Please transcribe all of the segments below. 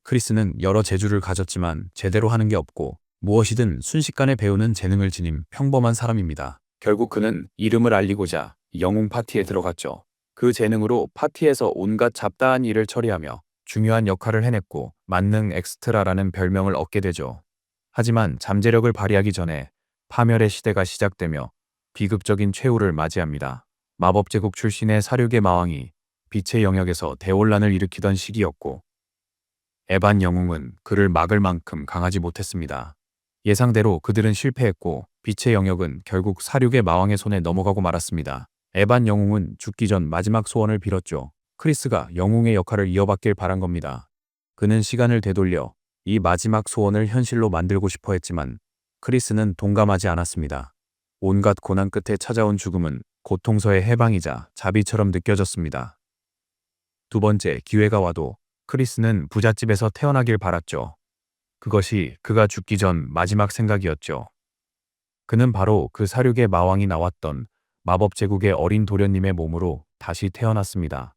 크리스는 여러 재주를 가졌지만 제대로 하는 게 없고 무엇이든 순식간에 배우는 재능을 지닌 평범한 사람입니다. 결국 그는 이름을 알리고자 영웅 파티에 들어갔죠. 그 재능으로 파티에서 온갖 잡다한 일을 처리하며 중요한 역할을 해냈고 만능 엑스트라라는 별명을 얻게 되죠. 하지만 잠재력을 발휘하기 전에 파멸의 시대가 시작되며 비극적인 최후를 맞이합니다. 마법제국 출신의 사륙의 마왕이 빛의 영역에서 대혼란을 일으키던 시기였고 에반 영웅은 그를 막을 만큼 강하지 못했습니다. 예상대로 그들은 실패했고 빛의 영역은 결국 사륙의 마왕의 손에 넘어가고 말았습니다. 에반 영웅은 죽기 전 마지막 소원을 빌었죠. 크리스가 영웅의 역할을 이어받길 바란 겁니다. 그는 시간을 되돌려 이 마지막 소원을 현실로 만들고 싶어 했지만 크리스는 동감하지 않았습니다. 온갖 고난 끝에 찾아온 죽음은 고통서의 해방이자 자비처럼 느껴졌습니다. 두 번째 기회가 와도 크리스는 부잣집에서 태어나길 바랐죠. 그것이 그가 죽기 전 마지막 생각이었죠. 그는 바로 그 사륙의 마왕이 나왔던 마법제국의 어린 도련님의 몸으로 다시 태어났습니다.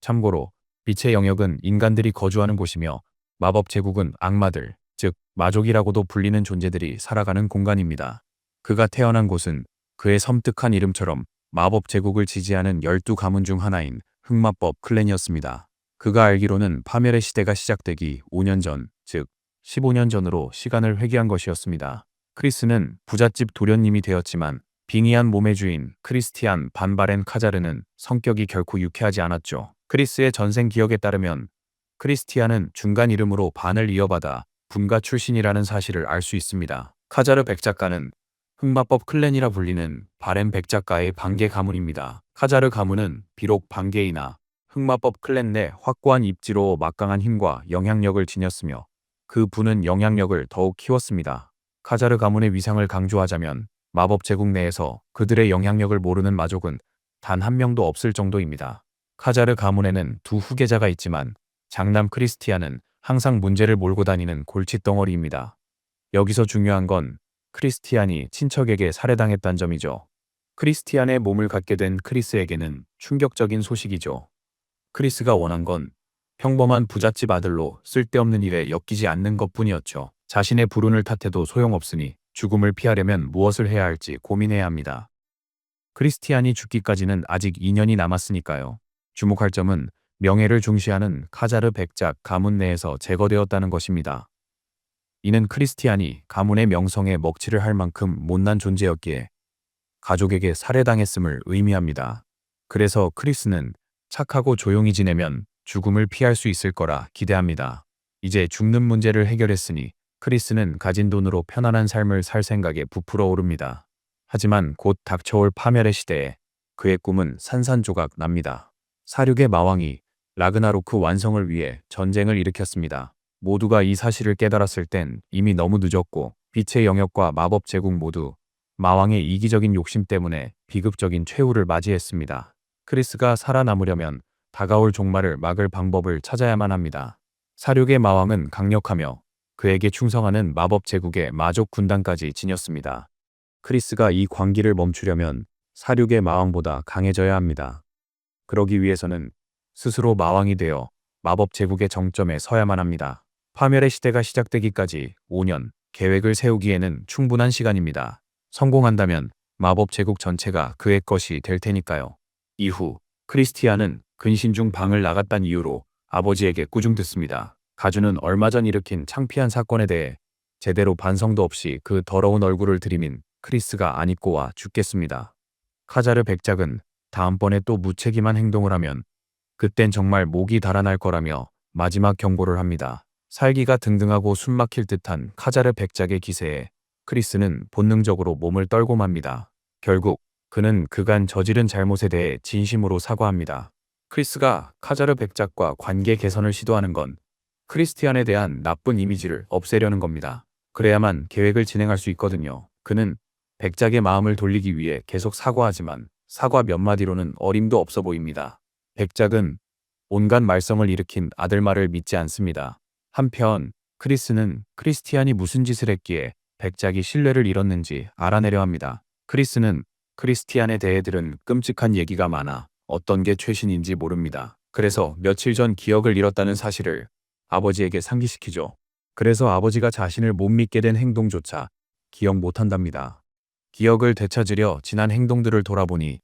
참고로 빛의 영역은 인간들이 거주하는 곳이며 마법제국은 악마들, 즉 마족이라고도 불리는 존재들이 살아가는 공간입니다. 그가 태어난 곳은 그의 섬뜩한 이름처럼 마법제국을 지지하는 12가문 중 하나인 흑마법 클랜이었습니다. 그가 알기로는 파멸의 시대가 시작되기 5년 전, 즉 15년 전으로 시간을 회귀한 것이었습니다. 크리스는 부잣집 도련님이 되었지만 빙의한 몸의 주인 크리스티안 반바렌 카자르는 성격이 결코 유쾌하지 않았죠. 크리스의 전생 기억에 따르면 크리스티안은 중간 이름으로 반을 이어받아 분가 출신이라는 사실을 알 수 있습니다. 카자르 백작가는 흑마법 클랜이라 불리는 바렌 백작가의 반개 가문입니다. 카자르 가문은 비록 반개이나 흑마법 클랜 내 확고한 입지로 막강한 힘과 영향력을 지녔으며 그 부는 영향력을 더욱 키웠습니다. 카자르 가문의 위상을 강조하자면 마법 제국 내에서 그들의 영향력을 모르는 마족은 단 한 명도 없을 정도입니다. 카자르 가문에는 두 후계자가 있지만 장남 크리스티안은 항상 문제를 몰고 다니는 골칫덩어리입니다. 여기서 중요한 건 크리스티안이 친척에게 살해당했다는 점이죠. 크리스티안의 몸을 갖게 된 크리스에게는 충격적인 소식이죠. 크리스가 원한 건 평범한 부잣집 아들로 쓸데없는 일에 엮이지 않는 것뿐이었죠. 자신의 불운을 탓해도 소용없으니 죽음을 피하려면 무엇을 해야 할지 고민해야 합니다. 크리스티안이 죽기까지는 아직 2년이 남았으니까요. 주목할 점은 명예를 중시하는 카자르 백작 가문 내에서 제거되었다는 것입니다. 이는 크리스티안이 가문의 명성에 먹칠을 할 만큼 못난 존재였기에 가족에게 살해당했음을 의미합니다. 그래서 크리스는 착하고 조용히 지내면 죽음을 피할 수 있을 거라 기대합니다. 이제 죽는 문제를 해결했으니 크리스는 가진 돈으로 편안한 삶을 살 생각에 부풀어 오릅니다. 하지만 곧 닥쳐올 파멸의 시대에 그의 꿈은 산산조각 납니다. 사륙의 마왕이 라그나로크 완성을 위해 전쟁을 일으켰습니다. 모두가 이 사실을 깨달았을 땐 이미 너무 늦었고 빛의 영역과 마법 제국 모두 마왕의 이기적인 욕심 때문에 비극적인 최후를 맞이했습니다. 크리스가 살아남으려면 다가올 종말을 막을 방법을 찾아야만 합니다. 사륙의 마왕은 강력하며 그에게 충성하는 마법 제국의 마족 군단까지 지녔습니다. 크리스가 이 광기를 멈추려면 사륙의 마왕보다 강해져야 합니다. 그러기 위해서는 스스로 마왕이 되어 마법 제국의 정점에 서야만 합니다. 파멸의 시대가 시작되기까지 5년, 계획을 세우기에는 충분한 시간입니다. 성공한다면 마법 제국 전체가 그의 것이 될 테니까요. 이후 크리스티안은 근신 중 방을 나갔단 이유로 아버지에게 꾸중 듣습니다. 가주는 얼마 전 일으킨 창피한 사건에 대해 제대로 반성도 없이 그 더러운 얼굴을 들이민 크리스가 안 입고 와 죽겠습니다. 카자르 백작은 다음번에 또 무책임한 행동을 하면 그땐 정말 목이 달아날 거라며 마지막 경고를 합니다. 살기가 등등하고 숨막힐 듯한 카자르 백작의 기세에 크리스는 본능적으로 몸을 떨고 맙니다. 결국 그는 그간 저지른 잘못에 대해 진심으로 사과합니다. 크리스가 카자르 백작과 관계 개선을 시도하는 건 크리스티안에 대한 나쁜 이미지를 없애려는 겁니다. 그래야만 계획을 진행할 수 있거든요. 그는 백작의 마음을 돌리기 위해 계속 사과하지만 사과 몇 마디로는 어림도 없어 보입니다. 백작은 온갖 말썽을 일으킨 아들 말을 믿지 않습니다. 한편 크리스는 크리스티안이 무슨 짓을 했기에 백작이 신뢰를 잃었는지 알아내려 합니다. 크리스는 크리스티안에 대해 들은 끔찍한 얘기가 많아 어떤 게 최신인지 모릅니다. 그래서 며칠 전 기억을 잃었다는 사실을 아버지에게 상기시키죠. 그래서 아버지가 자신을 못 믿게 된 행동조차 기억 못한답니다. 기억을 되찾으려 지난 행동들을 돌아보니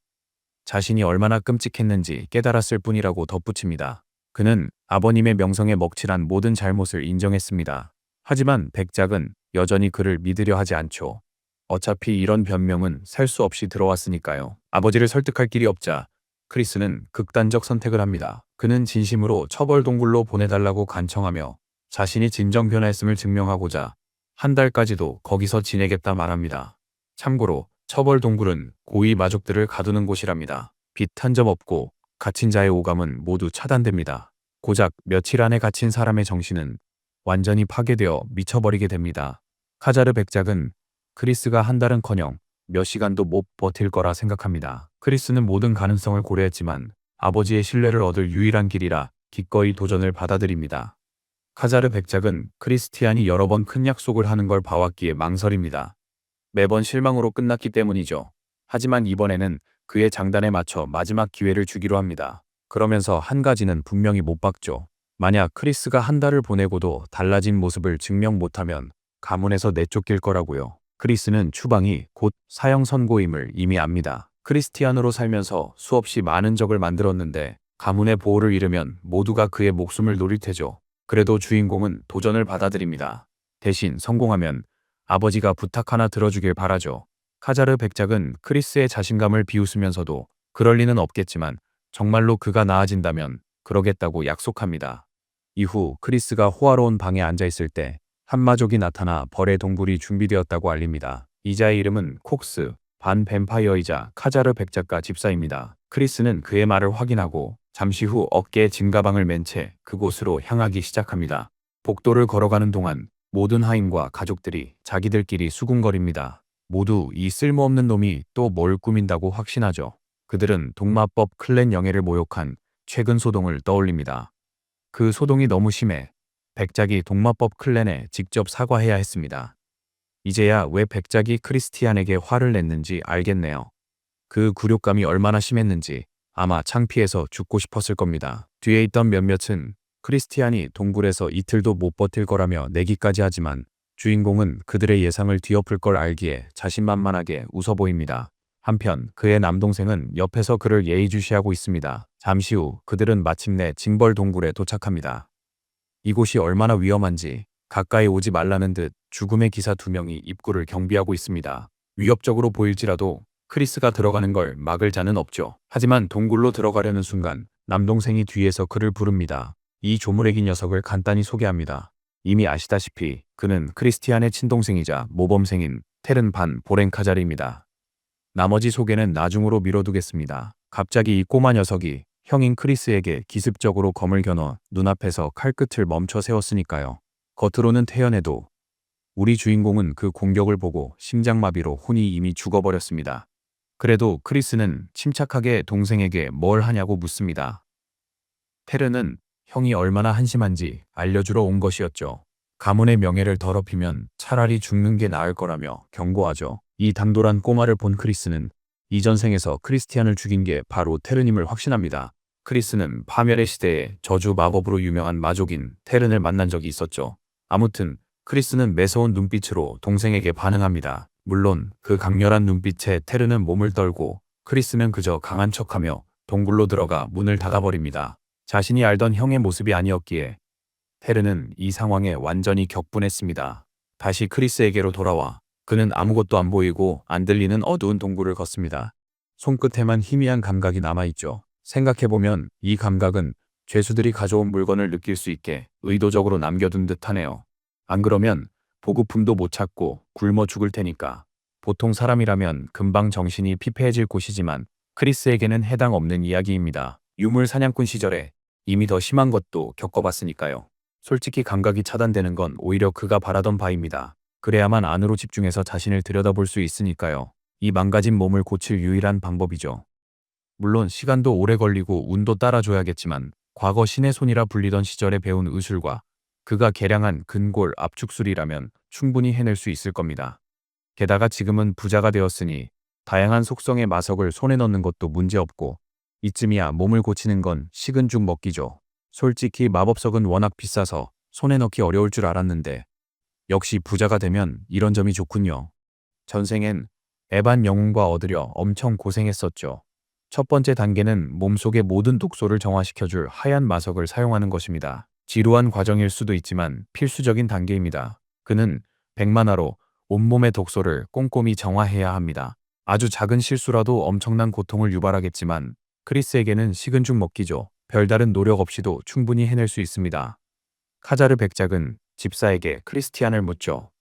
자신이 얼마나 끔찍했는지 깨달았을 뿐이라고 덧붙입니다. 그는 아버님의 명성에 먹칠한 모든 잘못을 인정했습니다. 하지만 백작은 여전히 그를 믿으려 하지 않죠. 어차피 이런 변명은 살 수 없이 들어왔으니까요. 아버지를 설득할 길이 없자 크리스는 극단적 선택을 합니다. 그는 진심으로 처벌 동굴로 보내달라고 간청하며 자신이 진정 변화했음을 증명하고자 한 달까지도 거기서 지내겠다 말합니다. 참고로 처벌 동굴은 고위 마족들을 가두는 곳이랍니다. 빚 한 점 없고 갇힌 자의 오감은 모두 차단됩니다. 고작 며칠 안에 갇힌 사람의 정신은 완전히 파괴되어 미쳐버리게 됩니다. 카자르 백작은 크리스가 한 달은커녕 몇 시간도 못 버틸 거라 생각합니다. 크리스는 모든 가능성을 고려했지만 아버지의 신뢰를 얻을 유일한 길이라 기꺼이 도전을 받아들입니다. 카자르 백작은 크리스티안이 여러 번 큰 약속을 하는 걸 봐왔기에 망설입니다. 매번 실망으로 끝났기 때문이죠. 하지만 이번에는 그의 장단에 맞춰 마지막 기회를 주기로 합니다. 그러면서 한 가지는 분명히 못 박죠. 만약 크리스가 한 달을 보내고도 달라진 모습을 증명 못하면 가문에서 내쫓길 거라고요. 크리스는 추방이 곧 사형 선고임을 이미 압니다. 크리스티안으로 살면서 수없이 많은 적을 만들었는데 가문의 보호를 잃으면 모두가 그의 목숨을 노릴 테죠. 그래도 주인공은 도전을 받아들입니다. 대신 성공하면 아버지가 부탁 하나 들어주길 바라죠. 카자르 백작은 크리스의 자신감을 비웃으면서도 그럴 리는 없겠지만 정말로 그가 나아진다면 그러겠다고 약속합니다. 이후 크리스가 호화로운 방에 앉아있을 때 한마족이 나타나 벌의 동굴이 준비되었다고 알립니다. 이자의 이름은 콕스, 반 뱀파이어이자 카자르 백작가 집사입니다. 크리스는 그의 말을 확인하고 잠시 후 어깨에 짐가방을 맨 채 그곳으로 향하기 시작합니다. 복도를 걸어가는 동안 모든 하인과 가족들이 자기들끼리 수군거립니다. 모두 이 쓸모없는 놈이 또 뭘 꾸민다고 확신하죠. 그들은 동마법 클랜 영예를 모욕한 최근 소동을 떠올립니다. 그 소동이 너무 심해 백작이 동마법 클랜에 직접 사과해야 했습니다. 이제야 왜 백작이 크리스티안에게 화를 냈는지 알겠네요. 그 굴욕감이 얼마나 심했는지 아마 창피해서 죽고 싶었을 겁니다. 뒤에 있던 몇몇은 크리스티안이 동굴에서 이틀도 못 버틸 거라며 내기까지 하지만 주인공은 그들의 예상을 뒤엎을 걸 알기에 자신만만하게 웃어 보입니다. 한편 그의 남동생은 옆에서 그를 예의주시하고 있습니다. 잠시 후 그들은 마침내 징벌 동굴에 도착합니다. 이곳이 얼마나 위험한지 가까이 오지 말라는 듯 죽음의 기사 2명이 입구를 경비하고 있습니다. 위협적으로 보일지라도 크리스가 들어가는 걸 막을 자는 없죠. 하지만 동굴로 들어가려는 순간 남동생이 뒤에서 그를 부릅니다. 이 조무래기 녀석을 간단히 소개합니다. 이미 아시다시피 그는 크리스티안의 친동생이자 모범생인 테른 반 보렌카자르입니다. 나머지 소개는 나중으로 미뤄두겠습니다. 갑자기 이 꼬마 녀석이 형인 크리스에게 기습적으로 검을 겨눠 눈앞에서 칼끝을 멈춰 세웠으니까요. 겉으로는 태연해도 우리 주인공은 그 공격을 보고 심장마비로 혼이 이미 죽어버렸습니다. 그래도 크리스는 침착하게 동생에게 뭘 하냐고 묻습니다. 테르는 형이 얼마나 한심한지 알려주러 온 것이었죠. 가문의 명예를 더럽히면 차라리 죽는 게 나을 거라며 경고하죠. 이 당돌한 꼬마를 본 크리스는 이전 생에서 크리스티안을 죽인 게 바로 테르님을 확신합니다. 크리스는 파멸의 시대에 저주 마법으로 유명한 마족인 테른을 만난 적이 있었죠. 아무튼 크리스는 매서운 눈빛으로 동생에게 반응합니다. 물론 그 강렬한 눈빛에 테르는 몸을 떨고 크리스는 그저 강한 척하며 동굴로 들어가 문을 닫아버립니다. 자신이 알던 형의 모습이 아니었기에 테르는 이 상황에 완전히 격분했습니다. 다시 크리스에게로 돌아와 그는 아무것도 안 보이고 안 들리는 어두운 동굴을 걷습니다. 손끝에만 희미한 감각이 남아있죠. 생각해보면 이 감각은 죄수들이 가져온 물건을 느낄 수 있게 의도적으로 남겨둔 듯하네요. 안 그러면 보급품도 못 찾고 굶어 죽을 테니까. 보통 사람이라면 금방 정신이 피폐해질 곳이지만 크리스에게는 해당 없는 이야기입니다. 유물 사냥꾼 시절에 이미 더 심한 것도 겪어봤으니까요. 솔직히 감각이 차단되는 건 오히려 그가 바라던 바입니다. 그래야만 안으로 집중해서 자신을 들여다볼 수 있으니까요. 이 망가진 몸을 고칠 유일한 방법이죠. 물론 시간도 오래 걸리고 운도 따라줘야겠지만 과거 신의 손이라 불리던 시절에 배운 의술과 그가 개량한 근골 압축술이라면 충분히 해낼 수 있을 겁니다. 게다가 지금은 부자가 되었으니 다양한 속성의 마석을 손에 넣는 것도 문제없고 이쯤이야 몸을 고치는 건 식은 죽 먹기죠. 솔직히 마법석은 워낙 비싸서 손에 넣기 어려울 줄 알았는데 역시 부자가 되면 이런 점이 좋군요. 전생엔 에반 영웅과 얻으려 엄청 고생했었죠. 첫 번째 단계는 몸속의 모든 독소를 정화시켜줄 하얀 마석을 사용하는 것입니다. 지루한 과정일 수도 있지만 필수적인 단계입니다. 그는 백만화로 온몸의 독소를 꼼꼼히 정화해야 합니다. 아주 작은 실수라도 엄청난 고통을 유발하겠지만 크리스에게는 식은 죽 먹기죠. 별다른 노력 없이도 충분히 해낼 수 있습니다. 카자르 백작은 집사에게 크리스티안을 묻죠.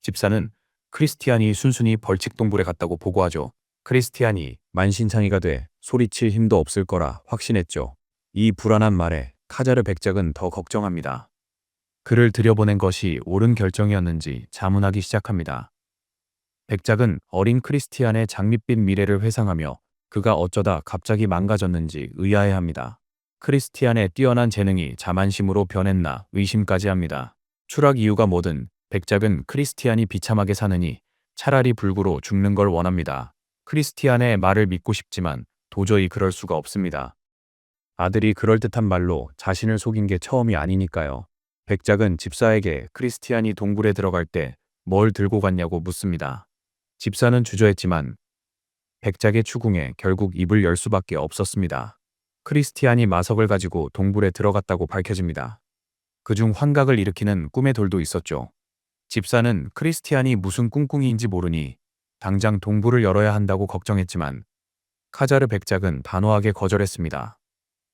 집사는 크리스티안이 순순히 벌칙 동굴에 갔다고 보고하죠. 크리스티안이 만신창이가 돼 소리칠 힘도 없을 거라 확신했죠. 이 불안한 말에 카자르 백작은 더 걱정합니다. 그를 들여보낸 것이 옳은 결정이었는지 자문하기 시작합니다. 백작은 어린 크리스티안의 장밋빛 미래를 회상하며 그가 어쩌다 갑자기 망가졌는지 의아해합니다. 크리스티안의 뛰어난 재능이 자만심으로 변했나 의심까지 합니다. 추락 이유가 뭐든 백작은 크리스티안이 비참하게 사느니 차라리 불구로 죽는 걸 원합니다. 크리스티안의 말을 믿고 싶지만 도저히 그럴 수가 없습니다. 아들이 그럴듯한 말로 자신을 속인 게 처음이 아니니까요. 백작은 집사에게 크리스티안이 동굴에 들어갈 때 뭘 들고 갔냐고 묻습니다. 집사는 주저했지만 백작의 추궁에 결국 입을 열 수밖에 없었습니다. 크리스티안이 마석을 가지고 동굴에 들어갔다고 밝혀집니다. 그중 환각을 일으키는 꿈의 돌도 있었죠. 집사는 크리스티안이 무슨 꿍꿍이인지 모르니 당장 동굴을 열어야 한다고 걱정했지만 카자르 백작은 단호하게 거절했습니다.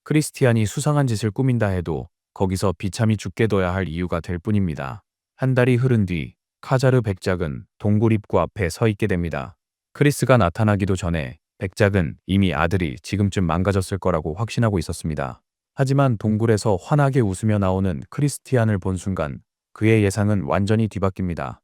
크리스티안이 수상한 짓을 꾸민다 해도 거기서 비참히 죽게 둬야 할 이유가 될 뿐입니다. 한 달이 흐른 뒤 카자르 백작은 동굴 입구 앞에 서 있게 됩니다. 크리스가 나타나기도 전에 백작은 이미 아들이 지금쯤 망가졌을 거라고 확신하고 있었습니다. 하지만 동굴에서 환하게 웃으며 나오는 크리스티안을 본 순간 그의 예상은 완전히 뒤바뀝니다.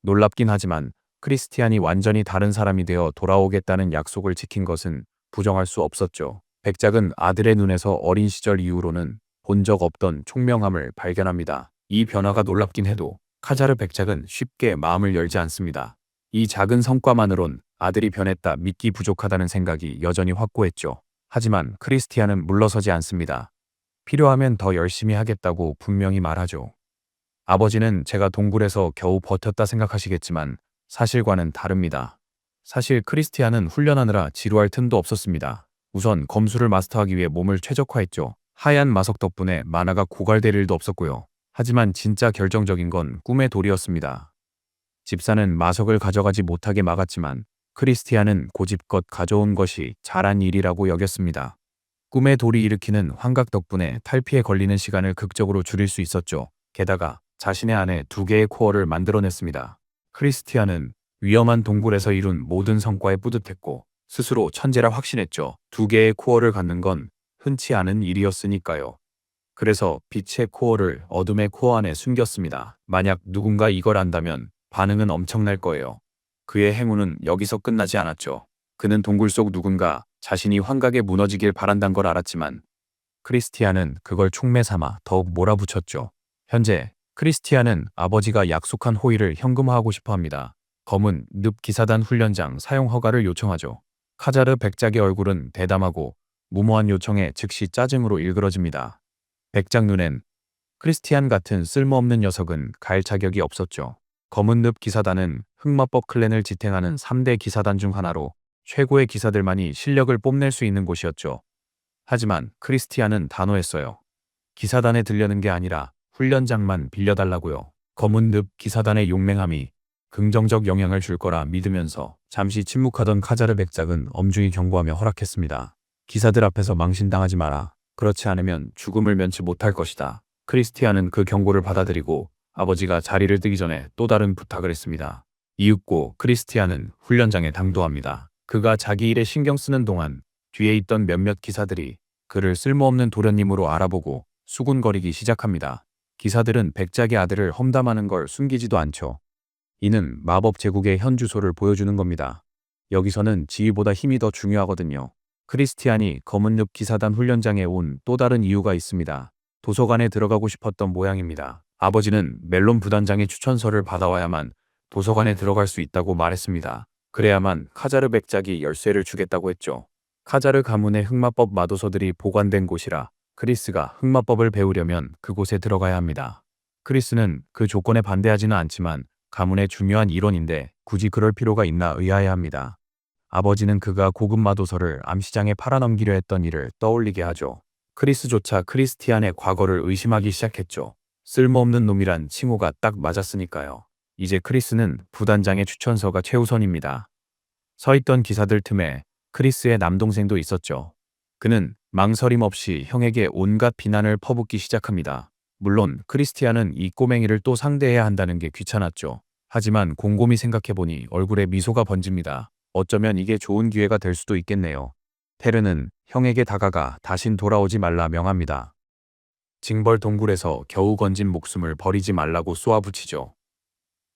놀랍긴 하지만 크리스티안이 완전히 다른 사람이 되어 돌아오겠다는 약속을 지킨 것은 부정할 수 없었죠. 백작은 아들의 눈에서 어린 시절 이후로는 본 적 없던 총명함을 발견합니다. 이 변화가 놀랍긴 해도 카자르 백작은 쉽게 마음을 열지 않습니다. 이 작은 성과만으론 아들이 변했다 믿기 부족하다는 생각이 여전히 확고했죠. 하지만 크리스티안은 물러서지 않습니다. 필요하면 더 열심히 하겠다고 분명히 말하죠. 아버지는 제가 동굴에서 겨우 버텼다 생각하시겠지만 사실과는 다릅니다. 사실 크리스티안은 훈련하느라 지루할 틈도 없었습니다. 우선 검술을 마스터하기 위해 몸을 최적화했죠. 하얀 마석 덕분에 만화가 고갈될 일도 없었고요. 하지만 진짜 결정적인 건 꿈의 돌이었습니다. 집사는 마석을 가져가지 못하게 막았지만 크리스티안은 고집껏 가져온 것이 잘한 일이라고 여겼습니다. 꿈의 돌이 일으키는 환각 덕분에 탈피에 걸리는 시간을 극적으로 줄일 수 있었죠. 게다가 자신의 안에 2개의 코어를 만들어냈습니다. 크리스티안은 위험한 동굴에서 이룬 모든 성과에 뿌듯했고 스스로 천재라 확신했죠. 2개의 코어를 갖는 건 흔치 않은 일이었으니까요. 그래서 빛의 코어를 어둠의 코어 안에 숨겼습니다. 만약 누군가 이걸 안다면 반응은 엄청날 거예요. 그의 행운은 여기서 끝나지 않았죠. 그는 동굴 속 누군가 자신이 환각에 무너지길 바란단 걸 알았지만 크리스티안은 그걸 촉매 삼아 더욱 몰아붙였죠. 현재 크리스티안은 아버지가 약속한 호의를 현금화하고 싶어합니다. 검은 늪 기사단 훈련장 사용 허가를 요청하죠. 카자르 백작의 얼굴은 대담하고 무모한 요청에 즉시 짜증으로 일그러집니다. 백작 눈엔 크리스티안 같은 쓸모없는 녀석은 갈 자격이 없었죠. 검은 늪 기사단은 흑마법 클랜을 지탱하는 3대 기사단 중 하나로 최고의 기사들만이 실력을 뽐낼 수 있는 곳이었죠. 하지만 크리스티안은 단호했어요. 기사단에 들려는 게 아니라 훈련장만 빌려달라고요. 검은 늪 기사단의 용맹함이 긍정적 영향을 줄 거라 믿으면서 잠시 침묵하던 카자르 백작은 엄중히 경고하며 허락했습니다. 기사들 앞에서 망신당하지 마라. 그렇지 않으면 죽음을 면치 못할 것이다. 크리스티안은 그 경고를 받아들이고 아버지가 자리를 뜨기 전에 또 다른 부탁을 했습니다. 이윽고 크리스티안은 훈련장에 당도합니다. 그가 자기 일에 신경 쓰는 동안 뒤에 있던 몇몇 기사들이 그를 쓸모없는 도련님으로 알아보고 수군거리기 시작합니다. 기사들은 백작의 아들을 험담하는 걸 숨기지도 않죠. 이는 마법 제국의 현 주소를 보여주는 겁니다. 여기서는 지위보다 힘이 더 중요하거든요. 크리스티안이 검은 늪 기사단 훈련장에 온 또 다른 이유가 있습니다. 도서관에 들어가고 싶었던 모양입니다. 아버지는 멜론 부단장의 추천서를 받아와야만 도서관에 들어갈 수 있다고 말했습니다. 그래야만 카자르 백작이 열쇠를 주겠다고 했죠. 카자르 가문의 흑마법 마도서들이 보관된 곳이라 크리스가 흑마법을 배우려면 그곳에 들어가야 합니다. 크리스는 그 조건에 반대하지는 않지만 가문의 중요한 일원인데 굳이 그럴 필요가 있나 의아해합니다. 아버지는 그가 고급 마도서를 암시장에 팔아넘기려 했던 일을 떠올리게 하죠. 크리스조차 크리스티안의 과거를 의심하기 시작했죠. 쓸모없는 놈이란 칭호가 딱 맞았으니까요. 이제 크리스는 부단장의 추천서가 최우선입니다. 서있던 기사들 틈에 크리스의 남동생도 있었죠. 그는 망설임 없이 형에게 온갖 비난을 퍼붓기 시작합니다. 물론 크리스티안은 이 꼬맹이를 또 상대해야 한다는 게 귀찮았죠. 하지만 곰곰이 생각해보니 얼굴에 미소가 번집니다. 어쩌면 이게 좋은 기회가 될 수도 있겠네요. 테르는 형에게 다가가 다신 돌아오지 말라 명합니다. 징벌 동굴에서 겨우 건진 목숨을 버리지 말라고 쏘아붙이죠.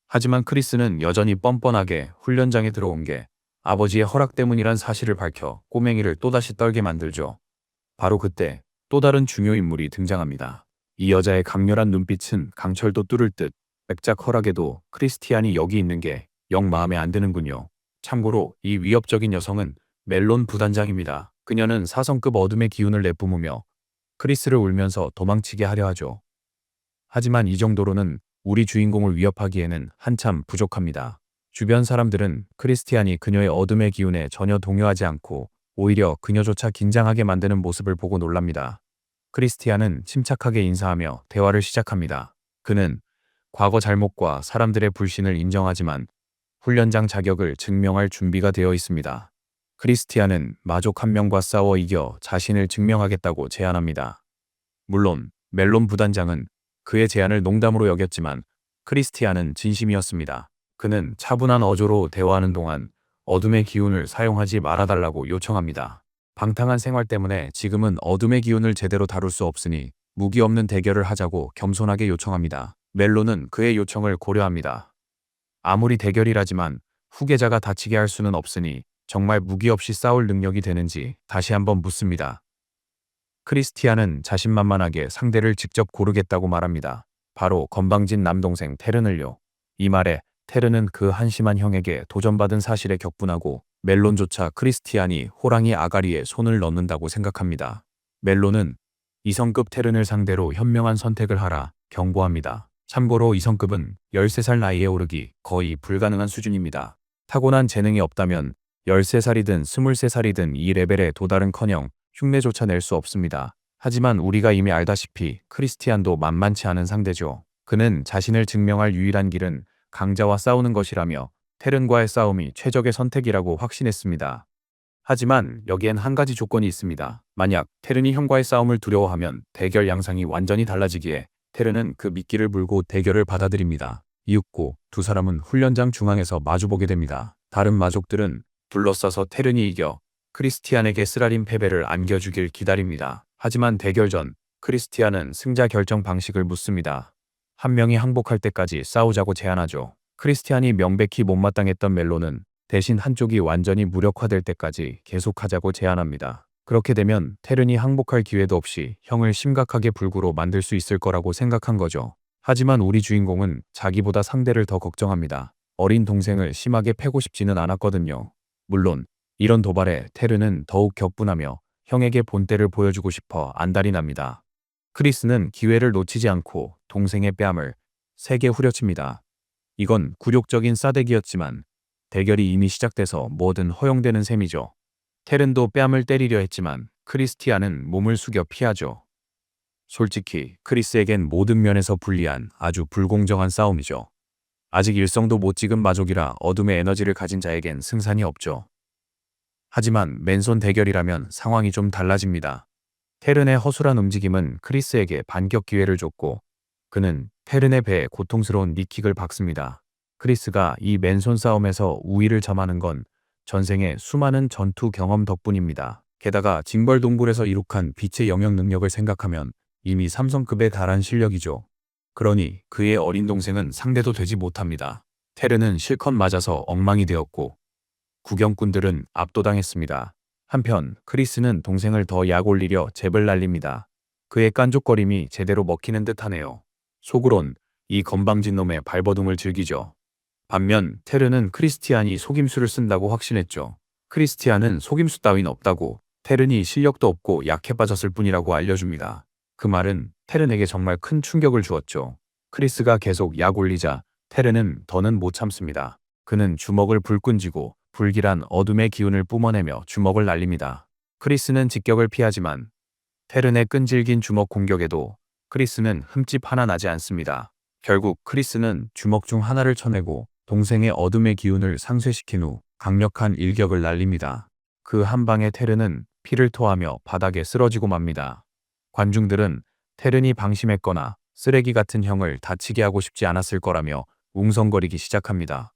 하지만 크리스는 여전히 뻔뻔하게 훈련장에 들어온 게 아버지의 허락 때문이란 사실을 밝혀 꼬맹이를 또다시 떨게 만들죠. 바로 그때 또 다른 중요 인물이 등장합니다. 이 여자의 강렬한 눈빛은 강철도 뚫을 듯 맥작허락에도 크리스티안이 여기 있는 게 영 마음에 안 드는군요. 참고로 이 위협적인 여성은 멜론 부단장입니다. 그녀는 사성급 어둠의 기운을 내뿜으며 크리스를 울면서 도망치게 하려 하죠. 하지만 이 정도로는 우리 주인공을 위협하기에는 한참 부족합니다. 주변 사람들은 크리스티안이 그녀의 어둠의 기운에 전혀 동요하지 않고 오히려 그녀조차 긴장하게 만드는 모습을 보고 놀랍니다. 크리스티안은 침착하게 인사하며 대화를 시작합니다. 그는 과거 잘못과 사람들의 불신을 인정하지만 훈련장 자격을 증명할 준비가 되어 있습니다. 크리스티안은 마족 한 명과 싸워 이겨 자신을 증명하겠다고 제안합니다. 물론 멜론 부단장은 그의 제안을 농담으로 여겼지만 크리스티안은 진심이었습니다. 그는 차분한 어조로 대화하는 동안 어둠의 기운을 사용하지 말아달라고 요청합니다. 방탕한 생활 때문에 지금은 어둠의 기운을 제대로 다룰 수 없으니 무기 없는 대결을 하자고 겸손하게 요청합니다. 멜론은 그의 요청을 고려합니다. 아무리 대결이라지만 후계자가 다치게 할 수는 없으니 정말 무기 없이 싸울 능력이 되는지 다시 한번 묻습니다. 크리스티안은 자신만만하게 상대를 직접 고르겠다고 말합니다. 바로 건방진 남동생 테른을요. 이 말에 테른은 그 한심한 형에게 도전받은 사실에 격분하고 멜론조차 크리스티안이 호랑이 아가리에 손을 넣는다고 생각합니다. 멜론은 이성급 테른을 상대로 현명한 선택을 하라 경고합니다. 참고로 이성급은 13살 나이에 오르기 거의 불가능한 수준입니다. 타고난 재능이 없다면 13살이든 23살이든 이 레벨에 도달은커녕 흉내조차 낼 수 없습니다. 하지만 우리가 이미 알다시피 크리스티안도 만만치 않은 상대죠. 그는 자신을 증명할 유일한 길은 강자와 싸우는 것이라며 테른과의 싸움이 최적의 선택이라고 확신했습니다. 하지만 여기엔 한 가지 조건이 있습니다. 만약 테른이 형과의 싸움을 두려워하면 대결 양상이 완전히 달라지기에 테른은 그 미끼를 물고 대결을 받아들입니다. 이윽고 두 사람은 훈련장 중앙에서 마주보게 됩니다. 다른 마족들은 둘러싸서 테른이 이겨 크리스티안에게 쓰라린 패배를 안겨주길 기다립니다. 하지만 대결 전 크리스티안은 승자 결정 방식을 묻습니다. 한 명이 항복할 때까지 싸우자고 제안하죠. 크리스티안이 명백히 못마땅했던 멜론은 대신 한쪽이 완전히 무력화될 때까지 계속하자고 제안합니다. 그렇게 되면 테른이 항복할 기회도 없이 형을 심각하게 불구로 만들 수 있을 거라고 생각한 거죠. 하지만 우리 주인공은 자기보다 상대를 더 걱정합니다. 어린 동생을 심하게 패고 싶지는 않았거든요. 물론 이런 도발에 테른은 더욱 격분하며 형에게 본때를 보여주고 싶어 안달이 납니다. 크리스는 기회를 놓치지 않고 동생의 뺨을 세게 후려칩니다. 이건 굴욕적인 싸대기였지만 대결이 이미 시작돼서 뭐든 허용되는 셈이죠. 테른도 뺨을 때리려 했지만 크리스티안은 몸을 숙여 피하죠. 솔직히 크리스에겐 모든 면에서 불리한 아주 불공정한 싸움이죠. 아직 일성도 못 찍은 마족이라 어둠의 에너지를 가진 자에겐 승산이 없죠. 하지만 맨손 대결이라면 상황이 좀 달라집니다. 테른의 허술한 움직임은 크리스에게 반격 기회를 줬고 그는 테른의 배에 고통스러운 니킥을 박습니다. 크리스가 이 맨손 싸움에서 우위를 점하는 건 전생의 수많은 전투 경험 덕분입니다. 게다가 징벌 동굴에서 이룩한 빛의 영역 능력을 생각하면 이미 삼성급에 달한 실력이죠. 그러니 그의 어린 동생은 상대도 되지 못합니다. 테른은 실컷 맞아서 엉망이 되었고 구경꾼들은 압도당했습니다. 한편 크리스는 동생을 더 약 올리려 잽을 날립니다. 그의 깐족거림이 제대로 먹히는 듯하네요. 속으론 이 건방진 놈의 발버둥을 즐기죠. 반면 테르는 크리스티안이 속임수를 쓴다고 확신했죠. 크리스티안은 속임수 따윈 없다고 테른이 실력도 없고 약해 빠졌을 뿐이라고 알려줍니다. 그 말은 테른에게 정말 큰 충격을 주었죠. 크리스가 계속 약 올리자 테른은 더는 못 참습니다. 그는 주먹을 불끈 쥐고 불길한 어둠의 기운을 뿜어내며 주먹을 날립니다. 크리스는 직격을 피하지만 테른의 끈질긴 주먹 공격에도 크리스는 흠집 하나 나지 않습니다. 결국 크리스는 주먹 중 하나를 쳐내고 동생의 어둠의 기운을 상쇄시킨 후 강력한 일격을 날립니다. 그 한 방에 테른은 피를 토하며 바닥에 쓰러지고 맙니다. 관중들은 테른이 방심했거나 쓰레기 같은 형을 다치게 하고 싶지 않았을 거라며 웅성거리기 시작합니다.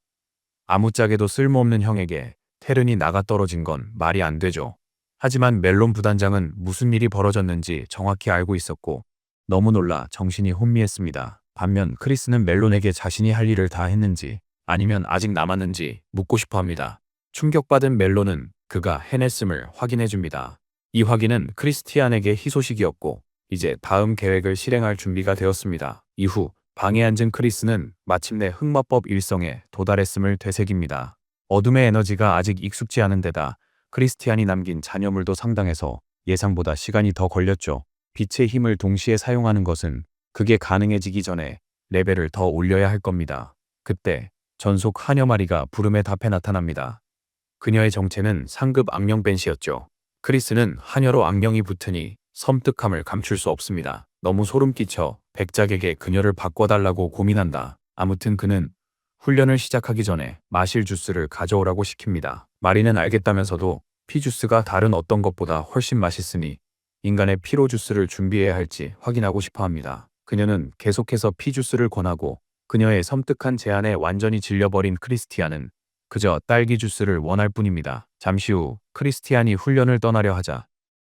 아무짝에도 쓸모없는 형에게 테른이 나가 떨어진 건 말이 안 되죠. 하지만 멜론 부단장은 무슨 일이 벌어졌는지 정확히 알고 있었고 너무 놀라 정신이 혼미했습니다. 반면 크리스는 멜론에게 자신이 할 일을 다 했는지 아니면 아직 남았는지 묻고 싶어 합니다. 충격받은 멜론은 그가 해냈음을 확인해 줍니다. 이 확인은 크리스티안에게 희소식이었고 이제 다음 계획을 실행할 준비가 되었습니다. 이후 방에 앉은 크리스는 마침내 흑마법 일성에 도달했음을 되새깁니다. 어둠의 에너지가 아직 익숙지 않은 데다 크리스티안이 남긴 잔여물도 상당해서 예상보다 시간이 더 걸렸죠. 빛의 힘을 동시에 사용하는 것은 그게 가능해지기 전에 레벨을 더 올려야 할 겁니다. 그때 전속 하녀 마리가 부름에 답해 나타납니다. 그녀의 정체는 상급 악령 벤시였죠. 크리스는 하녀로 악령이 붙으니 섬뜩함을 감출 수 없습니다. 너무 소름 끼쳐 백작에게 그녀를 바꿔달라고 고민한다. 아무튼 그는 훈련을 시작하기 전에 마실 주스를 가져오라고 시킵니다. 마리는 알겠다면서도 피 주스가 다른 어떤 것보다 훨씬 맛있으니 인간의 피로 주스를 준비해야 할지 확인하고 싶어 합니다. 그녀는 계속해서 피 주스를 권하고 그녀의 섬뜩한 제안에 완전히 질려버린 크리스티안은 그저 딸기 주스를 원할 뿐입니다. 잠시 후 크리스티안이 훈련을 떠나려 하자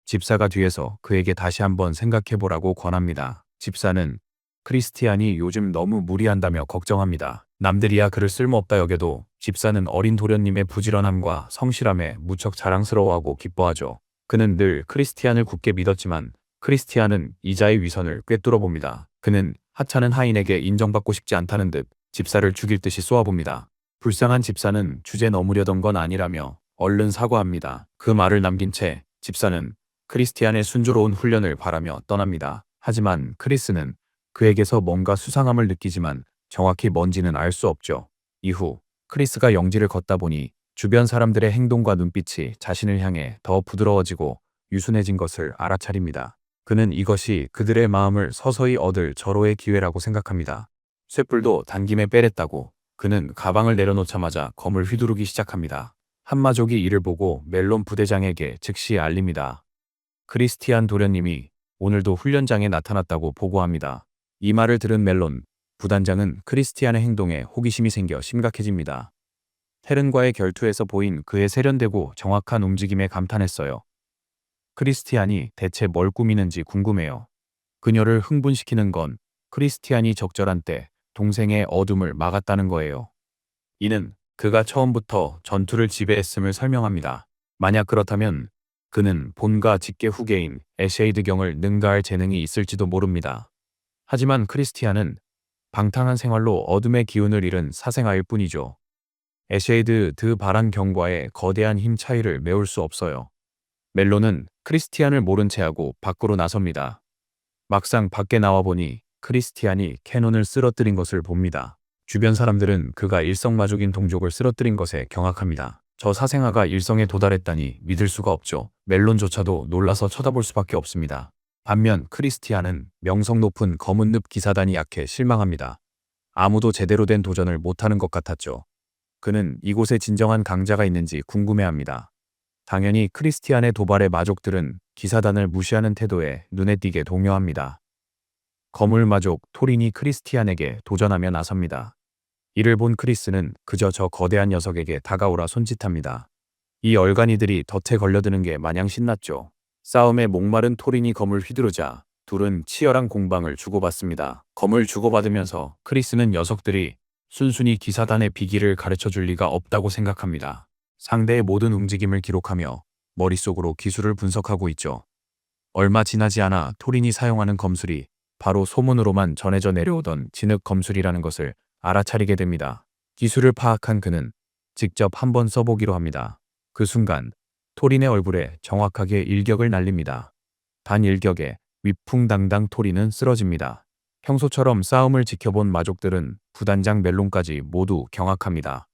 집사가 뒤에서 그에게 다시 한번 생각해보라고 권합니다. 집사는 크리스티안이 요즘 너무 무리한다며 걱정합니다. 남들이야 그를 쓸모없다 여겨도 집사는 어린 도련님의 부지런함과 성실함에 무척 자랑스러워하고 기뻐하죠. 그는 늘 크리스티안을 굳게 믿었지만 크리스티안은 이자의 위선을 꿰뚫어 봅니다. 그는 하찮은 하인에게 인정받고 싶지 않다는 듯 집사를 죽일 듯이 쏘아봅니다. 불쌍한 집사는 주제 넘으려던 건 아니라며 얼른 사과합니다. 그 말을 남긴 채 집사는 크리스티안의 순조로운 훈련을 바라며 떠납니다. 하지만 크리스는 그에게서 뭔가 수상함을 느끼지만 정확히 뭔지는 알 수 없죠. 이후 크리스가 영지를 걷다 보니 주변 사람들의 행동과 눈빛이 자신을 향해 더 부드러워지고 유순해진 것을 알아차립니다. 그는 이것이 그들의 마음을 서서히 얻을 절호의 기회라고 생각합니다. 쇳불도 단김에 빼랬다고 그는 가방을 내려놓자마자 검을 휘두르기 시작합니다. 한마족이 이를 보고 멜론 부대장에게 즉시 알립니다. 크리스티안 도련님이 오늘도 훈련장에 나타났다고 보고합니다. 이 말을 들은 멜론 부단장은 크리스티안의 행동에 호기심이 생겨 심각해집니다. 테른과의 결투에서 보인 그의 세련되고 정확한 움직임에 감탄했어요. 크리스티안이 대체 뭘 꾸미는지 궁금해요. 그녀를 흥분시키는 건 크리스티안이 적절한 때 동생의 어둠을 막았다는 거예요. 이는 그가 처음부터 전투를 지배했음을 설명합니다. 만약 그렇다면 그는 본가 직계 후계인 에쉐이드경을 능가할 재능이 있을지도 모릅니다. 하지만 크리스티안은 방탕한 생활로 어둠의 기운을 잃은 사생아일 뿐이죠. 에쉐이드 드 바란 경과의 거대한 힘 차이를 메울 수 없어요. 멜론은 크리스티안을 모른 채하고 밖으로 나섭니다. 막상 밖에 나와보니 크리스티안이 캐논을 쓰러뜨린 것을 봅니다. 주변 사람들은 그가 일성마족인 동족을 쓰러뜨린 것에 경악합니다. 저 사생아가 일성에 도달했다니 믿을 수가 없죠. 멜론조차도 놀라서 쳐다볼 수밖에 없습니다. 반면 크리스티안은 명성 높은 검은 늪 기사단이 약해 실망합니다. 아무도 제대로 된 도전을 못하는 것 같았죠. 그는 이곳에 진정한 강자가 있는지 궁금해합니다. 당연히 크리스티안의 도발에 마족들은 기사단을 무시하는 태도에 눈에 띄게 동요합니다. 거물마족 토린이 크리스티안에게 도전하며 나섭니다. 이를 본 크리스는 그저 저 거대한 녀석에게 다가오라 손짓합니다. 이 얼간이들이 덫에 걸려드는 게 마냥 신났죠. 싸움에 목마른 토린이 검을 휘두르자 둘은 치열한 공방을 주고받습니다. 검을 주고받으면서 크리스는 녀석들이 순순히 기사단의 비기를 가르쳐줄 리가 없다고 생각합니다. 상대의 모든 움직임을 기록하며 머릿속으로 기술을 분석하고 있죠. 얼마 지나지 않아 토린이 사용하는 검술이 바로 소문으로만 전해져 내려오던 진흙 검술이라는 것을 알아차리게 됩니다. 기술을 파악한 그는 직접 한번 써보기로 합니다. 그 순간 토린의 얼굴에 정확하게 일격을 날립니다. 단 일격에 위풍당당 토린은 쓰러집니다. 평소처럼 싸움을 지켜본 마족들은 부단장 멜론까지 모두 경악합니다.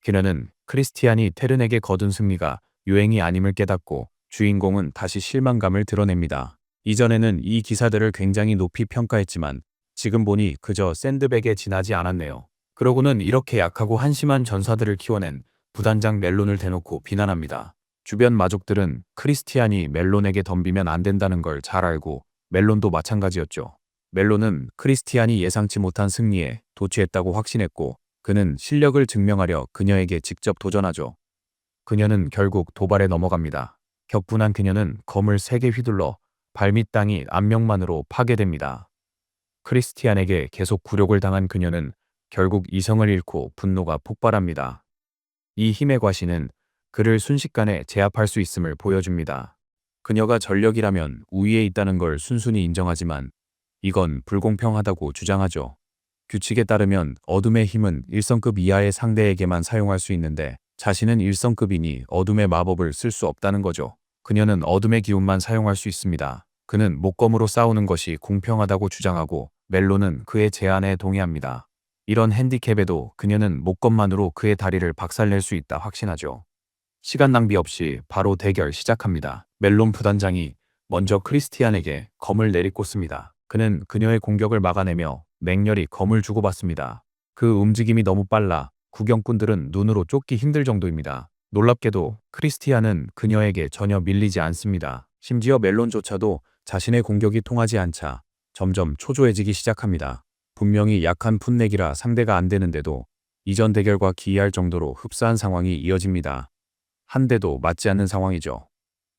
그녀는 크리스티안이 테른에게 거둔 승리가 유행이 아님을 깨닫고 주인공은 다시 실망감을 드러냅니다. 이전에는 이 기사들을 굉장히 높이 평가했지만 지금 보니 그저 샌드백에 지나지 않았네요. 그러고는 이렇게 약하고 한심한 전사들을 키워낸 부단장 멜론을 대놓고 비난합니다. 주변 마족들은 크리스티안이 멜론에게 덤비면 안 된다는 걸 잘 알고 멜론도 마찬가지였죠. 멜론은 크리스티안이 예상치 못한 승리에 도취했다고 확신했고 그는 실력을 증명하려 그녀에게 직접 도전하죠. 그녀는 결국 도발에 넘어갑니다. 격분한 그녀는 검을 세게 휘둘러 발밑 땅이 압력만으로 파괴됩니다. 크리스티안에게 계속 굴욕을 당한 그녀는 결국 이성을 잃고 분노가 폭발합니다. 이 힘의 과시는 그를 순식간에 제압할 수 있음을 보여줍니다. 그녀가 전력이라면 우위에 있다는 걸 순순히 인정하지만 이건 불공평하다고 주장하죠. 규칙에 따르면 어둠의 힘은 1성급 이하의 상대에게만 사용할 수 있는데 자신은 1성급이니 어둠의 마법을 쓸 수 없다는 거죠. 그녀는 어둠의 기운만 사용할 수 있습니다. 그는 목검으로 싸우는 것이 공평하다고 주장하고 멜론은 그의 제안에 동의합니다. 이런 핸디캡에도 그녀는 목검만으로 그의 다리를 박살낼 수 있다 확신하죠. 시간 낭비 없이 바로 대결 시작합니다. 멜론 부단장이 먼저 크리스티안에게 검을 내리꽂습니다. 그는 그녀의 공격을 막아내며 맹렬히 검을 주고받습니다. 그 움직임이 너무 빨라 구경꾼들은 눈으로 쫓기 힘들 정도입니다. 놀랍게도 크리스티안은 그녀에게 전혀 밀리지 않습니다. 심지어 멜론조차도 자신의 공격이 통하지 않자 점점 초조해지기 시작합니다. 분명히 약한 풋내기라 상대가 안 되는데도 이전 대결과 기이할 정도로 흡사한 상황이 이어집니다. 한 대도 맞지 않는 상황이죠.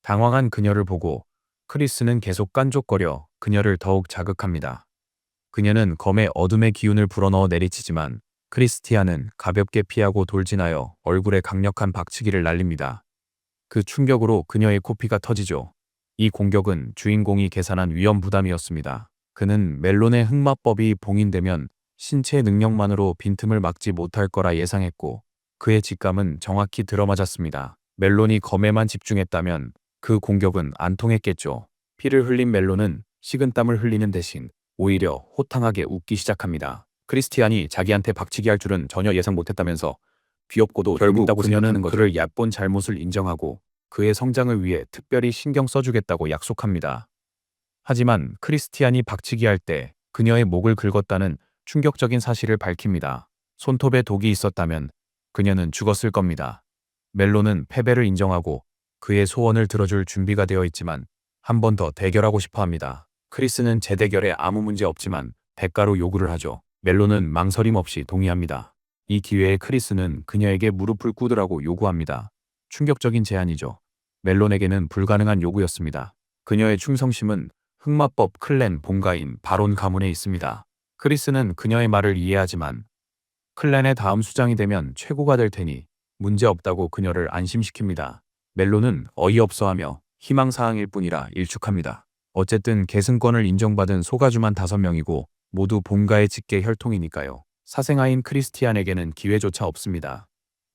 당황한 그녀를 보고 크리스는 계속 깐족거려 그녀를 더욱 자극합니다. 그녀는 검에 어둠의 기운을 불어넣어 내리치지만 크리스티안은 가볍게 피하고 돌진하여 얼굴에 강력한 박치기를 날립니다. 그 충격으로 그녀의 코피가 터지죠. 이 공격은 주인공이 계산한 위험 부담이었습니다. 그는 멜론의 흑마법이 봉인되면 신체 능력만으로 빈틈을 막지 못할 거라 예상했고 그의 직감은 정확히 들어맞았습니다. 멜론이 검에만 집중했다면 그 공격은 안 통했겠죠. 피를 흘린 멜론은 식은땀을 흘리는 대신 오히려 호탕하게 웃기 시작합니다. 크리스티안이 자기한테 박치기 할 줄은 전혀 예상 못했다면서 귀엽고도 결국 재밌다고 생각하는 그녀는 거죠. 그를 얕본 잘못을 인정하고 그의 성장을 위해 특별히 신경 써주겠다고 약속합니다. 하지만 크리스티안이 박치기 할 때 그녀의 목을 긁었다는 충격적인 사실을 밝힙니다. 손톱에 독이 있었다면 그녀는 죽었을 겁니다. 멜론은 패배를 인정하고 그의 소원을 들어줄 준비가 되어 있지만 한 번 더 대결하고 싶어 합니다. 크리스는 재대결에 아무 문제 없지만 대가로 요구를 하죠. 멜론은 망설임 없이 동의합니다. 이 기회에 크리스는 그녀에게 무릎을 꿇으라고 요구합니다. 충격적인 제안이죠. 멜론에게는 불가능한 요구였습니다. 그녀의 충성심은 흑마법 클랜 본가인 바론 가문에 있습니다. 크리스는 그녀의 말을 이해하지만 클랜의 다음 수장이 되면 최고가 될 테니 문제없다고 그녀를 안심시킵니다. 멜론은 어이없어하며 희망사항일 뿐이라 일축합니다. 어쨌든 계승권을 인정받은 소가주만 5명이고 모두 본가의 직계 혈통이니까요. 사생아인 크리스티안에게는 기회조차 없습니다.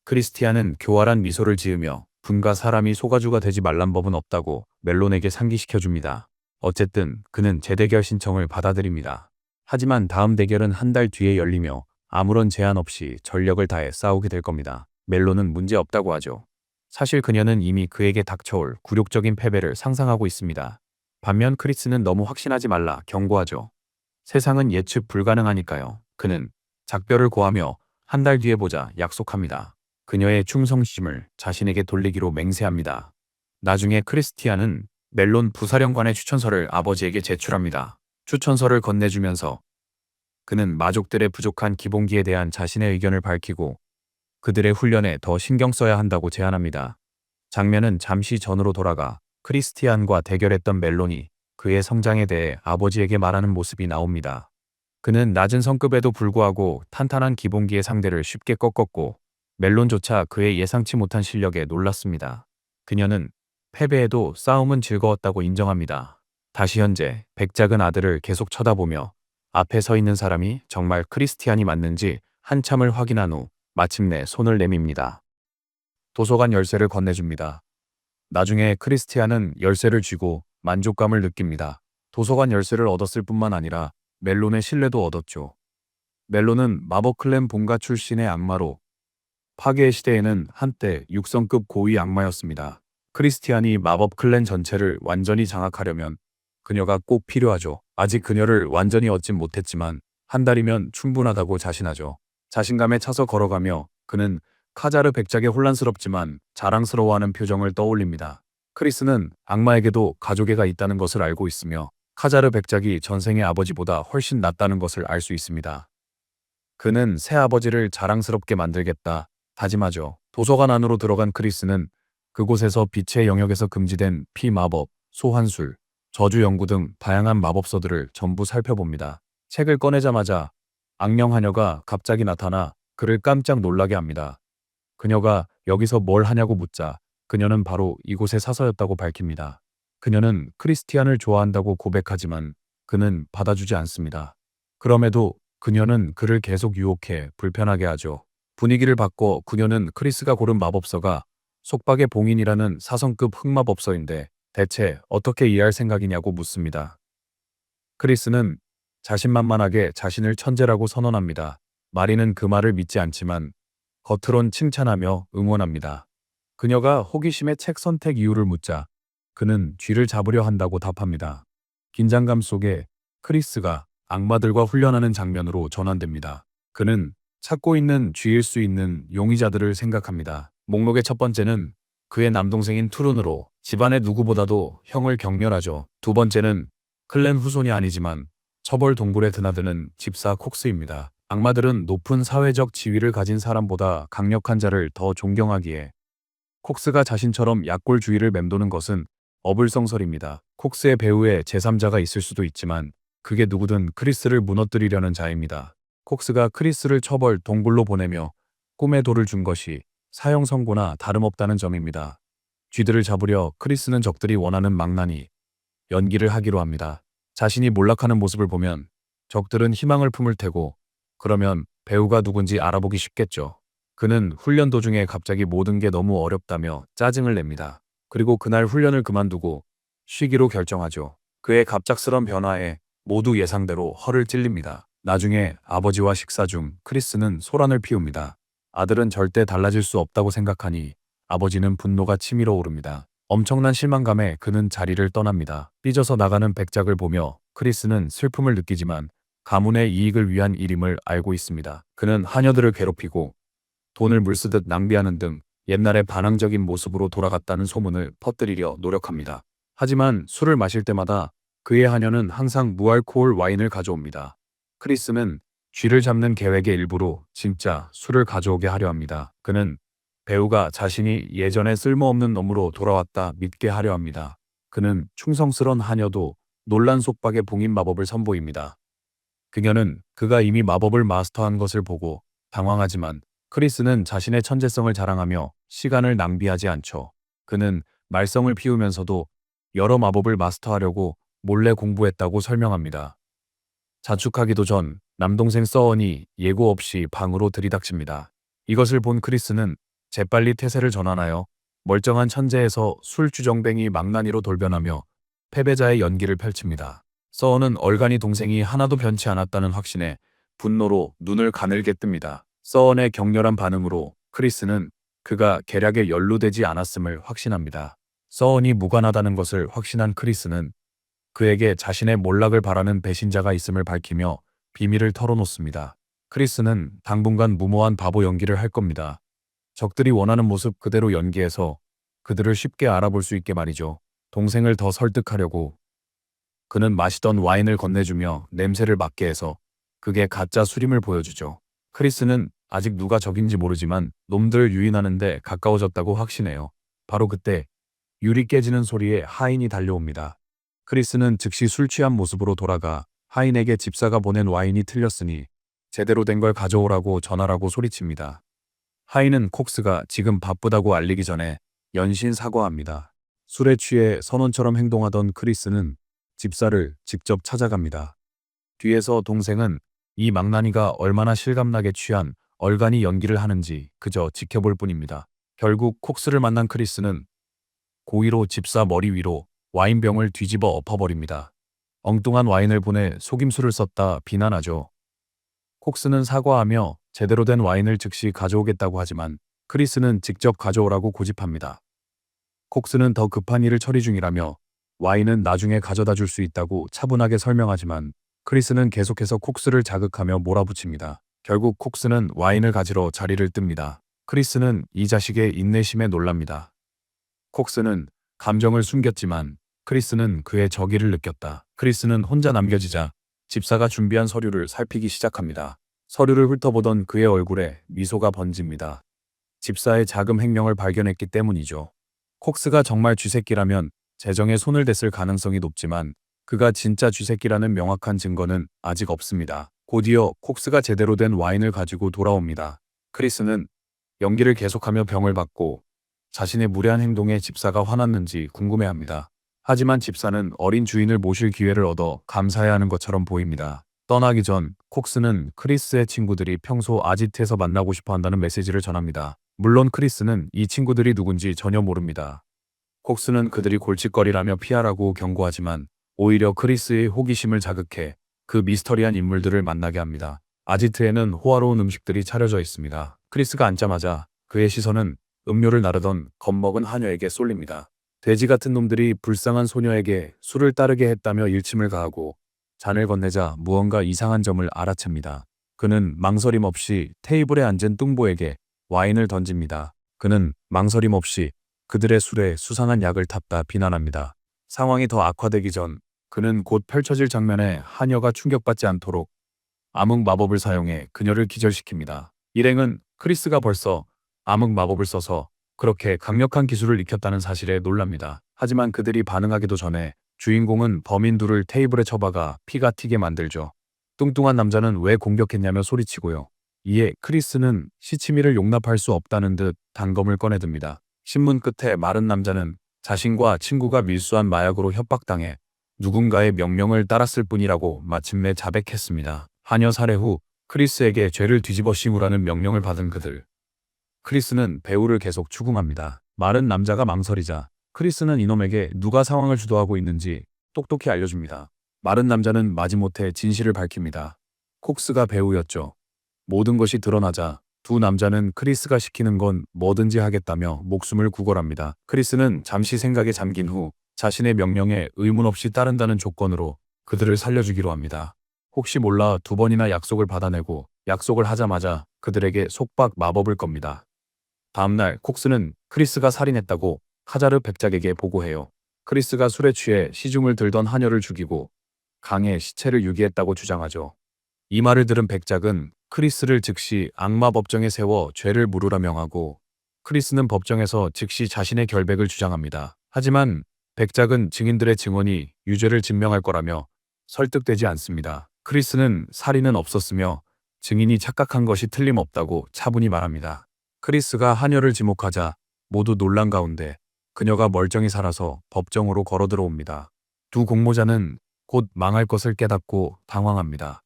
크리스티안은 교활한 미소를 지으며 분가 사람이 소가주가 되지 말란 법은 없다고 멜론에게 상기시켜줍니다. 어쨌든 그는 재대결 신청을 받아들입니다. 하지만 다음 대결은 한 달 뒤에 열리며 아무런 제한 없이 전력을 다해 싸우게 될 겁니다. 멜론은 문제없다고 하죠. 사실 그녀는 이미 그에게 닥쳐올 굴욕적인 패배를 상상하고 있습니다. 반면 크리스는 너무 확신하지 말라 경고하죠. 세상은 예측 불가능하니까요. 그는 작별을 고하며 한 달 뒤에 보자 약속합니다. 그녀의 충성심을 자신에게 돌리기로 맹세합니다. 나중에 크리스티안은 멜론 부사령관의 추천서를 아버지에게 제출합니다. 추천서를 건네주면서 그는 마족들의 부족한 기본기에 대한 자신의 의견을 밝히고 그들의 훈련에 더 신경 써야 한다고 제안합니다. 장면은 잠시 전으로 돌아가 크리스티안과 대결했던 멜론이 그의 성장에 대해 아버지에게 말하는 모습이 나옵니다. 그는 낮은 성급에도 불구하고 탄탄한 기본기의 상대를 쉽게 꺾었고 멜론조차 그의 예상치 못한 실력에 놀랐습니다. 그녀는 패배해도 싸움은 즐거웠다고 인정합니다. 다시 현재 백작은 아들을 계속 쳐다보며 앞에 서 있는 사람이 정말 크리스티안이 맞는지 한참을 확인한 후 마침내 손을 내밉니다. 도서관 열쇠를 건네줍니다. 나중에 크리스티안은 열쇠를 쥐고 만족감을 느낍니다. 도서관 열쇠를 얻었을 뿐만 아니라 멜론의 신뢰도 얻었죠. 멜론은 마법 클랜 본가 출신의 악마로 파괴의 시대에는 한때 육성급 고위 악마였습니다. 크리스티안이 마법 클랜 전체를 완전히 장악하려면 그녀가 꼭 필요하죠. 아직 그녀를 완전히 얻진 못했지만 한 달이면 충분하다고 자신하죠. 자신감에 차서 걸어가며 그는 카자르 백작의 혼란스럽지만 자랑스러워하는 표정을 떠올립니다. 크리스는 악마에게도 가족애가 있다는 것을 알고 있으며 카자르 백작이 전생의 아버지보다 훨씬 낫다는 것을 알 수 있습니다. 그는 새아버지를 자랑스럽게 만들겠다 다짐하죠. 도서관 안으로 들어간 크리스는 그곳에서 빛의 영역에서 금지된 피마법, 소환술, 저주 연구 등 다양한 마법서들을 전부 살펴봅니다. 책을 꺼내자마자 악령 하녀가 갑자기 나타나 그를 깜짝 놀라게 합니다. 그녀가 여기서 뭘 하냐고 묻자 그녀는 바로 이곳의 사서였다고 밝힙니다. 그녀는 크리스티안을 좋아한다고 고백하지만 그는 받아주지 않습니다. 그럼에도 그녀는 그를 계속 유혹해 불편하게 하죠. 분위기를 바꿔 그녀는 크리스가 고른 마법서가 속박의 봉인이라는 사성급 흑마법서인데 대체 어떻게 이해할 생각이냐고 묻습니다. 크리스는 자신만만하게 자신을 천재라고 선언합니다. 마리는 그 말을 믿지 않지만 겉으론 칭찬하며 응원합니다. 그녀가 호기심에 책 선택 이유를 묻자 그는 쥐를 잡으려 한다고 답합니다. 긴장감 속에 크리스가 악마들과 훈련하는 장면으로 전환됩니다. 그는 찾고 있는 쥐일 수 있는 용의자들을 생각합니다. 목록의 첫 번째는 그의 남동생인 투룬으로 집안의 누구보다도 형을 경멸하죠. 두 번째는 클랜 후손이 아니지만 처벌 동굴에 드나드는 집사 콕스입니다. 악마들은 높은 사회적 지위를 가진 사람보다 강력한 자를 더 존경하기에 콕스가 자신처럼 약골주의를 맴도는 것은 어불성설입니다. 콕스의 배후에 제3자가 있을 수도 있지만 그게 누구든 크리스를 무너뜨리려는 자입니다. 콕스가 크리스를 처벌 동굴로 보내며 꿈의 돌을 준 것이 사형 선고나 다름없다는 점입니다. 쥐들을 잡으려 크리스는 적들이 원하는 망나니 연기를 하기로 합니다. 자신이 몰락하는 모습을 보면 적들은 희망을 품을 테고 그러면 배우가 누군지 알아보기 쉽겠죠. 그는 훈련 도중에 갑자기 모든 게 너무 어렵다며 짜증을 냅니다. 그리고 그날 훈련을 그만두고 쉬기로 결정하죠. 그의 갑작스런 변화에 모두 예상대로 허를 찔립니다. 나중에 아버지와 식사 중 크리스는 소란을 피웁니다. 아들은 절대 달라질 수 없다고 생각하니 아버지는 분노가 치밀어 오릅니다. 엄청난 실망감에 그는 자리를 떠납니다. 삐져서 나가는 백작을 보며 크리스는 슬픔을 느끼지만 가문의 이익을 위한 일임을 알고 있습니다. 그는 하녀들을 괴롭히고 돈을 물쓰듯 낭비하는 등 옛날의 반항적인 모습으로 돌아갔다는 소문을 퍼뜨리려 노력합니다. 하지만 술을 마실 때마다 그의 하녀는 항상 무알코올 와인을 가져옵니다. 크리스는 쥐를 잡는 계획의 일부로 진짜 술을 가져오게 하려 합니다. 그는 배우가 자신이 예전에 쓸모없는 놈으로 돌아왔다 믿게 하려 합니다. 그는 충성스런 하녀도 놀란 속박의 봉인 마법을 선보입니다. 그녀는 그가 이미 마법을 마스터한 것을 보고 당황하지만 크리스는 자신의 천재성을 자랑하며 시간을 낭비하지 않죠. 그는 말썽을 피우면서도 여러 마법을 마스터하려고 몰래 공부했다고 설명합니다. 자축하기도 전 남동생 서언이 예고 없이 방으로 들이닥칩니다. 이것을 본 크리스는 재빨리 태세를 전환하여 멀쩡한 천재에서 술주정뱅이 망나니로 돌변하며 패배자의 연기를 펼칩니다. 서언은 얼간이 동생이 하나도 변치 않았다는 확신에 분노로 눈을 가늘게 뜹니다. 서언의 격렬한 반응으로 크리스는 그가 계략에 연루되지 않았음을 확신합니다. 서언이 무관하다는 것을 확신한 크리스는 그에게 자신의 몰락을 바라는 배신자가 있음을 밝히며 비밀을 털어놓습니다. 크리스는 당분간 무모한 바보 연기를 할 겁니다. 적들이 원하는 모습 그대로 연기해서 그들을 쉽게 알아볼 수 있게 말이죠. 동생을 더 설득하려고 그는 마시던 와인을 건네주며 냄새를 맡게 해서 그게 가짜 술임을 보여주죠. 크리스는 아직 누가 적인지 모르지만 놈들을 유인하는데 가까워졌다고 확신해요. 바로 그때 유리 깨지는 소리에 하인이 달려옵니다. 크리스는 즉시 술 취한 모습으로 돌아가 하인에게 집사가 보낸 와인이 틀렸으니 제대로 된 걸 가져오라고 전하라고 소리칩니다. 하인은 콕스가 지금 바쁘다고 알리기 전에 연신 사과합니다. 술에 취해 선원처럼 행동하던 크리스는 집사를 직접 찾아갑니다. 뒤에서 동생은 이 망나니가 얼마나 실감나게 취한 얼간이 연기를 하는지 그저 지켜볼 뿐입니다. 결국 콕스를 만난 크리스는 고의로 집사 머리 위로 와인병을 뒤집어 엎어버립니다. 엉뚱한 와인을 보내 속임수를 썼다 비난하죠. 콕스는 사과하며 제대로 된 와인을 즉시 가져오겠다고 하지만 크리스는 직접 가져오라고 고집합니다. 콕스는 더 급한 일을 처리 중이라며 와인은 나중에 가져다 줄 수 있다고 차분하게 설명하지만 크리스는 계속해서 콕스를 자극하며 몰아붙입니다. 결국 콕스는 와인을 가지러 자리를 뜹니다. 크리스는 이 자식의 인내심에 놀랍니다. 콕스는 감정을 숨겼지만 크리스는 그의 저기를 느꼈다. 크리스는 혼자 남겨지자 집사가 준비한 서류를 살피기 시작합니다. 서류를 훑어보던 그의 얼굴에 미소가 번집니다. 집사의 자금 횡령을 발견했기 때문이죠. 콕스가 정말 쥐새끼라면 재정에 손을 댔을 가능성이 높지만 그가 진짜 쥐새끼라는 명확한 증거는 아직 없습니다. 곧이어 콕스가 제대로 된 와인을 가지고 돌아옵니다. 크리스는 연기를 계속하며 병을 받고 자신의 무례한 행동에 집사가 화났는지 궁금해합니다. 하지만 집사는 어린 주인을 모실 기회를 얻어 감사해야 하는 것처럼 보입니다. 떠나기 전 콕스는 크리스의 친구들이 평소 아지트에서 만나고 싶어 한다는 메시지를 전합니다. 물론 크리스는 이 친구들이 누군지 전혀 모릅니다. 콕스는 그들이 골칫거리라며 피하라고 경고하지만 오히려 크리스의 호기심을 자극해 그 미스터리한 인물들을 만나게 합니다. 아지트에는 호화로운 음식들이 차려져 있습니다. 크리스가 앉자마자 그의 시선은 음료를 나르던 겁먹은 하녀에게 쏠립니다. 돼지 같은 놈들이 불쌍한 소녀에게 술을 따르게 했다며 일침을 가하고 잔을 건네자 무언가 이상한 점을 알아챕니다. 그는 망설임 없이 테이블에 앉은 뚱보에게 와인을 던집니다. 그는 망설임 없이 그들의 술에 수상한 약을 탔다 비난합니다. 상황이 더 악화되기 전 그는 곧 펼쳐질 장면에 하녀가 충격받지 않도록 암흑 마법을 사용해 그녀를 기절시킵니다. 일행은 크리스가 벌써 암흑 마법을 써서 그렇게 강력한 기술을 익혔다는 사실에 놀랍니다. 하지만 그들이 반응하기도 전에 주인공은 범인 둘을 테이블에 처박아 피가 튀게 만들죠. 뚱뚱한 남자는 왜 공격했냐며 소리치고요. 이에 크리스는 시치미를 용납할 수 없다는 듯 단검을 꺼내듭니다. 신문 끝에 마른 남자는 자신과 친구가 밀수한 마약으로 협박당해 누군가의 명령을 따랐을 뿐이라고 마침내 자백했습니다. 하녀 살해 후 크리스에게 죄를 뒤집어 씌우라는 명령을 받은 그들. 크리스는 배우를 계속 추궁합니다. 마른 남자가 망설이자 크리스는 이놈에게 누가 상황을 주도하고 있는지 똑똑히 알려줍니다. 마른 남자는 마지못해 진실을 밝힙니다. 콕스가 배우였죠. 모든 것이 드러나자 두 남자는 크리스가 시키는 건 뭐든지 하겠다며 목숨을 구걸합니다. 크리스는 잠시 생각에 잠긴 후 자신의 명령에 의문 없이 따른다는 조건으로 그들을 살려주기로 합니다. 혹시 몰라 두 번이나 약속을 받아내고 약속을 하자마자 그들에게 속박 마법을 겁니다. 다음날 콕스는 크리스가 살인했다고 카자르 백작에게 보고해요. 크리스가 술에 취해 시중을 들던 하녀를 죽이고 강에 시체를 유기했다고 주장하죠. 이 말을 들은 백작은 크리스를 즉시 악마 법정에 세워 죄를 물으라 명하고 크리스는 법정에서 즉시 자신의 결백을 주장합니다. 하지만 백작은 증인들의 증언이 유죄를 증명할 거라며 설득되지 않습니다. 크리스는 살인은 없었으며 증인이 착각한 것이 틀림없다고 차분히 말합니다. 크리스가 하녀를 지목하자 모두 놀란 가운데 그녀가 멀쩡히 살아서 법정으로 걸어 들어옵니다. 두 공모자는 곧 망할 것을 깨닫고 당황합니다.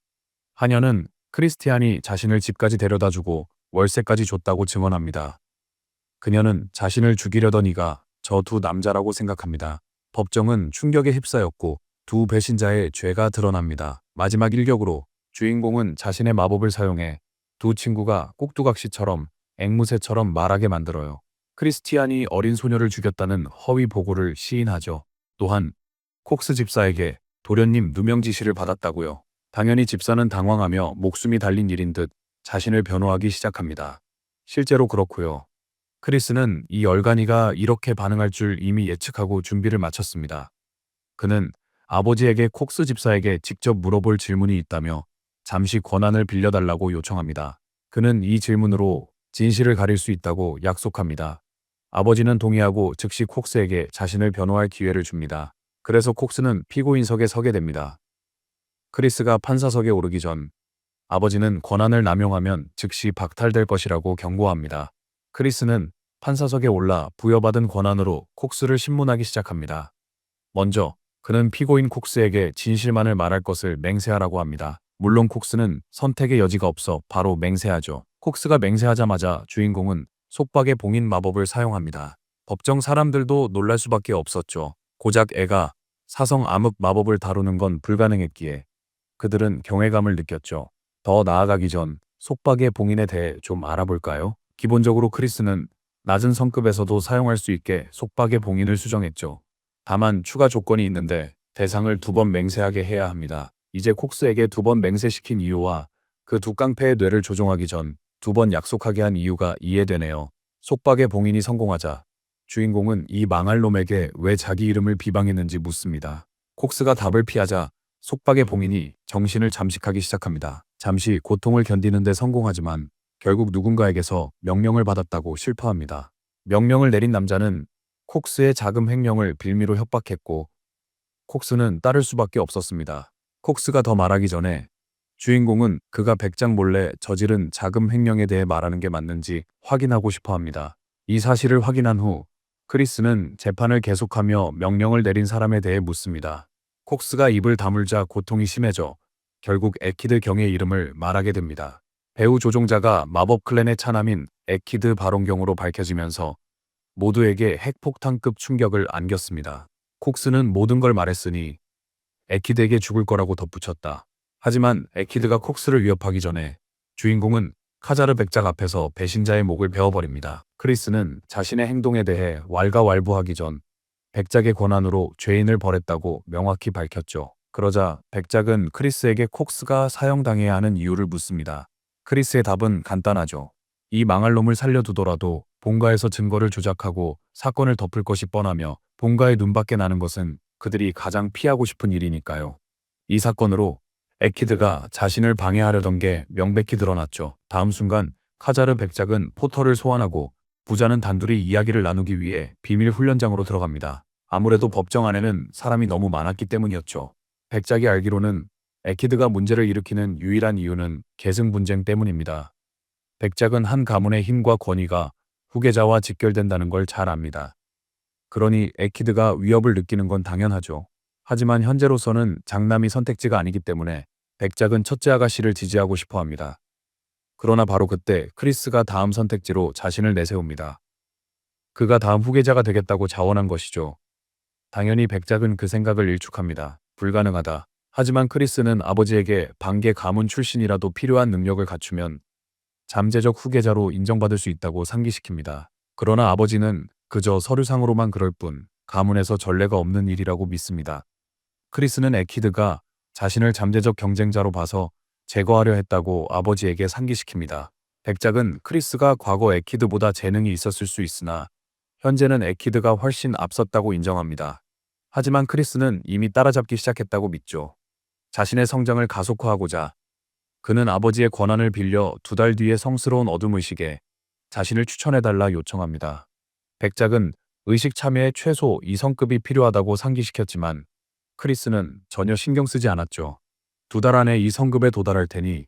하녀는 크리스티안이 자신을 집까지 데려다주고 월세까지 줬다고 증언합니다. 그녀는 자신을 죽이려던 이가 저 두 남자라고 생각합니다. 법정은 충격에 휩싸였고 두 배신자의 죄가 드러납니다. 마지막 일격으로 주인공은 자신의 마법을 사용해 두 친구가 꼭두각시처럼 앵무새처럼 말하게 만들어요. 크리스티안이 어린 소녀를 죽였다는 허위 보고를 시인하죠. 또한 콕스 집사에게 도련님 누명 지시를 받았다고요. 당연히 집사는 당황하며 목숨이 달린 일인 듯 자신을 변호하기 시작합니다. 실제로 그렇고요. 크리스는 이 얼간이가 이렇게 반응할 줄 이미 예측하고 준비를 마쳤습니다. 그는 아버지에게 콕스 집사에게 직접 물어볼 질문이 있다며 잠시 권한을 빌려달라고 요청합니다. 그는 이 질문으로 진실을 가릴 수 있다고 약속합니다. 아버지는 동의하고 즉시 콕스에게 자신을 변호할 기회를 줍니다. 그래서 콕스는 피고인석에 서게 됩니다. 크리스가 판사석에 오르기 전 아버지는 권한을 남용하면 즉시 박탈될 것이라고 경고합니다. 크리스는 판사석에 올라 부여받은 권한으로 콕스를 신문하기 시작합니다. 먼저 그는 피고인 콕스에게 진실만을 말할 것을 맹세하라고 합니다. 물론 콕스는 선택의 여지가 없어 바로 맹세하죠. 콕스가 맹세하자마자 주인공은 속박의 봉인 마법을 사용합니다. 법정 사람들도 놀랄 수밖에 없었죠. 고작 애가 사성 암흑 마법을 다루는 건 불가능했기에 그들은 경외감을 느꼈죠. 더 나아가기 전 속박의 봉인에 대해 좀 알아볼까요? 기본적으로 크리스는 낮은 성급에서도 사용할 수 있게 속박의 봉인을 수정했죠. 다만 추가 조건이 있는데 대상을 2번 맹세하게 해야 합니다. 이제 콕스에게 2번 맹세시킨 이유와 그 두 깡패의 뇌를 조종하기 전 2번 약속하게 한 이유가 이해되네요. 속박의 봉인이 성공하자 주인공은 이 망할 놈에게 왜 자기 이름을 비방했는지 묻습니다. 콕스가 답을 피하자 속박의 봉인이 정신을 잠식하기 시작합니다. 잠시 고통을 견디는 데 성공하지만 결국 누군가에게서 명령을 받았다고 실토합니다. 명령을 내린 남자는 콕스의 자금 횡령을 빌미로 협박했고 콕스는 따를 수밖에 없었습니다. 콕스가 더 말하기 전에 주인공은 그가 백작 몰래 저지른 자금 횡령에 대해 말하는 게 맞는지 확인하고 싶어 합니다. 이 사실을 확인한 후 크리스는 재판을 계속하며 명령을 내린 사람에 대해 묻습니다. 콕스가 입을 다물자 고통이 심해져 결국 에키드 경의 이름을 말하게 됩니다. 배우 조종자가 마법 클랜의 차남인 에키드 바론경으로 밝혀지면서 모두에게 핵폭탄급 충격을 안겼습니다. 콕스는 모든 걸 말했으니 에키드에게 죽을 거라고 덧붙였다. 하지만 에키드가 콕스를 위협하기 전에 주인공은 카자르 백작 앞에서 배신자의 목을 베어버립니다. 크리스는 자신의 행동에 대해 왈가왈부하기 전 백작의 권한으로 죄인을 벌했다고 명확히 밝혔죠. 그러자 백작은 크리스에게 콕스가 사형당해야 하는 이유를 묻습니다. 크리스의 답은 간단하죠. 이 망할 놈을 살려두더라도 본가에서 증거를 조작하고 사건을 덮을 것이 뻔하며 본가의 눈밖에 나는 것은 그들이 가장 피하고 싶은 일이니까요. 이 사건으로 에키드가 자신을 방해하려던 게 명백히 드러났죠. 다음 순간 카자르 백작은 포터를 소환하고 부자는 단둘이 이야기를 나누기 위해 비밀 훈련장으로 들어갑니다. 아무래도 법정 안에는 사람이 너무 많았기 때문이었죠. 백작이 알기로는 에키드가 문제를 일으키는 유일한 이유는 계승 분쟁 때문입니다. 백작은 한 가문의 힘과 권위가 후계자와 직결된다는 걸 잘 압니다. 그러니 에키드가 위협을 느끼는 건 당연하죠. 하지만 현재로서는 장남이 선택지가 아니기 때문에 백작은 첫째 아가씨를 지지하고 싶어 합니다. 그러나 바로 그때 크리스가 다음 선택지로 자신을 내세웁니다. 그가 다음 후계자가 되겠다고 자원한 것이죠. 당연히 백작은 그 생각을 일축합니다. 불가능하다. 하지만 크리스는 아버지에게 반개 가문 출신이라도 필요한 능력을 갖추면 잠재적 후계자로 인정받을 수 있다고 상기시킵니다. 그러나 아버지는 그저 서류상으로만 그럴 뿐 가문에서 전례가 없는 일이라고 믿습니다. 크리스는 에키드가 자신을 잠재적 경쟁자로 봐서 제거하려 했다고 아버지에게 상기시킵니다. 백작은 크리스가 과거 에키드보다 재능이 있었을 수 있으나 현재는 에키드가 훨씬 앞섰다고 인정합니다. 하지만 크리스는 이미 따라잡기 시작했다고 믿죠. 자신의 성장을 가속화하고자 그는 아버지의 권한을 빌려 2달 뒤의 성스러운 어둠 의식에 자신을 추천해달라 요청합니다. 백작은 의식 참여에 최소 2성급이 필요하다고 상기시켰지만 크리스는 전혀 신경 쓰지 않았죠. 2달 안에 2성급에 도달할 테니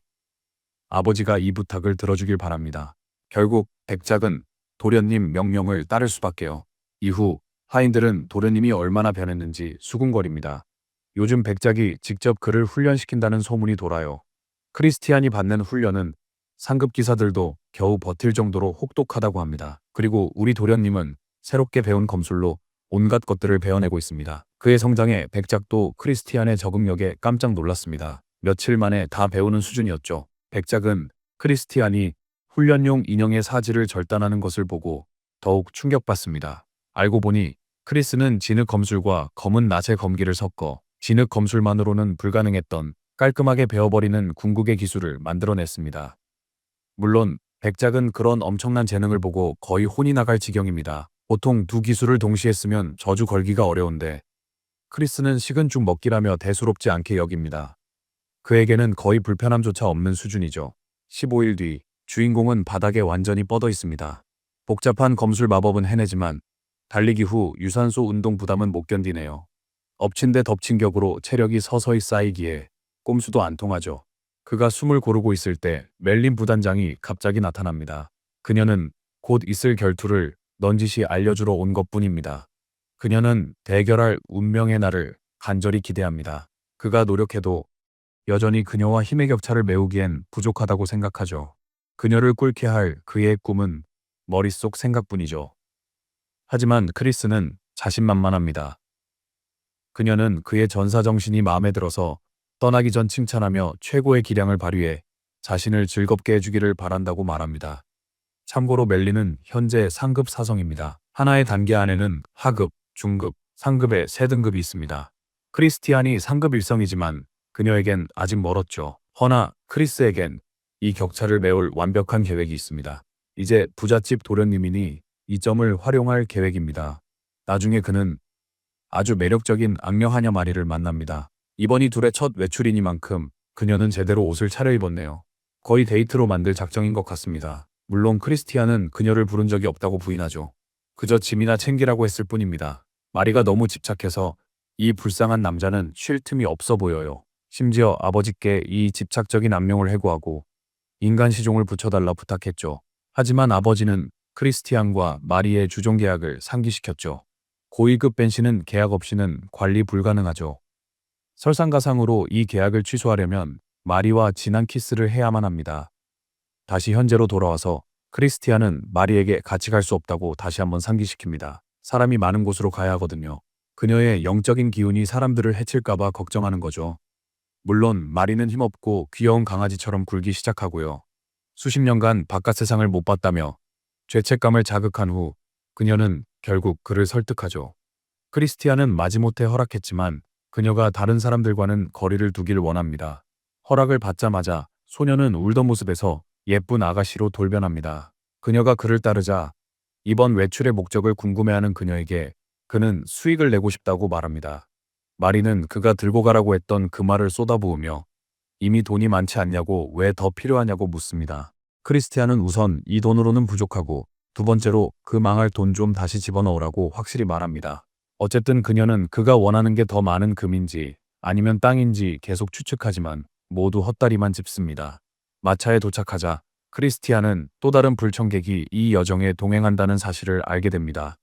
아버지가 이 부탁을 들어주길 바랍니다. 결국 백작은 도련님 명령을 따를 수밖에요. 이후 하인들은 도련님이 얼마나 변했는지 수군거립니다. 요즘 백작이 직접 그를 훈련시킨다는 소문이 돌아요. 크리스티안이 받는 훈련은 상급 기사들도 겨우 버틸 정도로 혹독하다고 합니다. 그리고 우리 도련님은 새롭게 배운 검술로 온갖 것들을 베어내고 있습니다. 그의 성장에 백작도 크리스티안의 적응력에 깜짝 놀랐습니다. 며칠 만에 다 배우는 수준이었죠. 백작은 크리스티안이 훈련용 인형의 사지를 절단하는 것을 보고 더욱 충격받습니다. 알고 보니 크리스는 진흙 검술과 검은 낫의 검기를 섞어 진흙 검술만으로는 불가능했던 깔끔하게 베어버리는 궁극의 기술을 만들어냈습니다. 물론 백작은 그런 엄청난 재능을 보고 거의 혼이 나갈 지경입니다. 보통 두 기술을 동시에 쓰면 저주 걸기가 어려운데 크리스는 식은 죽 먹기라며 대수롭지 않게 여깁니다. 그에게는 거의 불편함조차 없는 수준이죠. 15일 뒤 주인공은 바닥에 완전히 뻗어 있습니다. 복잡한 검술 마법은 해내지만 달리기 후 유산소 운동 부담은 못 견디네요. 엎친 데 덮친 격으로 체력이 서서히 쌓이기에 꼼수도 안 통하죠. 그가 숨을 고르고 있을 때 멜린 부단장이 갑자기 나타납니다. 그녀는 곧 있을 결투를 넌지시 알려주러 온 것뿐입니다. 그녀는 대결할 운명의 날을 간절히 기대합니다. 그가 노력해도 여전히 그녀와 힘의 격차를 메우기엔 부족하다고 생각하죠. 그녀를 꿇게 할 그의 꿈은 머릿속 생각뿐이죠. 하지만 크리스는 자신만만합니다. 그녀는 그의 전사정신이 마음에 들어서 떠나기 전 칭찬하며 최고의 기량을 발휘해 자신을 즐겁게 해주기를 바란다고 말합니다. 참고로 멜리는 현재 상급 사성입니다. 하나의 단계 안에는 하급, 중급, 상급의 세 등급이 있습니다. 크리스티안이 상급 일성이지만 그녀에겐 아직 멀었죠. 허나 크리스에겐 이 격차를 메울 완벽한 계획이 있습니다. 이제 부잣집 도련님이니 이 점을 활용할 계획입니다. 나중에 그는 아주 매력적인 악녀 하냐 마리를 만납니다. 이번이 둘의 첫 외출이니만큼 그녀는 제대로 옷을 차려입었네요. 거의 데이트로 만들 작정인 것 같습니다. 물론 크리스티안은 그녀를 부른 적이 없다고 부인하죠. 그저 짐이나 챙기라고 했을 뿐입니다. 마리가 너무 집착해서 이 불쌍한 남자는 쉴 틈이 없어 보여요. 심지어 아버지께 이 집착적인 악명을 해고하고 인간 시종을 붙여달라 부탁했죠. 하지만 아버지는 크리스티안과 마리의 주종 계약을 상기시켰죠. 고위급 벤시는 계약 없이는 관리 불가능하죠. 설상가상으로 이 계약을 취소하려면 마리와 진한 키스를 해야만 합니다. 다시 현재로 돌아와서 크리스티안은 마리에게 같이 갈 수 없다고 다시 한번 상기시킵니다. 사람이 많은 곳으로 가야 하거든요. 그녀의 영적인 기운이 사람들을 해칠까봐 걱정하는 거죠. 물론 마리는 힘없고 귀여운 강아지처럼 굴기 시작하고요. 수십 년간 바깥 세상을 못 봤다며 죄책감을 자극한 후 그녀는 결국 그를 설득하죠. 크리스티안은 마지못해 허락했지만 그녀가 다른 사람들과는 거리를 두길 원합니다. 허락을 받자마자 소녀는 울던 모습에서 예쁜 아가씨로 돌변합니다. 그녀가 그를 따르자 이번 외출의 목적을 궁금해하는 그녀에게 그는 수익을 내고 싶다고 말합니다. 마리는 그가 들고 가라고 했던 그 말을 쏟아부으며 이미 돈이 많지 않냐고 왜 더 필요하냐고 묻습니다. 크리스티안은 우선 이 돈으로는 부족하고 두 번째로 그 망할 돈 좀 다시 집어넣으라고 확실히 말합니다. 어쨌든 그녀는 그가 원하는 게 더 많은 금인지 아니면 땅인지 계속 추측하지만 모두 헛다리만 짚습니다. 마차에 도착하자 크리스티안은 또 다른 불청객이 이 여정에 동행한다는 사실을 알게 됩니다.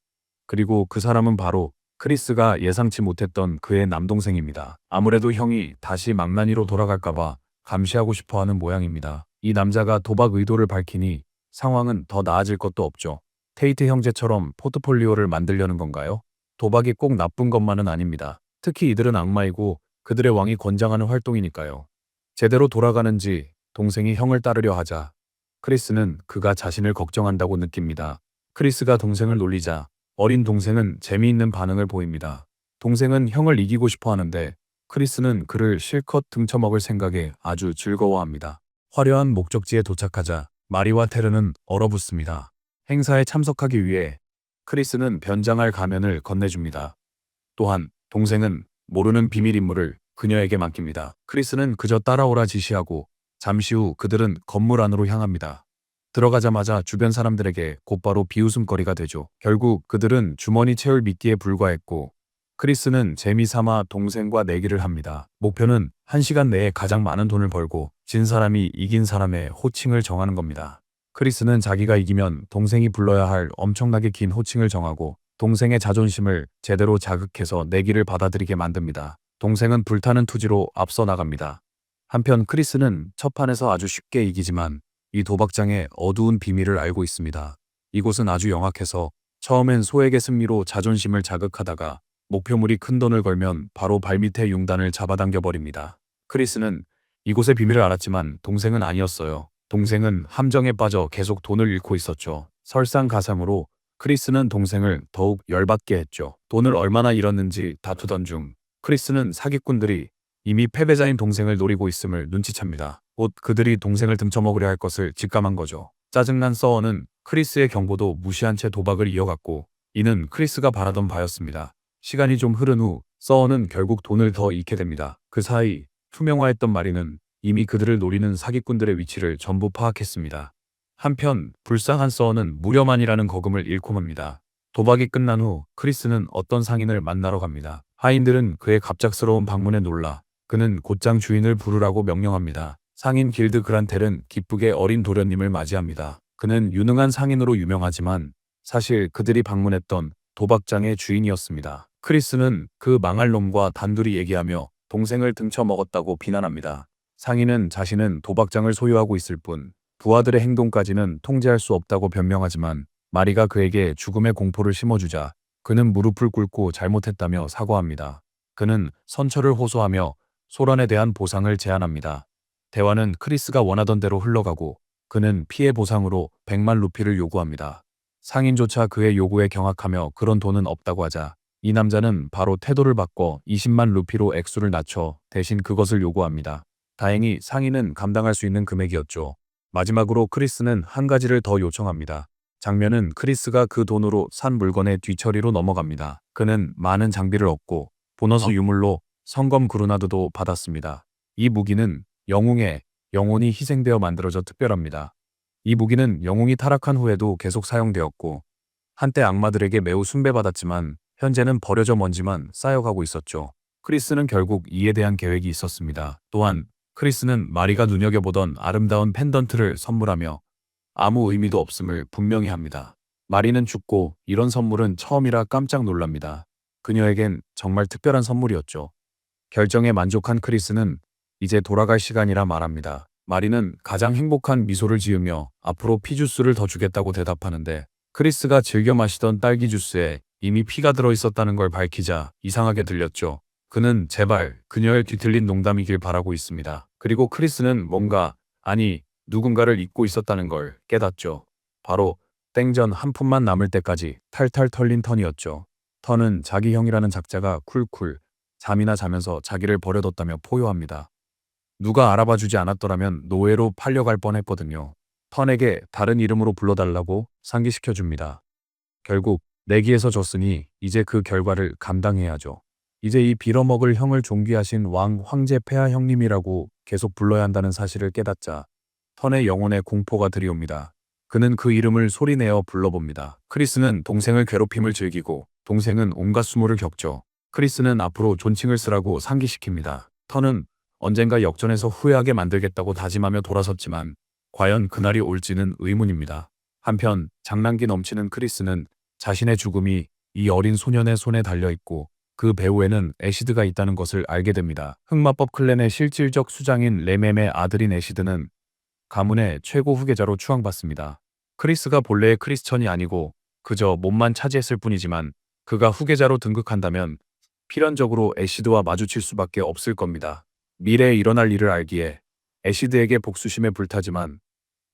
그리고 그 사람은 바로 크리스가 예상치 못했던 그의 남동생입니다. 아무래도 형이 다시 망나니로 돌아갈까봐 감시하고 싶어 하는 모양입니다. 이 남자가 도박 의도를 밝히니 상황은 더 나아질 것도 없죠. 테이트 형제처럼 포트폴리오를 만들려는 건가요? 도박이 꼭 나쁜 것만은 아닙니다. 특히 이들은 악마이고 그들의 왕이 권장하는 활동이니까요. 제대로 돌아가는지 동생이 형을 따르려 하자 크리스는 그가 자신을 걱정한다고 느낍니다. 크리스가 동생을 놀리자 어린 동생은 재미있는 반응을 보입니다. 동생은 형을 이기고 싶어 하는데 크리스는 그를 실컷 등쳐먹을 생각에 아주 즐거워합니다. 화려한 목적지에 도착하자 마리와 테르는 얼어붙습니다. 행사에 참석하기 위해 크리스는 변장할 가면을 건네줍니다. 또한 동생은 모르는 비밀 임무를 그녀에게 맡깁니다. 크리스는 그저 따라오라 지시하고 잠시 후 그들은 건물 안으로 향합니다. 들어가자마자 주변 사람들에게 곧바로 비웃음거리가 되죠. 결국 그들은 주머니 채울 미끼에 불과했고 크리스는 재미삼아 동생과 내기를 합니다. 목표는 1시간 내에 가장 많은 돈을 벌고 진 사람이 이긴 사람의 호칭을 정하는 겁니다. 크리스는 자기가 이기면 동생이 불러야 할 엄청나게 긴 호칭을 정하고 동생의 자존심을 제대로 자극해서 내기를 받아들이게 만듭니다. 동생은 불타는 투지로 앞서 나갑니다. 한편 크리스는 첫 판에서 아주 쉽게 이기지만 이 도박장의 어두운 비밀을 알고 있습니다. 이곳은 아주 영악해서 처음엔 소액의 승리로 자존심을 자극하다가 목표물이 큰 돈을 걸면 바로 발밑에 융단을 잡아당겨 버립니다. 크리스는 이곳의 비밀을 알았지만 동생은 아니었어요. 동생은 함정에 빠져 계속 돈을 잃고 있었죠. 설상가상으로 크리스는 동생을 더욱 열받게 했죠. 돈을 얼마나 잃었는지 다투던 중 크리스는 사기꾼들이 이미 패배자인 동생을 노리고 있음을 눈치챕니다. 곧 그들이 동생을 등쳐먹으려 할 것을 직감한 거죠. 짜증난 서원은 크리스의 경고도 무시한 채 도박을 이어갔고 이는 크리스가 바라던 바였습니다. 시간이 좀 흐른 후 서원은 결국 돈을 더 잃게 됩니다. 그 사이 투명화했던 마리는 이미 그들을 노리는 사기꾼들의 위치를 전부 파악했습니다. 한편 불쌍한 서원은 무렴한이라는 거금을 잃고 맙니다. 도박이 끝난 후 크리스는 어떤 상인을 만나러 갑니다. 하인들은 그의 갑작스러운 방문에 놀라 그는 곧장 주인을 부르라고 명령합니다. 상인 길드 그란텔은 기쁘게 어린 도련님을 맞이합니다. 그는 유능한 상인으로 유명하지만 사실 그들이 방문했던 도박장의 주인이었습니다. 크리스는 그 망할 놈과 단둘이 얘기하며 동생을 등쳐먹었다고 비난합니다. 상인은 자신은 도박장을 소유하고 있을 뿐 부하들의 행동까지는 통제할 수 없다고 변명하지만 마리가 그에게 죽음의 공포를 심어주자 그는 무릎을 꿇고 잘못했다며 사과합니다. 그는 선처를 호소하며 소란에 대한 보상을 제안합니다. 대화는 크리스가 원하던 대로 흘러가고 그는 피해 보상으로 100만 루피를 요구합니다. 상인조차 그의 요구에 경악하며 그런 돈은 없다고 하자 이 남자는 바로 태도를 바꿔 20만 루피로 액수를 낮춰 대신 그것을 요구합니다. 다행히 상인은 감당할 수 있는 금액이었죠. 마지막으로 크리스는 한 가지를 더 요청합니다. 장면은 크리스가 그 돈으로 산 물건의 뒤처리로 넘어갑니다. 그는 많은 장비를 얻고 보너스 유물로 성검 그루나드도 받았습니다. 이 무기는 영웅의 영혼이 희생되어 만들어져 특별합니다. 이 무기는 영웅이 타락한 후에도 계속 사용되었고 한때 악마들에게 매우 숭배받았지만 현재는 버려져 먼지만 쌓여가고 있었죠. 크리스는 결국 이에 대한 계획이 있었습니다. 또한 크리스는 마리가 눈여겨보던 아름다운 펜던트를 선물하며 아무 의미도 없음을 분명히 합니다. 마리는 죽고 이런 선물은 처음이라 깜짝 놀랍니다. 그녀에겐 정말 특별한 선물이었죠. 결정에 만족한 크리스는 이제 돌아갈 시간이라 말합니다. 마리는 가장 행복한 미소를 지으며 앞으로 피주스를 더 주겠다고 대답하는데 크리스가 즐겨 마시던 딸기 주스에 이미 피가 들어 있었다는 걸 밝히자 이상하게 들렸죠. 그는 제발 그녀의 뒤틀린 농담이길 바라고 있습니다. 그리고 크리스는 누군가를 잊고 있었다는 걸 깨닫죠. 바로 땡전 한 푼만 남을 때까지 탈탈 털린 턴이었죠. 턴은 자기 형이라는 작자가 쿨쿨 잠이나 자면서 자기를 버려뒀다며 포효합니다. 누가 알아봐주지 않았더라면 노예로 팔려갈 뻔했거든요. 턴에게 다른 이름으로 불러달라고 상기시켜줍니다. 결국 내기에서 졌으니 이제 그 결과를 감당해야죠. 이제 이 빌어먹을 형을 존귀하신 황제 폐하 형님이라고 계속 불러야 한다는 사실을 깨닫자 턴의 영혼에 공포가 들이옵니다. 그는 그 이름을 소리내어 불러봅니다. 크리스는 동생을 괴롭힘을 즐기고 동생은 온갖 수모를 겪죠. 크리스는 앞으로 존칭을 쓰라고 상기시킵니다. 턴은 언젠가 역전해서 후회하게 만들겠다고 다짐하며 돌아섰지만 과연 그날이 올지는 의문입니다. 한편 장난기 넘치는 크리스는 자신의 죽음이 이 어린 소년의 손에 달려있고 그 배후에는 애시드가 있다는 것을 알게 됩니다. 흑마법 클랜의 실질적 수장인 레멤의 아들인 애시드는 가문의 최고 후계자로 추앙받습니다. 크리스가 본래의 크리스천이 아니고 그저 몸만 차지했을 뿐이지만 그가 후계자로 등극한다면 필연적으로 애시드와 마주칠 수밖에 없을 겁니다. 미래에 일어날 일을 알기에 애시드에게 복수심에 불타지만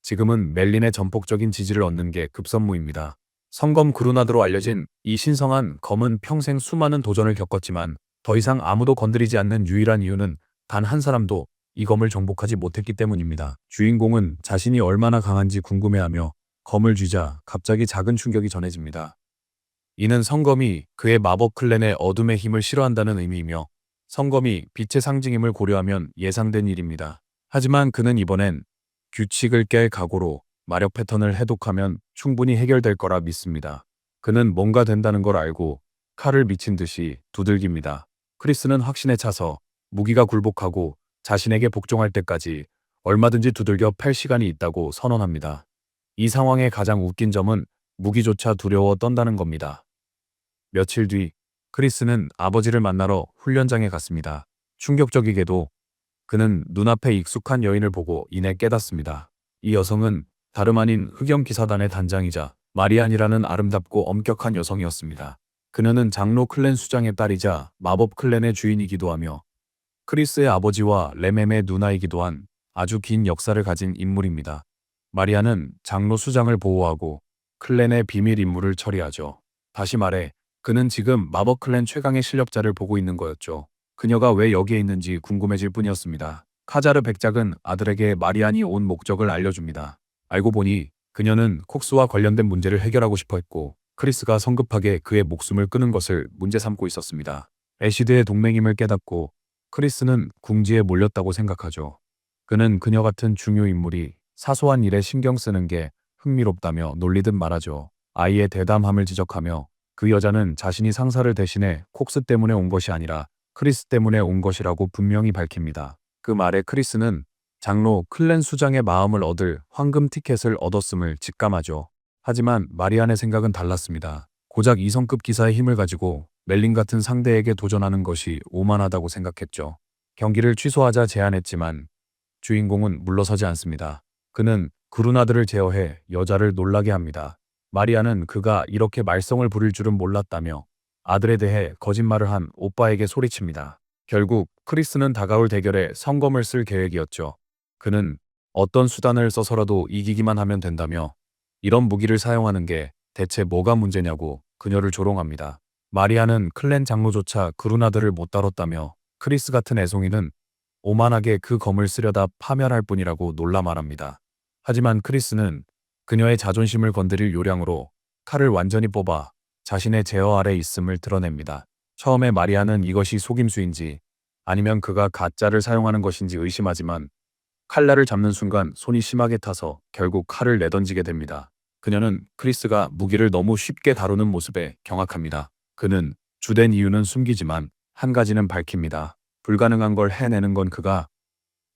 지금은 멜린의 전폭적인 지지를 얻는 게 급선무입니다. 성검 그루나드로 알려진 이 신성한 검은 평생 수많은 도전을 겪었지만 더 이상 아무도 건드리지 않는 유일한 이유는 단 한 사람도 이 검을 정복하지 못했기 때문입니다. 주인공은 자신이 얼마나 강한지 궁금해하며 검을 쥐자 갑자기 작은 충격이 전해집니다. 이는 성검이 그의 마법 클랜의 어둠의 힘을 싫어한다는 의미이며 성검이 빛의 상징임을 고려하면 예상된 일입니다. 하지만 그는 이번엔 규칙을 깰 각오로 마력 패턴을 해독하면 충분히 해결될 거라 믿습니다. 그는 뭔가 된다는 걸 알고 칼을 미친 듯이 두들깁니다. 크리스는 확신에 차서 무기가 굴복하고 자신에게 복종할 때까지 얼마든지 두들겨 팰 시간이 있다고 선언합니다. 이 상황의 가장 웃긴 점은 무기조차 두려워 떤다는 겁니다. 며칠 뒤 크리스는 아버지를 만나러 훈련장에 갔습니다. 충격적이게도 그는 눈앞에 익숙한 여인을 보고 이내 깨닫습니다. 이 여성은 다름 아닌 흑염 기사단의 단장이자 마리안이라는 아름답고 엄격한 여성이었습니다. 그녀는 장로 클랜 수장의 딸이자 마법 클랜의 주인이기도 하며 크리스의 아버지와 레멤의 누나이기도 한 아주 긴 역사를 가진 인물입니다. 마리안은 장로 수장을 보호하고 클랜의 비밀 임무를 처리하죠. 다시 말해 그는 지금 마법 클랜 최강의 실력자를 보고 있는 거였죠. 그녀가 왜 여기에 있는지 궁금해질 뿐이었습니다. 카자르 백작은 아들에게 마리안이 온 목적을 알려줍니다. 알고 보니 그녀는 콕스와 관련된 문제를 해결하고 싶어 했고 크리스가 성급하게 그의 목숨을 끊은 것을 문제 삼고 있었습니다. 애시드의 동맹임을 깨닫고 크리스는 궁지에 몰렸다고 생각하죠. 그는 그녀 같은 중요 인물이 사소한 일에 신경 쓰는 게 흥미롭다며 놀리듯 말하죠. 아이의 대담함을 지적하며 그 여자는 자신이 상사를 대신해 콕스 때문에 온 것이 아니라 크리스 때문에 온 것이라고 분명히 밝힙니다. 그 말에 크리스는 장로 클랜 수장의 마음을 얻을 황금 티켓을 얻었음을 직감하죠. 하지만 마리안의 생각은 달랐습니다. 고작 이성급 기사의 힘을 가지고 멜린 같은 상대에게 도전하는 것이 오만하다고 생각했죠. 경기를 취소하자 제안했지만 주인공은 물러서지 않습니다. 그는 그루나드를 제어해 여자를 놀라게 합니다. 마리아는 그가 이렇게 말썽을 부릴 줄은 몰랐다며 아들에 대해 거짓말을 한 오빠에게 소리칩니다. 결국 크리스는 다가올 대결에 성검을 쓸 계획이었죠. 그는 어떤 수단을 써서라도 이기기만 하면 된다며 이런 무기를 사용하는 게 대체 뭐가 문제냐고 그녀를 조롱합니다. 마리아는 클랜 장로조차 그루나드를 못 다뤘다며 크리스 같은 애송이는 오만하게 그 검을 쓰려다 파멸할 뿐이라고 놀라 말합니다. 하지만 크리스는 그녀의 자존심을 건드릴 요량으로 칼을 완전히 뽑아 자신의 제어 아래 있음을 드러냅니다. 처음에 마리아는 이것이 속임수인지 아니면 그가 가짜를 사용하는 것인지 의심하지만 칼날을 잡는 순간 손이 심하게 타서 결국 칼을 내던지게 됩니다. 그녀는 크리스가 무기를 너무 쉽게 다루는 모습에 경악합니다. 그는 주된 이유는 숨기지만 한 가지는 밝힙니다. 불가능한 걸 해내는 건 그가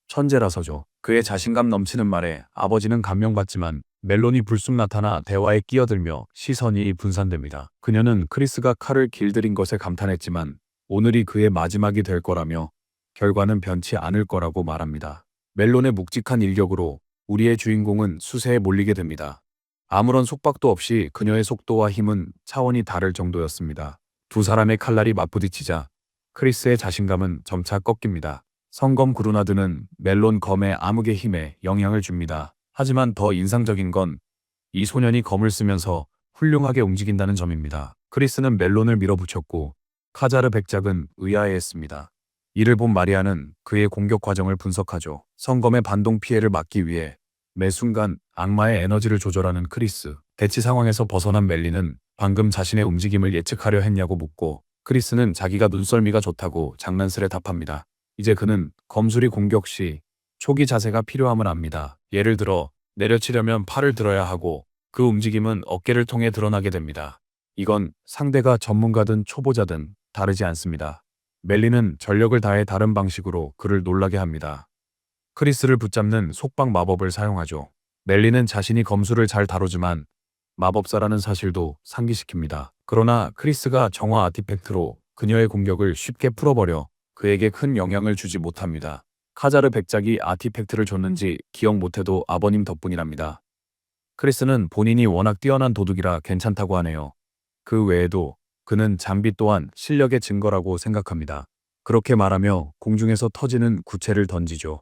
천재라서죠. 그의 자신감 넘치는 말에 아버지는 감명받지만 멜론이 불쑥 나타나 대화에 끼어들며 시선이 분산됩니다. 그녀는 크리스가 칼을 길들인 것에 감탄했지만 오늘이 그의 마지막이 될 거라며 결과는 변치 않을 거라고 말합니다. 멜론의 묵직한 일격으로 우리의 주인공은 수세에 몰리게 됩니다. 아무런 속박도 없이 그녀의 속도와 힘은 차원이 다를 정도였습니다. 두 사람의 칼날이 맞부딪히자 크리스의 자신감은 점차 꺾입니다. 성검 그루나드는 멜론 검의 암흑의 힘에 영향을 줍니다. 하지만 더 인상적인 건 이 소년이 검을 쓰면서 훌륭하게 움직인다는 점입니다. 크리스는 멜론을 밀어붙였고 카자르 백작은 의아해했습니다. 이를 본 마리아는 그의 공격 과정을 분석하죠. 성검의 반동 피해를 막기 위해 매 순간 악마의 에너지를 조절하는 크리스. 대치 상황에서 벗어난 멜리는 방금 자신의 움직임을 예측하려 했냐고 묻고 크리스는 자기가 눈썰미가 좋다고 장난스레 답합니다. 이제 그는 검술이 공격 시 초기 자세가 필요함을 압니다. 예를 들어 내려치려면 팔을 들어야 하고 그 움직임은 어깨를 통해 드러나게 됩니다. 이건 상대가 전문가든 초보자든 다르지 않습니다. 멜리는 전력을 다해 다른 방식으로 그를 놀라게 합니다. 크리스를 붙잡는 속박 마법을 사용하죠. 멜리는 자신이 검술을 잘 다루지만 마법사라는 사실도 상기시킵니다. 그러나 크리스가 정화 아티팩트로 그녀의 공격을 쉽게 풀어버려 그에게 큰 영향을 주지 못합니다. 카자르 백작이 아티팩트를 줬는지 기억 못해도 아버님 덕분이랍니다. 크리스는 본인이 워낙 뛰어난 도둑이라 괜찮다고 하네요. 그 외에도 그는 장비 또한 실력의 증거라고 생각합니다. 그렇게 말하며 공중에서 터지는 구체를 던지죠.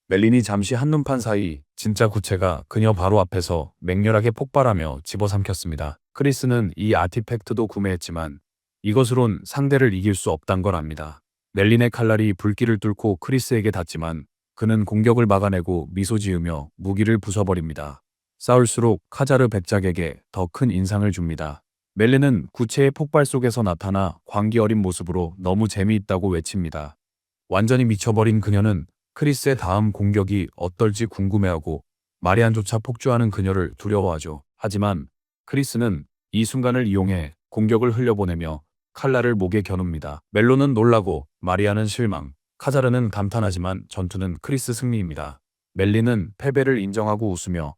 멜린이 잠시 한눈판 사이 진짜 구체가 그녀 바로 앞에서 맹렬하게 폭발하며 집어삼켰습니다. 크리스는 이 아티팩트도 구매했지만 이것으론 상대를 이길 수 없단 걸 압니다. 멜린의 칼날이 불길을 뚫고 크리스에게 닿지만 그는 공격을 막아내고 미소 지으며 무기를 부숴버립니다. 싸울수록 카자르 백작에게 더 큰 인상을 줍니다. 멜린은 구체의 폭발 속에서 나타나 광기 어린 모습으로 너무 재미있다고 외칩니다. 완전히 미쳐버린 그녀는 크리스의 다음 공격이 어떨지 궁금해하고 마리안조차 폭주하는 그녀를 두려워하죠. 하지만 크리스는 이 순간을 이용해 공격을 흘려보내며 칼날을 목에 겨눕니다. 멜론은 놀라고 마리아는 실망, 카자르는 감탄하지만 전투는 크리스 승리입니다. 멜리는 패배를 인정하고 웃으며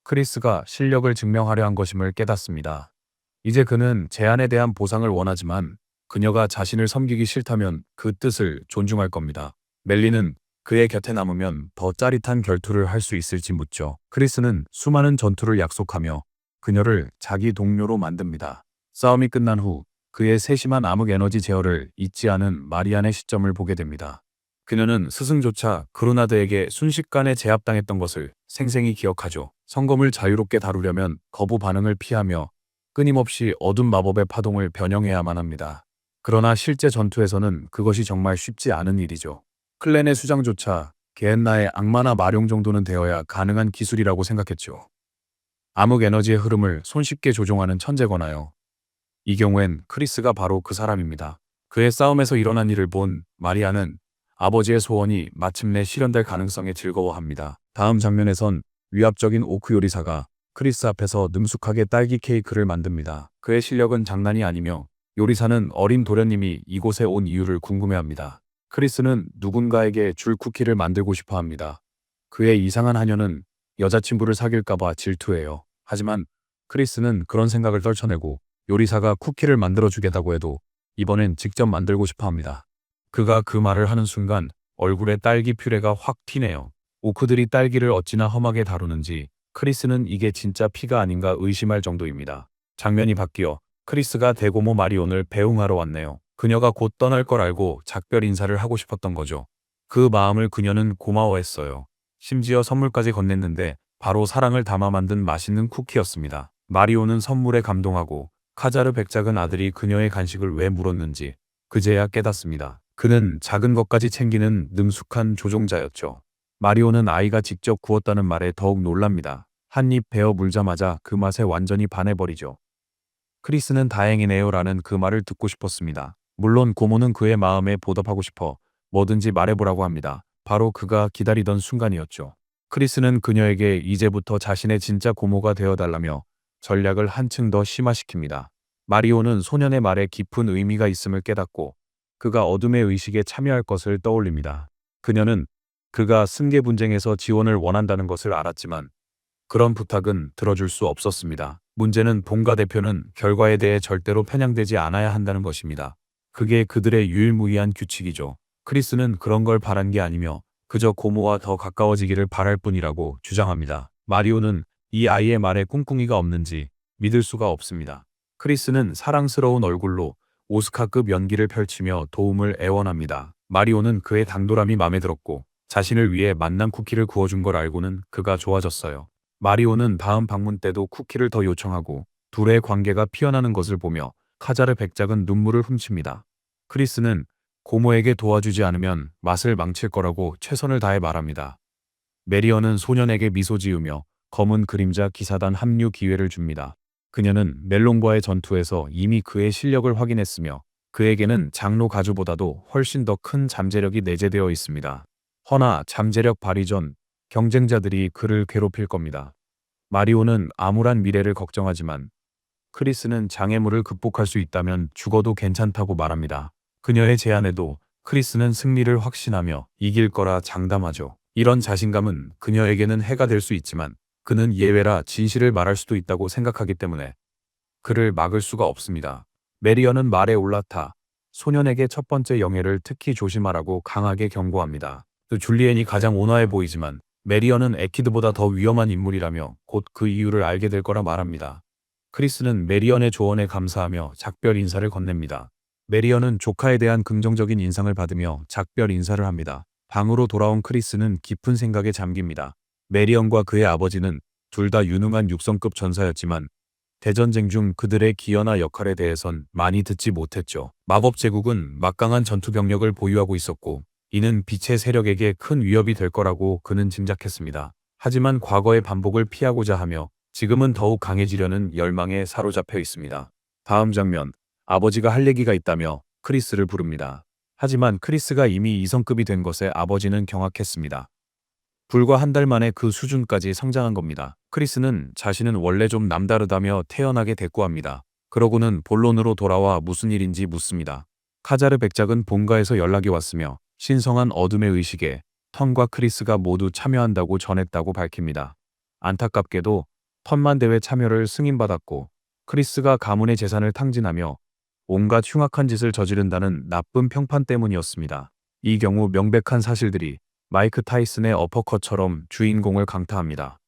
크리스가 실력을 증명하려 한 것임을 깨닫습니다. 이제 그는 제안에 대한 보상을 원하지만 그녀가 자신을 섬기기 싫다면 그 뜻을 존중할 겁니다. 멜리는 그의 곁에 남으면 더 짜릿한 결투를 할 수 있을지 묻죠. 크리스는 수많은 전투를 약속하며 그녀를 자기 동료로 만듭니다. 싸움이 끝난 후 그의 세심한 암흑 에너지 제어를 잊지 않은 마리안의 시점을 보게 됩니다. 그녀는 스승조차 그루나드에게 순식간에 제압당했던 것을 생생히 기억하죠. 성검을 자유롭게 다루려면 거부 반응을 피하며 끊임없이 어둠 마법의 파동을 변형해야만 합니다. 그러나 실제 전투에서는 그것이 정말 쉽지 않은 일이죠. 클랜의 수장조차 게엔나의 악마나 마룡 정도는 되어야 가능한 기술이라고 생각했죠. 암흑 에너지의 흐름을 손쉽게 조종하는 천재거나요. 이 경우엔 크리스가 바로 그 사람입니다. 그의 싸움에서 일어난 일을 본 마리아는 아버지의 소원이 마침내 실현될 가능성에 즐거워합니다. 다음 장면에선 위압적인 오크 요리사가 크리스 앞에서 능숙하게 딸기 케이크를 만듭니다. 그의 실력은 장난이 아니며 요리사는 어린 도련님이 이곳에 온 이유를 궁금해합니다. 크리스는 누군가에게 줄 쿠키를 만들고 싶어 합니다. 그의 이상한 하녀는 여자친구를 사귈까봐 질투해요. 하지만 크리스는 그런 생각을 떨쳐내고 요리사가 쿠키를 만들어주겠다고 해도 이번엔 직접 만들고 싶어 합니다. 그가 그 말을 하는 순간 얼굴에 딸기 퓨레가 확 튀네요. 오크들이 딸기를 어찌나 험하게 다루는지 크리스는 이게 진짜 피가 아닌가 의심할 정도입니다. 장면이 바뀌어 크리스가 대고모 마리온을 배웅하러 왔네요. 그녀가 곧 떠날 걸 알고 작별 인사를 하고 싶었던 거죠. 그 마음을 그녀는 고마워했어요. 심지어 선물까지 건넸는데 바로 사랑을 담아 만든 맛있는 쿠키였습니다. 마리오는 선물에 감동하고 카자르 백작은 아들이 그녀의 간식을 왜 물었는지 그제야 깨닫습니다. 그는 작은 것까지 챙기는 능숙한 조종자였죠. 마리오는 아이가 직접 구웠다는 말에 더욱 놀랍니다. 한 입 베어 물자마자 그 맛에 완전히 반해버리죠. 크리스는 다행이네요라는 그 말을 듣고 싶었습니다. 물론 고모는 그의 마음에 보답하고 싶어 뭐든지 말해보라고 합니다. 바로 그가 기다리던 순간이었죠. 크리스는 그녀에게 이제부터 자신의 진짜 고모가 되어달라며 전략을 한층 더 심화시킵니다. 마리오는 소년의 말에 깊은 의미가 있음을 깨닫고 그가 어둠의 의식에 참여할 것을 떠올립니다. 그녀는 그가 승계 분쟁에서 지원을 원한다는 것을 알았지만 그런 부탁은 들어줄 수 없었습니다. 문제는 본가 대표는 결과에 대해 절대로 편향되지 않아야 한다는 것입니다. 그게 그들의 유일무이한 규칙이죠. 크리스는 그런 걸 바란 게 아니며 그저 고모와 더 가까워지기를 바랄 뿐이라고 주장합니다. 마리오는 이 아이의 말에 꿍꿍이가 없는지 믿을 수가 없습니다. 크리스는 사랑스러운 얼굴로 오스카급 연기를 펼치며 도움을 애원합니다. 마리오는 그의 당돌함이 마음에 들었고 자신을 위해 만난 쿠키를 구워준 걸 알고는 그가 좋아졌어요. 마리오는 다음 방문 때도 쿠키를 더 요청하고 둘의 관계가 피어나는 것을 보며 카자르 백작은 눈물을 훔칩니다. 크리스는 고모에게 도와주지 않으면 맛을 망칠 거라고 최선을 다해 말합니다. 메리언은 소년에게 미소 지으며 검은 그림자 기사단 합류 기회를 줍니다. 그녀는 멜롱과의 전투에서 이미 그의 실력을 확인했으며 그에게는 장로 가주보다도 훨씬 더 큰 잠재력이 내재되어 있습니다. 허나 잠재력 발휘 전 경쟁자들이 그를 괴롭힐 겁니다. 마리오는 암울한 미래를 걱정하지만 크리스는 장애물을 극복할 수 있다면 죽어도 괜찮다고 말합니다. 그녀의 제안에도 크리스는 승리를 확신하며 이길 거라 장담하죠. 이런 자신감은 그녀에게는 해가 될 수 있지만 그는 예외라 진실을 말할 수도 있다고 생각하기 때문에 그를 막을 수가 없습니다. 메리언은 말에 올라타 소년에게 첫 번째 영예를 특히 조심하라고 강하게 경고합니다. 또 줄리엔이 가장 온화해 보이지만 메리언은 에키드보다 더 위험한 인물이라며 곧 그 이유를 알게 될 거라 말합니다. 크리스는 메리언의 조언에 감사하며 작별 인사를 건넵니다. 메리언은 조카에 대한 긍정적인 인상을 받으며 작별 인사를 합니다. 방으로 돌아온 크리스는 깊은 생각에 잠깁니다. 메리언과 그의 아버지는 둘 다 유능한 육성급 전사였지만 대전쟁 중 그들의 기여나 역할에 대해선 많이 듣지 못했죠. 마법 제국은 막강한 전투 병력을 보유하고 있었고 이는 빛의 세력에게 큰 위협이 될 거라고 그는 짐작했습니다. 하지만 과거의 반복을 피하고자 하며 지금은 더욱 강해지려는 열망에 사로잡혀 있습니다. 다음 장면, 아버지가 할 얘기가 있다며 크리스를 부릅니다. 하지만 크리스가 이미 이성급이 된 것에 아버지는 경악했습니다. 불과 한 달 만에 그 수준까지 성장한 겁니다. 크리스는 자신은 원래 좀 남다르다며 태연하게 대꾸합니다. 그러고는 본론으로 돌아와 무슨 일인지 묻습니다. 카자르 백작은 본가에서 연락이 왔으며 신성한 어둠의 의식에 턴과 크리스가 모두 참여한다고 전했다고 밝힙니다. 안타깝게도 턴만 대회 참여를 승인받았고 크리스가 가문의 재산을 탕진하며 온갖 흉악한 짓을 저지른다는 나쁜 평판 때문이었습니다. 이 경우 명백한 사실들이 마이크 타이슨의 어퍼컷처럼 주인공을 강타합니다.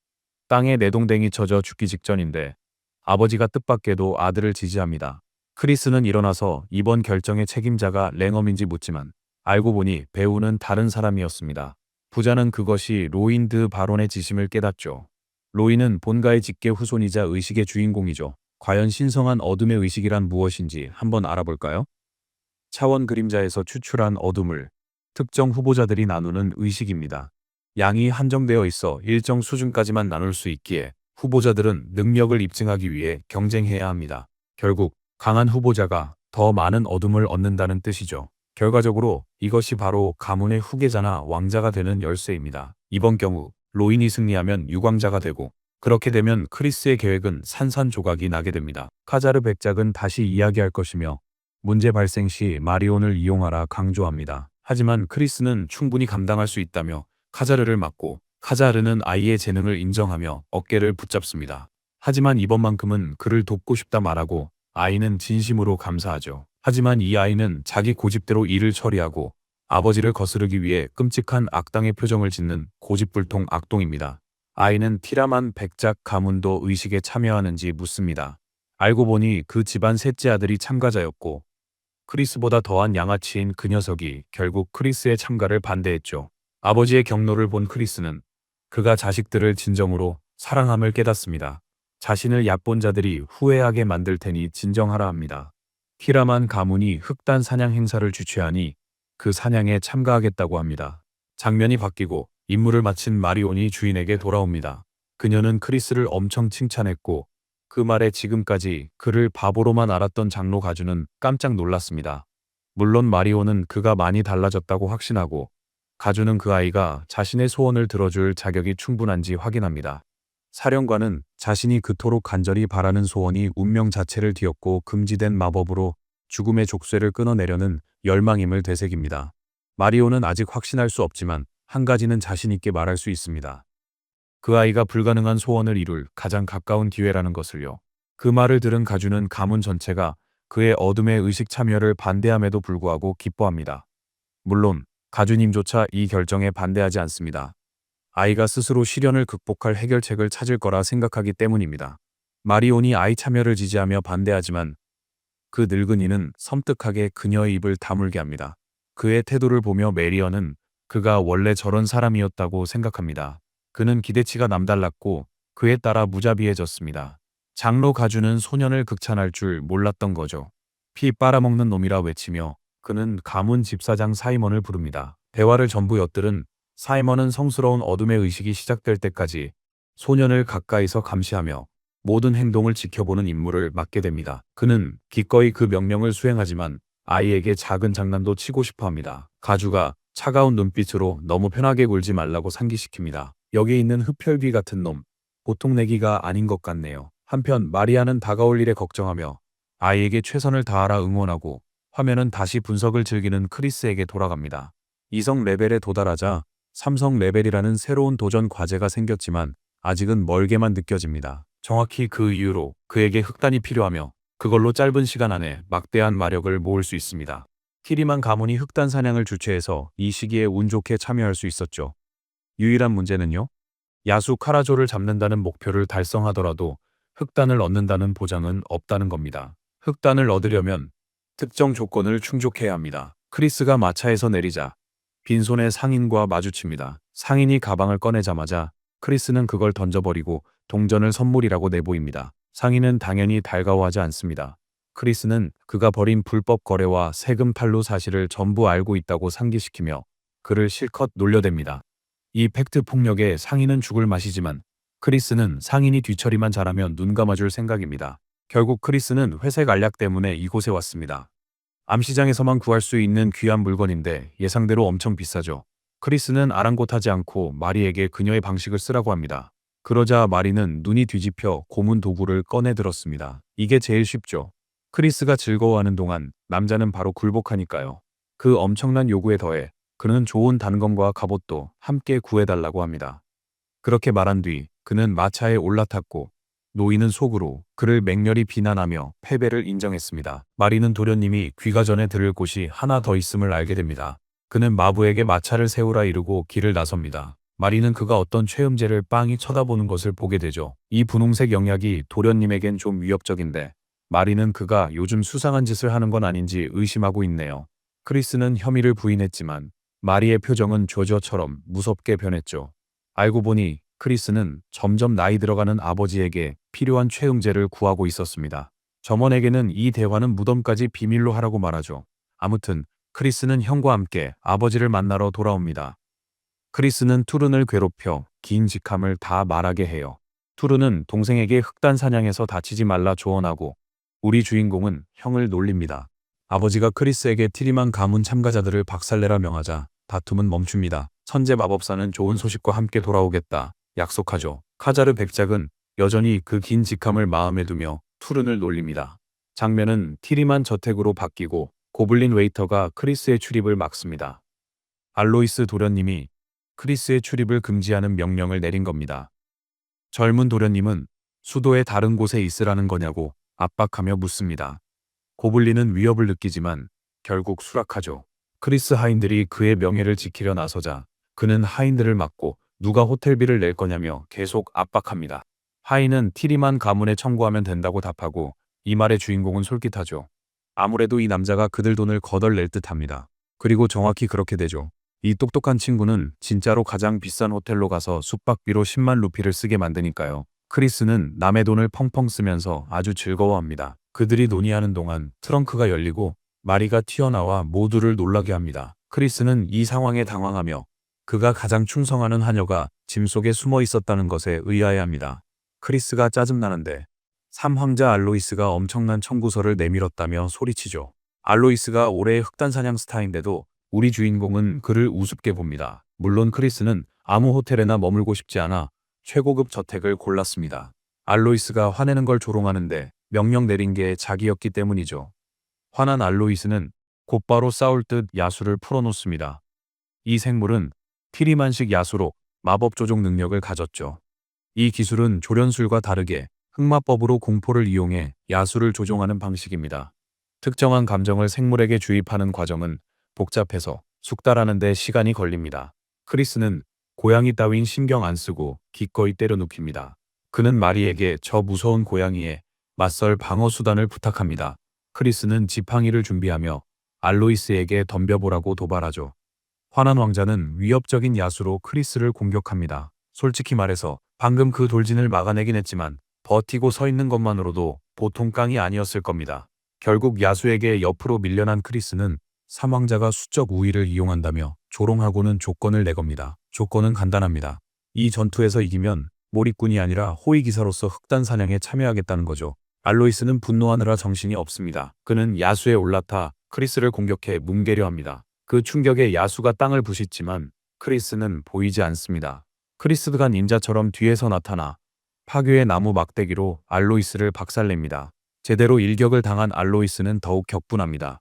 땅에 내동댕이 쳐져 죽기 직전인데 아버지가 뜻밖에도 아들을 지지합니다. 크리스는 일어나서 이번 결정의 책임자가 랭엄인지 묻지만 알고 보니 배우는 다른 사람이었습니다. 부자는 그것이 로인드 바론의 지심을 깨닫죠. 로인은 본가의 직계 후손이자 의식의 주인공이죠. 과연 신성한 어둠의 의식이란 무엇인지 한번 알아볼까요? 차원 그림자에서 추출한 어둠을 특정 후보자들이 나누는 의식입니다. 양이 한정되어 있어 일정 수준까지만 나눌 수 있기에 후보자들은 능력을 입증하기 위해 경쟁해야 합니다. 결국 강한 후보자가 더 많은 어둠을 얻는다는 뜻이죠. 결과적으로 이것이 바로 가문의 후계자나 왕자가 되는 열쇠입니다. 이번 경우 로인이 승리하면 유광자가 되고 그렇게 되면 크리스의 계획은 산산조각이 나게 됩니다. 카자르 백작은 다시 이야기할 것이며 문제 발생 시 마리온을 이용하라 강조합니다. 하지만 크리스는 충분히 감당할 수 있다며 카자르를 막고 카자르는 아이의 재능을 인정하며 어깨를 붙잡습니다. 하지만 이번만큼은 그를 돕고 싶다 말하고 아이는 진심으로 감사하죠. 하지만 이 아이는 자기 고집대로 일을 처리하고 아버지를 거스르기 위해 끔찍한 악당의 표정을 짓는 고집불통 악동입니다. 아이는 티라만 백작 가문도 의식에 참여하는지 묻습니다. 알고 보니 그 집안 셋째 아들이 참가자였고 크리스보다 더한 양아치인 그 녀석이 결국 크리스의 참가를 반대했죠. 아버지의 경로를 본 크리스는 그가 자식들을 진정으로 사랑함을 깨닫습니다. 자신을 얕본 자들이 후회하게 만들 테니 진정하라 합니다. 티라만 가문이 흑단 사냥 행사를 주최하니 그 사냥에 참가하겠다고 합니다. 장면이 바뀌고 임무를 마친 마리온이 주인에게 돌아옵니다. 그녀는 크리스를 엄청 칭찬했고 그 말에 지금까지 그를 바보로만 알았던 장로 가주는 깜짝 놀랐습니다. 물론 마리오는 그가 많이 달라졌다고 확신하고 가주는 그 아이가 자신의 소원을 들어줄 자격이 충분한지 확인합니다. 사령관은 자신이 그토록 간절히 바라는 소원이 운명 자체를 뒤엎고 금지된 마법으로 죽음의 족쇄를 끊어내려는 열망임을 되새깁니다. 마리오는 아직 확신할 수 없지만 한 가지는 자신 있게 말할 수 있습니다. 그 아이가 불가능한 소원을 이룰 가장 가까운 기회라는 것을요. 그 말을 들은 가주는 가문 전체가 그의 어둠의 의식 참여를 반대함에도 불구하고 기뻐합니다. 물론 가주님조차 이 결정에 반대하지 않습니다. 아이가 스스로 시련을 극복할 해결책을 찾을 거라 생각하기 때문입니다. 마리온이 아이 참여를 지지하며 반대하지만 그 늙은이는 섬뜩하게 그녀의 입을 다물게 합니다. 그의 태도를 보며 메리어는 그가 원래 저런 사람이었다고 생각합니다. 그는 기대치가 남달랐고 그에 따라 무자비해졌습니다. 장로 가주는 소년을 극찬할 줄 몰랐던 거죠. 피 빨아먹는 놈이라 외치며 그는 가문 집사장 사이먼을 부릅니다. 대화를 전부 엿들은 사이먼은 성스러운 어둠의 의식이 시작될 때까지 소년을 가까이서 감시하며 모든 행동을 지켜보는 임무를 맡게 됩니다. 그는 기꺼이 그 명령을 수행하지만 아이에게 작은 장난도 치고 싶어 합니다. 가주가 차가운 눈빛으로 너무 편하게 굴지 말라고 상기시킵니다. 여기 있는 흡혈귀 같은 놈, 보통 내기가 아닌 것 같네요. 한편 마리아는 다가올 일에 걱정하며 아이에게 최선을 다하라 응원하고 화면은 다시 분석을 즐기는 크리스에게 돌아갑니다. 이성 레벨에 도달하자 삼성 레벨이라는 새로운 도전 과제가 생겼지만 아직은 멀게만 느껴집니다. 정확히 그 이유로 그에게 흑단이 필요하며 그걸로 짧은 시간 안에 막대한 마력을 모을 수 있습니다. 티리만 가문이 흑단 사냥을 주최해서 이 시기에 운 좋게 참여할 수 있었죠. 유일한 문제는요. 야수 카라조를 잡는다는 목표를 달성하더라도 흑단을 얻는다는 보장은 없다는 겁니다. 흑단을 얻으려면 특정 조건을 충족해야 합니다. 크리스가 마차에서 내리자 빈손의 상인과 마주칩니다. 상인이 가방을 꺼내자마자 크리스는 그걸 던져버리고 동전을 선물이라고 내보입니다. 상인은 당연히 달가워하지 않습니다. 크리스는 그가 벌인 불법 거래와 세금 탈루 사실을 전부 알고 있다고 상기시키며 그를 실컷 놀려댑니다. 이 팩트 폭력에 상인은 죽을 맛이지만 크리스는 상인이 뒤처리만 잘하면 눈 감아줄 생각입니다. 결국 크리스는 회색 알약 때문에 이곳에 왔습니다. 암시장에서만 구할 수 있는 귀한 물건인데 예상대로 엄청 비싸죠. 크리스는 아랑곳하지 않고 마리에게 그녀의 방식을 쓰라고 합니다. 그러자 마리는 눈이 뒤집혀 고문 도구를 꺼내 들었습니다. 이게 제일 쉽죠. 크리스가 즐거워하는 동안 남자는 바로 굴복하니까요. 그 엄청난 요구에 더해 그는 좋은 단검과 갑옷도 함께 구해달라고 합니다. 그렇게 말한 뒤 그는 마차에 올라탔고 노인은 속으로 그를 맹렬히 비난하며 패배를 인정했습니다. 마리는 도련님이 귀가 전에 들을 곳이 하나 더 있음을 알게 됩니다. 그는 마부에게 마차를 세우라 이르고 길을 나섭니다. 마리는 그가 어떤 최음제를 빤히 쳐다보는 것을 보게 되죠. 이 분홍색 영약이 도련님에겐 좀 위협적인데 마리는 그가 요즘 수상한 짓을 하는 건 아닌지 의심하고 있네요. 크리스는 혐의를 부인했지만 마리의 표정은 조저처럼 무섭게 변했죠. 알고 보니 크리스는 점점 나이 들어가는 아버지에게 필요한 최음제를 구하고 있었습니다. 점원에게는 이 대화는 무덤까지 비밀로 하라고 말하죠. 아무튼 크리스는 형과 함께 아버지를 만나러 돌아옵니다. 크리스는 투른을 괴롭혀 긴 직함을 다 말하게 해요. 투른은 동생에게 흑단 사냥에서 다치지 말라 조언하고 우리 주인공은 형을 놀립니다. 아버지가 크리스에게 티리만 가문 참가자들을 박살내라 명하자 다툼은 멈춥니다. 천재 마법사는 좋은 소식과 함께 돌아오겠다 약속하죠. 카자르 백작은 여전히 그 긴 직함을 마음에 두며 투른을 놀립니다. 장면은 티리만 저택으로 바뀌고 고블린 웨이터가 크리스의 출입을 막습니다. 알로이스 도련님이 크리스의 출입을 금지하는 명령을 내린 겁니다. 젊은 도련님은 수도의 다른 곳에 있으라는 거냐고 압박하며 묻습니다. 고블린은 위협을 느끼지만 결국 수락하죠. 크리스 하인들이 그의 명예를 지키려 나서자 그는 하인들을 막고 누가 호텔비를 낼 거냐며 계속 압박합니다. 하인은 티리만 가문에 청구하면 된다고 답하고 이 말의 주인공은 솔깃하죠. 아무래도 이 남자가 그들 돈을 거덜낼 듯합니다. 그리고 정확히 그렇게 되죠. 이 똑똑한 친구는 진짜로 가장 비싼 호텔로 가서 숙박비로 10만 루피를 쓰게 만드니까요. 크리스는 남의 돈을 펑펑 쓰면서 아주 즐거워합니다. 그들이 논의하는 동안 트렁크가 열리고 마리가 튀어나와 모두를 놀라게 합니다. 크리스는 이 상황에 당황하며 그가 가장 충성하는 하녀가 짐 속에 숨어 있었다는 것에 의아해합니다. 크리스가 짜증나는데 삼황자 알로이스가 엄청난 청구서를 내밀었다며 소리치죠. 알로이스가 올해의 흑단사냥 스타인데도 우리 주인공은 그를 우습게 봅니다. 물론 크리스는 아무 호텔에나 머물고 싶지 않아 최고급 저택을 골랐습니다. 알로이스가 화내는 걸 조롱하는데 명령 내린 게 자기였기 때문이죠. 화난 알로이스는 곧바로 싸울 듯 야수를 풀어놓습니다. 이 생물은 티리만식 야수로 마법 조종 능력을 가졌죠. 이 기술은 조련술과 다르게 흑마법으로 공포를 이용해 야수를 조종하는 방식입니다. 특정한 감정을 생물에게 주입하는 과정은 복잡해서 숙달하는 데 시간이 걸립니다. 크리스는 고양이 따윈 신경 안 쓰고 기꺼이 때려눕힙니다. 그는 마리에게 저 무서운 고양이에 맞설 방어 수단을 부탁합니다. 크리스는 지팡이를 준비하며 알로이스에게 덤벼보라고 도발하죠. 화난 왕자는 위협적인 야수로 크리스를 공격합니다. 솔직히 말해서 방금 그 돌진을 막아내긴 했지만 버티고 서 있는 것만으로도 보통 깡이 아니었을 겁니다. 결국 야수에게 옆으로 밀려난 크리스는 삼왕자가 수적 우위를 이용한다며 조롱하고는 조건을 내겁니다. 조건은 간단합니다. 이 전투에서 이기면 몰입꾼이 아니라 호위기사로서 흑단 사냥에 참여하겠다는 거죠. 알로이스는 분노하느라 정신이 없습니다. 그는 야수에 올라타 크리스를 공격해 뭉개려 합니다. 그 충격에 야수가 땅을 부싯지만 크리스는 보이지 않습니다. 크리스가 닌자처럼 뒤에서 나타나 파괴의 나무 막대기로 알로이스를 박살냅니다. 제대로 일격을 당한 알로이스는 더욱 격분합니다.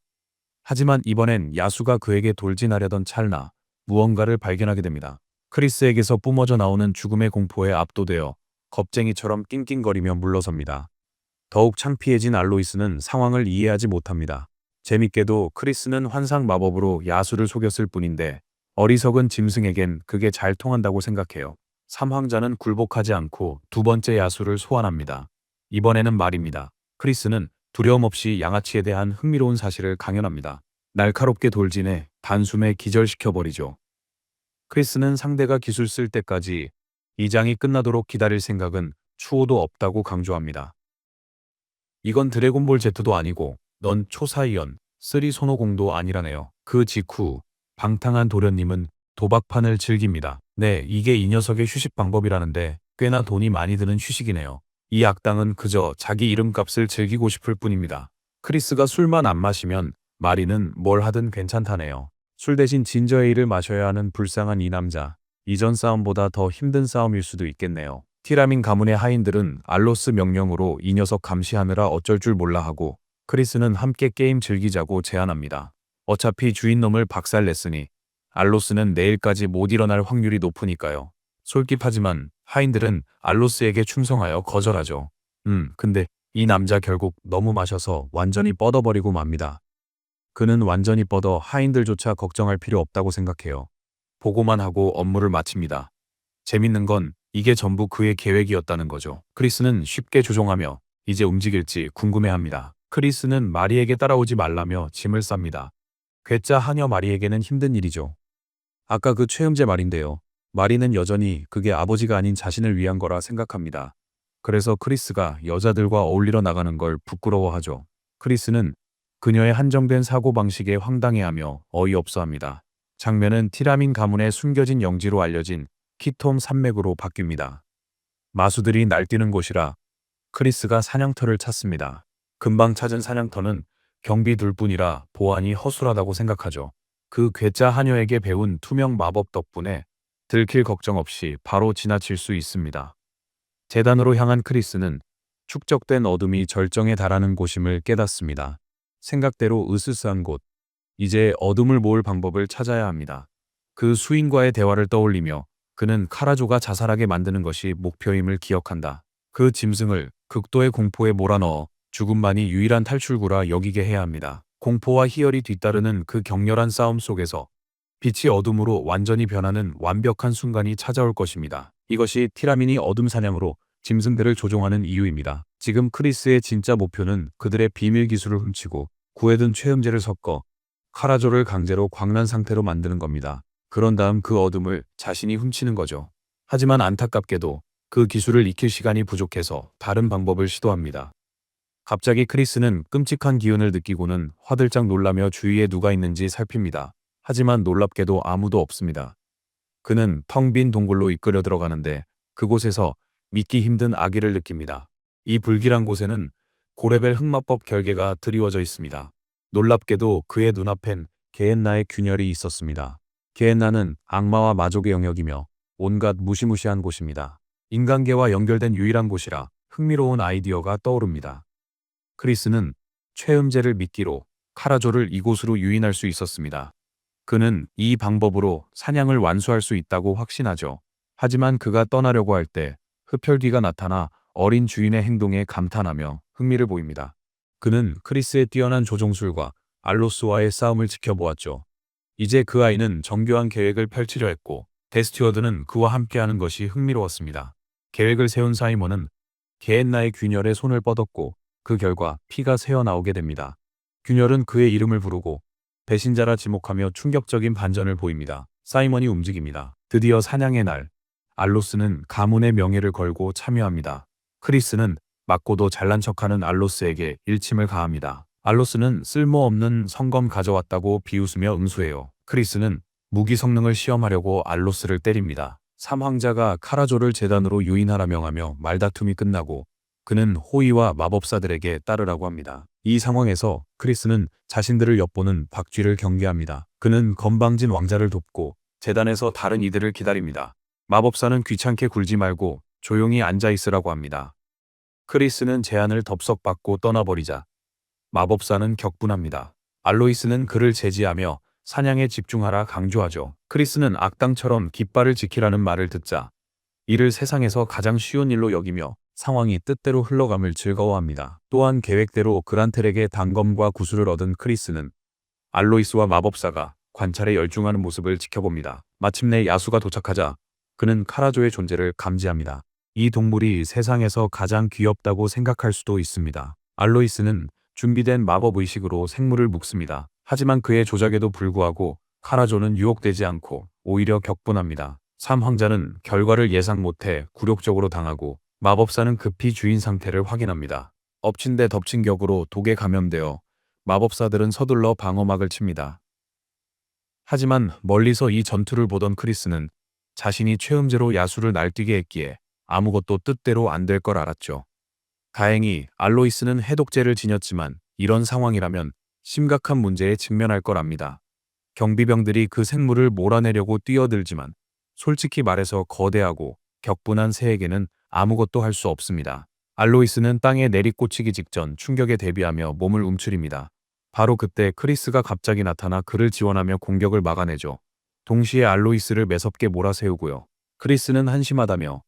하지만 이번엔 야수가 그에게 돌진하려던 찰나 무언가를 발견하게 됩니다. 크리스에게서 뿜어져 나오는 죽음의 공포에 압도되어 겁쟁이처럼 낑낑거리며 물러섭니다. 더욱 창피해진 알로이스는 상황을 이해하지 못합니다. 재밌게도 크리스는 환상 마법으로 야수를 속였을 뿐인데 어리석은 짐승에겐 그게 잘 통한다고 생각해요. 삼황자는 굴복하지 않고 두 번째 야수를 소환합니다. 이번에는 말입니다. 크리스는 두려움 없이 양아치에 대한 흥미로운 사실을 강연합니다. 날카롭게 돌진해 단숨에 기절시켜버리죠. 크리스는 상대가 기술 쓸 때까지 이 장이 끝나도록 기다릴 생각은 추호도 없다고 강조합니다. 이건 드래곤볼 Z도 아니고 넌 초사이언 3 손오공도 아니라네요. 그 직후 방탕한 도련님은 도박판을 즐깁니다. 네, 이게 이 녀석의 휴식 방법이라는데 꽤나 돈이 많이 드는 휴식이네요. 이 악당은 그저 자기 이름값을 즐기고 싶을 뿐입니다. 크리스가 술만 안 마시면 마리는 뭘 하든 괜찮다네요. 술 대신 진저에일을 마셔야 하는 불쌍한 이 남자. 이전 싸움보다 더 힘든 싸움일 수도 있겠네요. 티라민 가문의 하인들은 알로스 명령으로 이 녀석 감시하느라 어쩔 줄 몰라 하고 크리스는 함께 게임 즐기자고 제안합니다. 어차피 주인놈을 박살냈으니 알로스는 내일까지 못 일어날 확률이 높으니까요. 솔깃하지만 하인들은 알로스에게 충성하여 거절하죠. 근데 이 남자 결국 너무 마셔서 완전히 뻗어버리고 맙니다. 그는 완전히 뻗어 하인들조차 걱정할 필요 없다고 생각해요. 보고만 하고 업무를 마칩니다. 재밌는 건 이게 전부 그의 계획이었다는 거죠. 크리스는 쉽게 조종하며 이제 움직일지 궁금해합니다. 크리스는 마리에게 따라오지 말라며 짐을 쌉니다. 괴짜 하녀 마리에게는 힘든 일이죠. 아까 그 최음제 말인데요. 마리는 여전히 그게 아버지가 아닌 자신을 위한 거라 생각합니다. 그래서 크리스가 여자들과 어울리러 나가는 걸 부끄러워하죠. 크리스는 그녀의 한정된 사고방식에 황당해하며 어이없어합니다. 장면은 티라민 가문의 숨겨진 영지로 알려진 키톰 산맥으로 바뀝니다. 마수들이 날뛰는 곳이라 크리스가 사냥터를 찾습니다. 금방 찾은 사냥터는 경비둘 뿐이라 보안이 허술하다고 생각하죠. 그 괴짜 하녀에게 배운 투명 마법 덕분에 들킬 걱정 없이 바로 지나칠 수 있습니다. 재단으로 향한 크리스는 축적된 어둠이 절정에 달하는 곳임을 깨닫습니다. 생각대로 으스스한 곳. 이제 어둠을 모을 방법을 찾아야 합니다. 그 수인과의 대화를 떠올리며 그는 카라조가 자살하게 만드는 것이 목표임을 기억한다. 그 짐승을 극도의 공포에 몰아넣어 죽음만이 유일한 탈출구라 여기게 해야 합니다. 공포와 희열이 뒤따르는 그 격렬한 싸움 속에서 빛이 어둠으로 완전히 변하는 완벽한 순간이 찾아올 것입니다. 이것이 티라민이 어둠 사냥으로 짐승들을 조종하는 이유입니다. 지금 크리스의 진짜 목표는 그들의 비밀 기술을 훔치고 구해둔 최음제를 섞어 카라조를 강제로 광란 상태로 만드는 겁니다. 그런 다음 그 어둠을 자신이 훔치는 거죠. 하지만 안타깝게도 그 기술을 익힐 시간이 부족해서 다른 방법을 시도합니다. 갑자기 크리스는 끔찍한 기운을 느끼고는 화들짝 놀라며 주위에 누가 있는지 살핍니다. 하지만 놀랍게도 아무도 없습니다. 그는 텅 빈 동굴로 이끌려 들어가는데 그곳에서 믿기 힘든 아기를 느낍니다. 이 불길한 곳에는 고레벨 흑마법 결계가 드리워져 있습니다. 놀랍게도 그의 눈앞엔 게엔나의 균열이 있었습니다. 게엔나는 악마와 마족의 영역이며 온갖 무시무시한 곳입니다. 인간계와 연결된 유일한 곳이라 흥미로운 아이디어가 떠오릅니다. 크리스는 최음제를 미끼로 카라조를 이곳으로 유인할 수 있었습니다. 그는 이 방법으로 사냥을 완수할 수 있다고 확신하죠. 하지만 그가 떠나려고 할 때 흡혈귀가 나타나 어린 주인의 행동에 감탄하며 흥미를 보입니다. 그는 크리스의 뛰어난 조종술과 알로스와의 싸움을 지켜보았죠. 이제 그 아이는 정교한 계획을 펼치려 했고 데스티워드는 그와 함께하는 것이 흥미로웠습니다. 계획을 세운 사이먼은 게엔나의 균열에 손을 뻗었고 그 결과 피가 새어나오게 됩니다. 균열은 그의 이름을 부르고 배신자라 지목하며 충격적인 반전을 보입니다. 사이먼이 움직입니다. 드디어 사냥의 날. 알로스는 가문의 명예를 걸고 참여합니다. 크리스는 맞고도 잘난 척하는 알로스에게 일침을 가합니다. 알로스는 쓸모없는 성검 가져왔다고 비웃으며 응수해요. 크리스는 무기 성능을 시험하려고 알로스를 때립니다. 삼황자가 카라조를 재단으로 유인하라 명하며 말다툼이 끝나고 그는 호위와 마법사들에게 따르라고 합니다. 이 상황에서 크리스는 자신들을 엿보는 박쥐를 경계합니다. 그는 건방진 왕자를 돕고 재단에서 다른 이들을 기다립니다. 마법사는 귀찮게 굴지 말고 조용히 앉아 있으라고 합니다. 크리스는 제안을 덥석 받고 떠나버리자 마법사는 격분합니다. 알로이스는 그를 제지하며 사냥에 집중하라 강조하죠. 크리스는 악당처럼 깃발을 지키라는 말을 듣자 이를 세상에서 가장 쉬운 일로 여기며 상황이 뜻대로 흘러감을 즐거워합니다. 또한 계획대로 그란텔에게 단검과 구슬을 얻은 크리스는 알로이스와 마법사가 관찰에 열중하는 모습을 지켜봅니다. 마침내 야수가 도착하자 그는 카라조의 존재를 감지합니다. 이 동물이 세상에서 가장 귀엽다고 생각할 수도 있습니다. 알로이스는 준비된 마법의식으로 생물을 묶습니다. 하지만 그의 조작에도 불구하고 카라조는 유혹되지 않고 오히려 격분합니다. 삼황자는 결과를 예상 못해 굴욕적으로 당하고 마법사는 급히 주인 상태를 확인합니다. 엎친 데 덮친 격으로 독에 감염되어 마법사들은 서둘러 방어막을 칩니다. 하지만 멀리서 이 전투를 보던 크리스는 자신이 최음제로 야수를 날뛰게 했기에 아무것도 뜻대로 안 될 걸 알았죠. 다행히 알로이스는 해독제를 지녔지만 이런 상황이라면 심각한 문제에 직면할 걸 압니다. 경비병들이 그 생물을 몰아내려고 뛰어들지만 솔직히 말해서 거대하고 격분한 새에게는 아무것도 할 수 없습니다. 알로이스는 땅에 내리꽂히기 직전 충격에 대비하며 몸을 움츠립니다. 바로 그때 크리스가 갑자기 나타나 그를 지원하며 공격을 막아내죠. 동시에 알로이스를 매섭게 몰아세우고요. 크리스는 한심하다며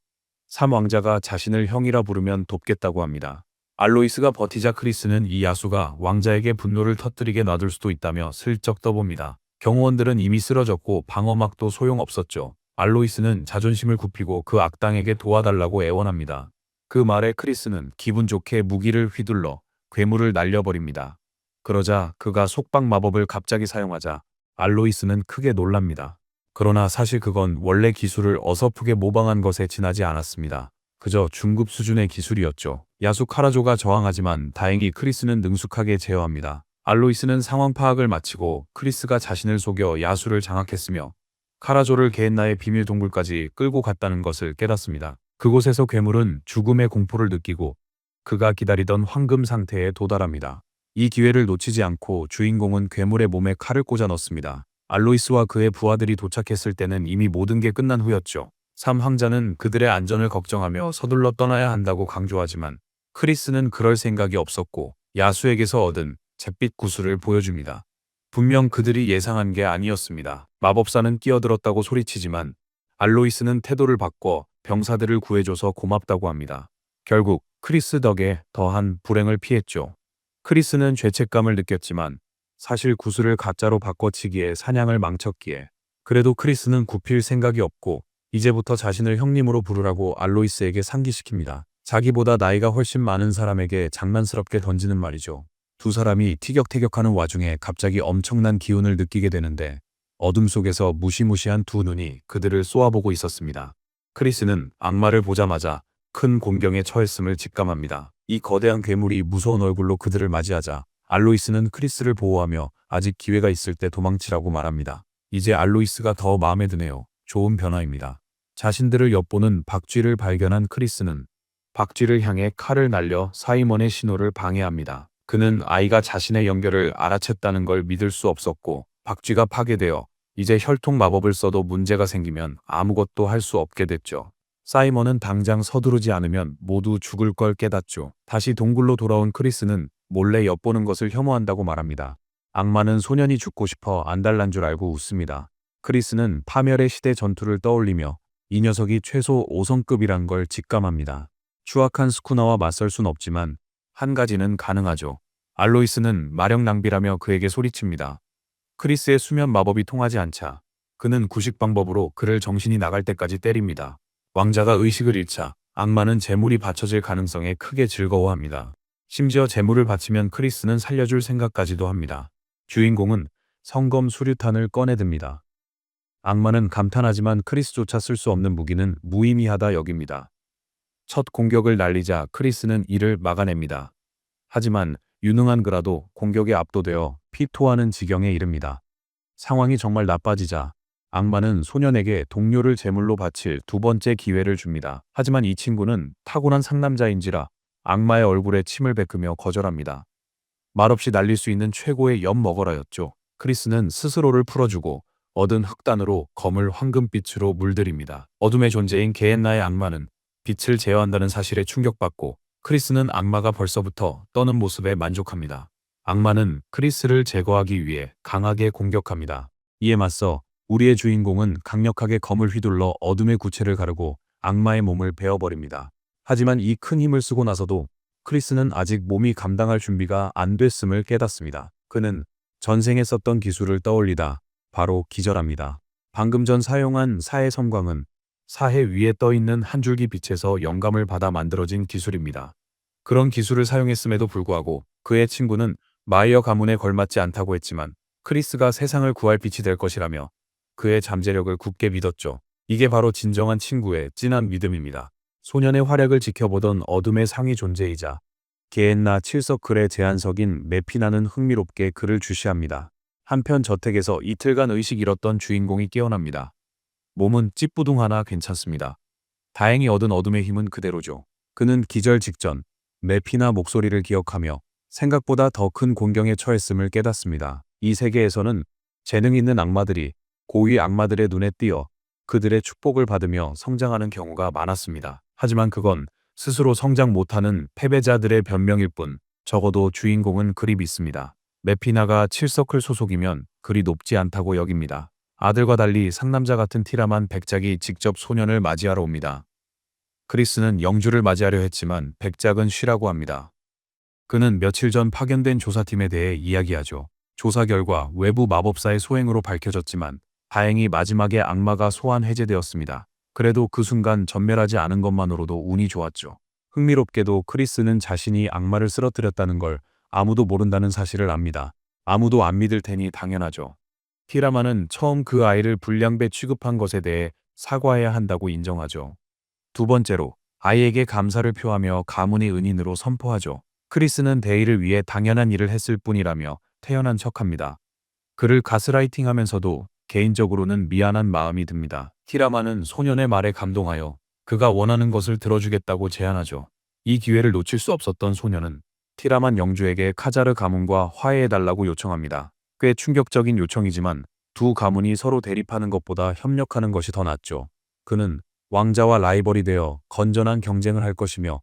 삼왕자가 자신을 형이라 부르면 돕겠다고 합니다. 알로이스가 버티자 크리스는 이 야수가 왕자에게 분노를 터뜨리게 놔둘 수도 있다며 슬쩍 떠봅니다. 경호원들은 이미 쓰러졌고 방어막도 소용없었죠. 알로이스는 자존심을 굽히고 그 악당에게 도와달라고 애원합니다. 그 말에 크리스는 기분 좋게 무기를 휘둘러 괴물을 날려버립니다. 그러자 그가 속박 마법을 갑자기 사용하자 알로이스는 크게 놀랍니다. 그러나 사실 그건 원래 기술을 어설프게 모방한 것에 지나지 않았습니다. 그저 중급 수준의 기술이었죠. 야수 카라조가 저항하지만 다행히 크리스는 능숙하게 제어합니다. 알로이스는 상황 파악을 마치고 크리스가 자신을 속여 야수를 장악했으며 카라조를 게엔나의 비밀 동굴까지 끌고 갔다는 것을 깨닫습니다. 그곳에서 괴물은 죽음의 공포를 느끼고 그가 기다리던 황금 상태에 도달합니다. 이 기회를 놓치지 않고 주인공은 괴물의 몸에 칼을 꽂아 넣습니다. 알로이스와 그의 부하들이 도착했을 때는 이미 모든 게 끝난 후였죠. 삼황자는 그들의 안전을 걱정하며 서둘러 떠나야 한다고 강조하지만 크리스는 그럴 생각이 없었고 야수에게서 얻은 잿빛 구슬을 보여줍니다. 분명 그들이 예상한 게 아니었습니다. 마법사는 끼어들었다고 소리치지만 알로이스는 태도를 바꿔 병사들을 구해줘서 고맙다고 합니다. 결국 크리스 덕에 더한 불행을 피했죠. 크리스는 죄책감을 느꼈지만 사실 구슬을 가짜로 바꿔치기에 사냥을 망쳤기에 그래도 크리스는 굽힐 생각이 없고 이제부터 자신을 형님으로 부르라고 알로이스에게 상기시킵니다. 자기보다 나이가 훨씬 많은 사람에게 장난스럽게 던지는 말이죠. 두 사람이 티격태격하는 와중에 갑자기 엄청난 기운을 느끼게 되는데 어둠 속에서 무시무시한 두 눈이 그들을 쏘아보고 있었습니다. 크리스는 악마를 보자마자 큰 곤경에 처했음을 직감합니다. 이 거대한 괴물이 무서운 얼굴로 그들을 맞이하자 알로이스는 크리스를 보호하며 아직 기회가 있을 때 도망치라고 말합니다. 이제 알로이스가 더 마음에 드네요. 좋은 변화입니다. 자신들을 엿보는 박쥐를 발견한 크리스는 박쥐를 향해 칼을 날려 사이먼의 신호를 방해합니다. 그는 아이가 자신의 연결을 알아챘다는 걸 믿을 수 없었고 박쥐가 파괴되어 이제 혈통 마법을 써도 문제가 생기면 아무것도 할 수 없게 됐죠. 사이먼은 당장 서두르지 않으면 모두 죽을 걸 깨닫죠. 다시 동굴로 돌아온 크리스는 몰래 엿보는 것을 혐오한다고 말합니다. 악마는 소년이 죽고 싶어 안달난 줄 알고 웃습니다. 크리스는 파멸의 시대 전투를 떠올리며 이 녀석이 최소 5성급이란 걸 직감합니다. 추악한 스쿠나와 맞설 순 없지만 한 가지는 가능하죠. 알로이스는 마력 낭비라며 그에게 소리칩니다. 크리스의 수면 마법이 통하지 않자 그는 구식 방법으로 그를 정신이 나갈 때까지 때립니다. 왕자가 의식을 잃자 악마는 재물이 바쳐질 가능성에 크게 즐거워합니다. 심지어 재물을 바치면 크리스는 살려줄 생각까지도 합니다. 주인공은 성검 수류탄을 꺼내듭니다. 악마는 감탄하지만 크리스조차 쓸 수 없는 무기는 무의미하다 여깁니다. 첫 공격을 날리자 크리스는 이를 막아냅니다. 하지만 유능한 그라도 공격에 압도되어 피토하는 지경에 이릅니다. 상황이 정말 나빠지자 악마는 소년에게 동료를 제물로 바칠 두 번째 기회를 줍니다. 하지만 이 친구는 타고난 상남자인지라 악마의 얼굴에 침을 뱉으며 거절합니다. 말없이 날릴 수 있는 최고의 엿 먹어라였죠. 크리스는 스스로를 풀어주고 얻은 흑단으로 검을 황금빛으로 물들입니다. 어둠의 존재인 게엔나의 악마는 빛을 제어한다는 사실에 충격받고 크리스는 악마가 벌써부터 떠는 모습에 만족합니다. 악마는 크리스를 제거하기 위해 강하게 공격합니다. 이에 맞서 우리의 주인공은 강력하게 검을 휘둘러 어둠의 구체를 가르고 악마의 몸을 베어버립니다. 하지만 이 큰 힘을 쓰고 나서도 크리스는 아직 몸이 감당할 준비가 안 됐음을 깨닫습니다. 그는 전생에 썼던 기술을 떠올리다 바로 기절합니다. 방금 전 사용한 사해 섬광은 사해 위에 떠있는 한 줄기 빛에서 영감을 받아 만들어진 기술입니다. 그런 기술을 사용했음에도 불구하고 그의 친구는 마이어 가문에 걸맞지 않다고 했지만 크리스가 세상을 구할 빛이 될 것이라며 그의 잠재력을 굳게 믿었죠. 이게 바로 진정한 친구의 진한 믿음입니다. 소년의 활약을 지켜보던 어둠의 상위 존재이자 게엔나 7서클의 제안석인 메피나는 흥미롭게 그를 주시합니다. 한편 저택에서 이틀간 의식 잃었던 주인공이 깨어납니다. 몸은 찌뿌둥하나 괜찮습니다. 다행히 얻은 어둠의 힘은 그대로죠. 그는 기절 직전 메피나 목소리를 기억하며 생각보다 더 큰 곤경에 처했음을 깨닫습니다. 이 세계에서는 재능 있는 악마들이 고위 악마들의 눈에 띄어 그들의 축복을 받으며 성장하는 경우가 많았습니다. 하지만 그건 스스로 성장 못하는 패배자들의 변명일 뿐 적어도 주인공은 그리 믿습니다. 메피나가 7서클 소속이면 그리 높지 않다고 여깁니다. 아들과 달리 상남자 같은 티라만 백작이 직접 소년을 맞이하러 옵니다. 크리스는 영주를 맞이하려 했지만 백작은 쉬라고 합니다. 그는 며칠 전 파견된 조사팀에 대해 이야기하죠. 조사 결과 외부 마법사의 소행으로 밝혀졌지만 다행히 마지막에 악마가 소환 해제되었습니다. 그래도 그 순간 전멸하지 않은 것만으로도 운이 좋았죠. 흥미롭게도 크리스는 자신이 악마를 쓰러뜨렸다는 걸 아무도 모른다는 사실을 압니다. 아무도 안 믿을 테니 당연하죠. 티라마는 처음 그 아이를 불량배 취급한 것에 대해 사과해야 한다고 인정하죠. 두 번째로 아이에게 감사를 표하며 가문의 은인으로 선포하죠. 크리스는 대의를 위해 당연한 일을 했을 뿐이라며 태연한 척합니다. 그를 가스라이팅하면서도 개인적으로는 미안한 마음이 듭니다. 티라마는 소년의 말에 감동하여 그가 원하는 것을 들어주겠다고 제안하죠. 이 기회를 놓칠 수 없었던 소년은 티라만 영주에게 카자르 가문과 화해해달라고 요청합니다. 꽤 충격적인 요청이지만 두 가문이 서로 대립하는 것보다 협력하는 것이 더 낫죠. 그는 왕자와 라이벌이 되어 건전한 경쟁을 할 것이며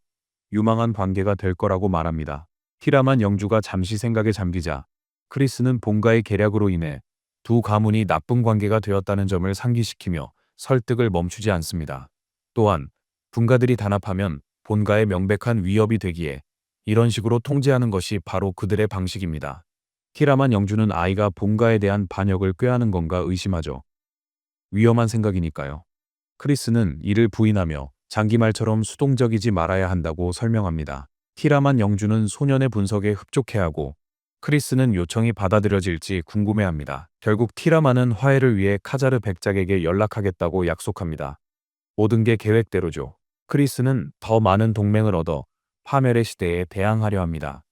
유망한 관계가 될 거라고 말합니다. 티라만 영주가 잠시 생각에 잠기자 크리스는 본가의 계략으로 인해 두 가문이 나쁜 관계가 되었다는 점을 상기시키며 설득을 멈추지 않습니다. 또한 분가들이 단합하면 본가에 명백한 위협이 되기에 이런 식으로 통제하는 것이 바로 그들의 방식입니다. 티라만 영주는 아이가 본가에 대한 반역을 꾀하는 건가 의심하죠. 위험한 생각이니까요. 크리스는 이를 부인하며 장기말처럼 수동적이지 말아야 한다고 설명합니다. 티라만 영주는 소년의 분석에 흡족해하고 크리스는 요청이 받아들여질지 궁금해합니다. 결국 티라만은 화해를 위해 카자르 백작에게 연락하겠다고 약속합니다. 모든 게 계획대로죠. 크리스는 더 많은 동맹을 얻어 파멸의 시대에 대항하려 합니다.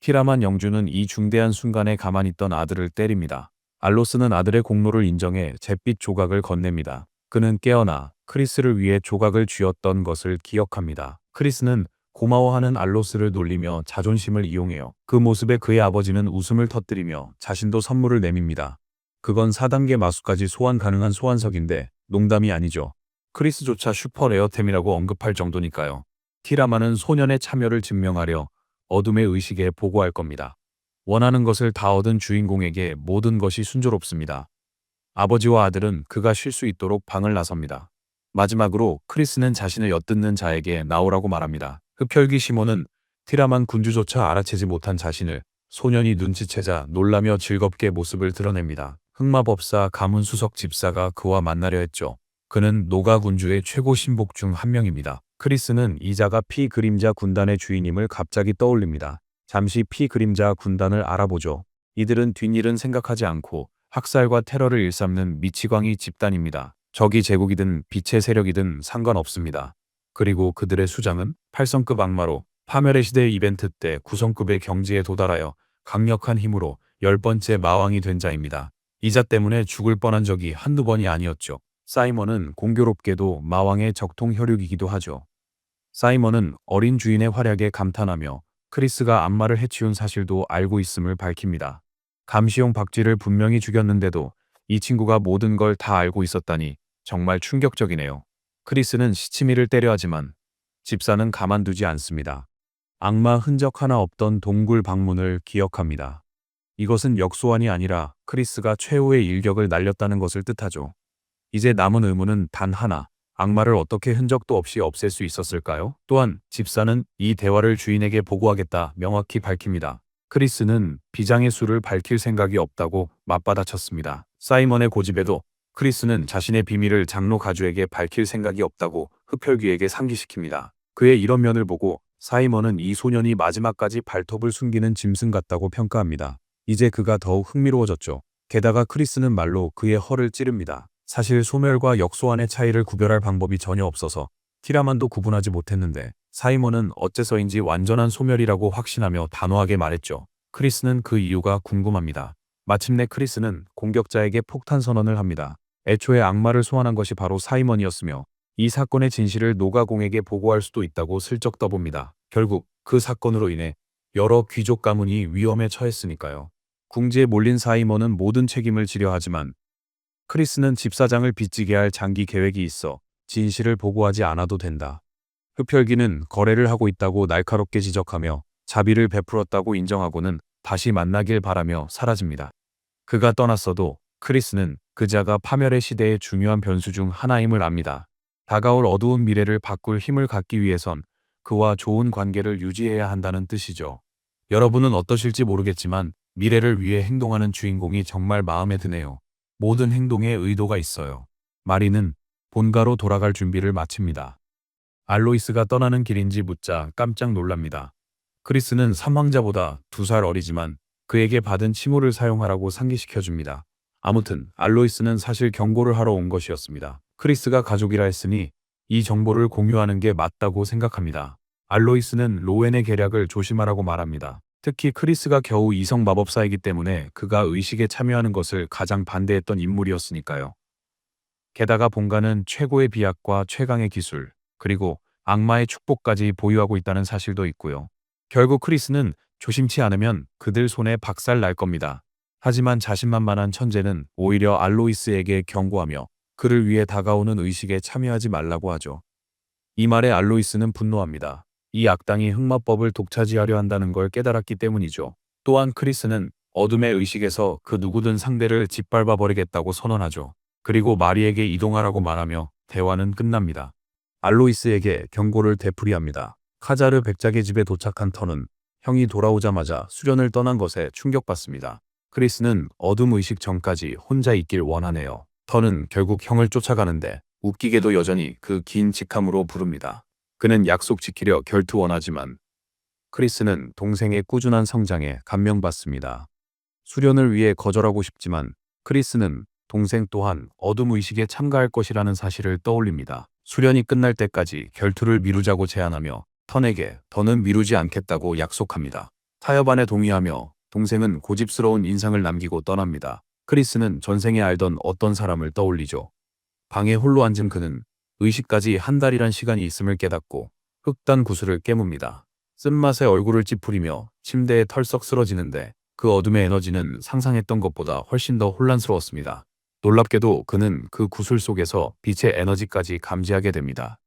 티라만 영주는 이 중대한 순간에 가만히 있던 아들을 때립니다. 알로스는 아들의 공로를 인정해 잿빛 조각을 건넵니다. 그는 깨어나 크리스를 위해 조각을 쥐었던 것을 기억합니다. 크리스는 고마워하는 알로스를 놀리며 자존심을 이용해요. 그 모습에 그의 아버지는 웃음을 터뜨리며 자신도 선물을 내밉니다. 그건 4단계 마수까지 소환 가능한 소환석인데 농담이 아니죠. 크리스조차 슈퍼 레어템이라고 언급할 정도니까요. 티라마는 소년의 참여를 증명하려 어둠의 의식에 보고할 겁니다. 원하는 것을 다 얻은 주인공에게 모든 것이 순조롭습니다. 아버지와 아들은 그가 쉴 수 있도록 방을 나섭니다. 마지막으로 크리스는 자신을 엿듣는 자에게 나오라고 말합니다. 흡혈귀 시몬은 티라만 군주조차 알아채지 못한 자신을 소년이 눈치채자 놀라며 즐겁게 모습을 드러냅니다. 흑마법사 가문수석 집사가 그와 만나려 했죠. 그는 노가 군주의 최고 신복 중 한 명입니다. 크리스는 이자가 피 그림자 군단의 주인임을 갑자기 떠올립니다. 잠시 피 그림자 군단을 알아보죠. 이들은 뒷일은 생각하지 않고 학살과 테러를 일삼는 미치광이 집단입니다. 적이 제국이든 빛의 세력이든 상관없습니다. 그리고 그들의 수장은 8성급 악마로 파멸의 시대 이벤트 때 9성급의 경지에 도달하여 강력한 힘으로 10번째 마왕이 된 자입니다. 이자 때문에 죽을 뻔한 적이 한두 번이 아니었죠. 사이먼은 공교롭게도 마왕의 적통 혈육이기도 하죠. 사이먼은 어린 주인의 활약에 감탄하며 크리스가 악마를 해치운 사실도 알고 있음을 밝힙니다. 감시용 박쥐를 분명히 죽였는데도 이 친구가 모든 걸 다 알고 있었다니 정말 충격적이네요. 크리스는 시치미를 때려하지만 집사는 가만두지 않습니다. 악마 흔적 하나 없던 동굴 방문을 기억합니다. 이것은 역소환이 아니라 크리스가 최후의 일격을 날렸다는 것을 뜻하죠. 이제 남은 의문은 단 하나, 악마를 어떻게 흔적도 없이 없앨 수 있었을까요? 또한 집사는 이 대화를 주인에게 보고하겠다 명확히 밝힙니다. 크리스는 비장의 수를 밝힐 생각이 없다고 맞받아쳤습니다. 사이먼의 고집에도 크리스는 자신의 비밀을 장로 가주에게 밝힐 생각이 없다고 흡혈귀에게 상기시킵니다. 그의 이런 면을 보고 사이먼은 이 소년이 마지막까지 발톱을 숨기는 짐승 같다고 평가합니다. 이제 그가 더욱 흥미로워졌죠. 게다가 크리스는 말로 그의 허를 찌릅니다. 사실 소멸과 역소환의 차이를 구별할 방법이 전혀 없어서 티라만도 구분하지 못했는데 사이먼은 어째서인지 완전한 소멸이라고 확신하며 단호하게 말했죠. 크리스는 그 이유가 궁금합니다. 마침내 크리스는 공격자에게 폭탄 선언을 합니다. 애초에 악마를 소환한 것이 바로 사이먼이었으며 이 사건의 진실을 노가공에게 보고할 수도 있다고 슬쩍 떠봅니다. 결국 그 사건으로 인해 여러 귀족 가문이 위험에 처했으니까요. 궁지에 몰린 사이먼은 모든 책임을 지려 하지만 크리스는 집사장을 빚지게 할 장기 계획이 있어 진실을 보고하지 않아도 된다. 흡혈귀는 거래를 하고 있다고 날카롭게 지적하며 자비를 베풀었다고 인정하고는 다시 만나길 바라며 사라집니다. 그가 떠났어도 크리스는 그자가 파멸의 시대의 중요한 변수 중 하나임을 압니다. 다가올 어두운 미래를 바꿀 힘을 갖기 위해선 그와 좋은 관계를 유지해야 한다는 뜻이죠. 여러분은 어떠실지 모르겠지만 미래를 위해 행동하는 주인공이 정말 마음에 드네요. 모든 행동에 의도가 있어요. 마리는 본가로 돌아갈 준비를 마칩니다. 알로이스가 떠나는 길인지 묻자 깜짝 놀랍니다. 크리스는 삼왕자보다 2살 어리지만 그에게 받은 칭호를 사용하라고 상기시켜줍니다. 아무튼 알로이스는 사실 경고를 하러 온 것이었습니다. 크리스가 가족이라 했으니 이 정보를 공유하는 게 맞다고 생각합니다. 알로이스는 로웬의 계략을 조심하라고 말합니다. 특히 크리스가 겨우 이성 마법사이기 때문에 그가 의식에 참여하는 것을 가장 반대했던 인물이었으니까요. 게다가 본가는 최고의 비약과 최강의 기술, 그리고 악마의 축복까지 보유하고 있다는 사실도 있고요. 결국 크리스는 조심치 않으면 그들 손에 박살 날 겁니다. 하지만 자신만만한 천재는 오히려 알로이스에게 경고하며 그를 위해 다가오는 의식에 참여하지 말라고 하죠. 이 말에 알로이스는 분노합니다. 이 악당이 흑마법을 독차지하려 한다는 걸 깨달았기 때문이죠. 또한 크리스는 어둠의 의식에서 그 누구든 상대를 짓밟아 버리겠다고 선언하죠. 그리고 마리에게 이동하라고 말하며 대화는 끝납니다. 알로이스에게 경고를 되풀이합니다. 카자르 백작의 집에 도착한 턴은 형이 돌아오자마자 수련을 떠난 것에 충격받습니다. 크리스는 어둠 의식 전까지 혼자 있길 원하네요. 더는 결국 형을 쫓아가는데 웃기게도 여전히 그 긴 직함으로 부릅니다. 그는 약속 지키려 결투 원하지만 크리스는 동생의 꾸준한 성장에 감명받습니다. 수련을 위해 거절하고 싶지만 크리스는 동생 또한 어둠 의식에 참가할 것이라는 사실을 떠올립니다. 수련이 끝날 때까지 결투를 미루자고 제안하며 턴에게 더는 미루지 않겠다고 약속합니다. 타협안에 동의하며 동생은 고집스러운 인상을 남기고 떠납니다. 크리스는 전생에 알던 어떤 사람을 떠올리죠. 방에 홀로 앉은 그는 의식까지 한 달이란 시간이 있음을 깨닫고 흑단 구슬을 깨뭅니다. 쓴맛에 얼굴을 찌푸리며 침대에 털썩 쓰러지는데 그 어둠의 에너지는 상상했던 것보다 훨씬 더 혼란스러웠습니다. 놀랍게도 그는 그 구슬 속에서 빛의 에너지까지 감지하게 됩니다.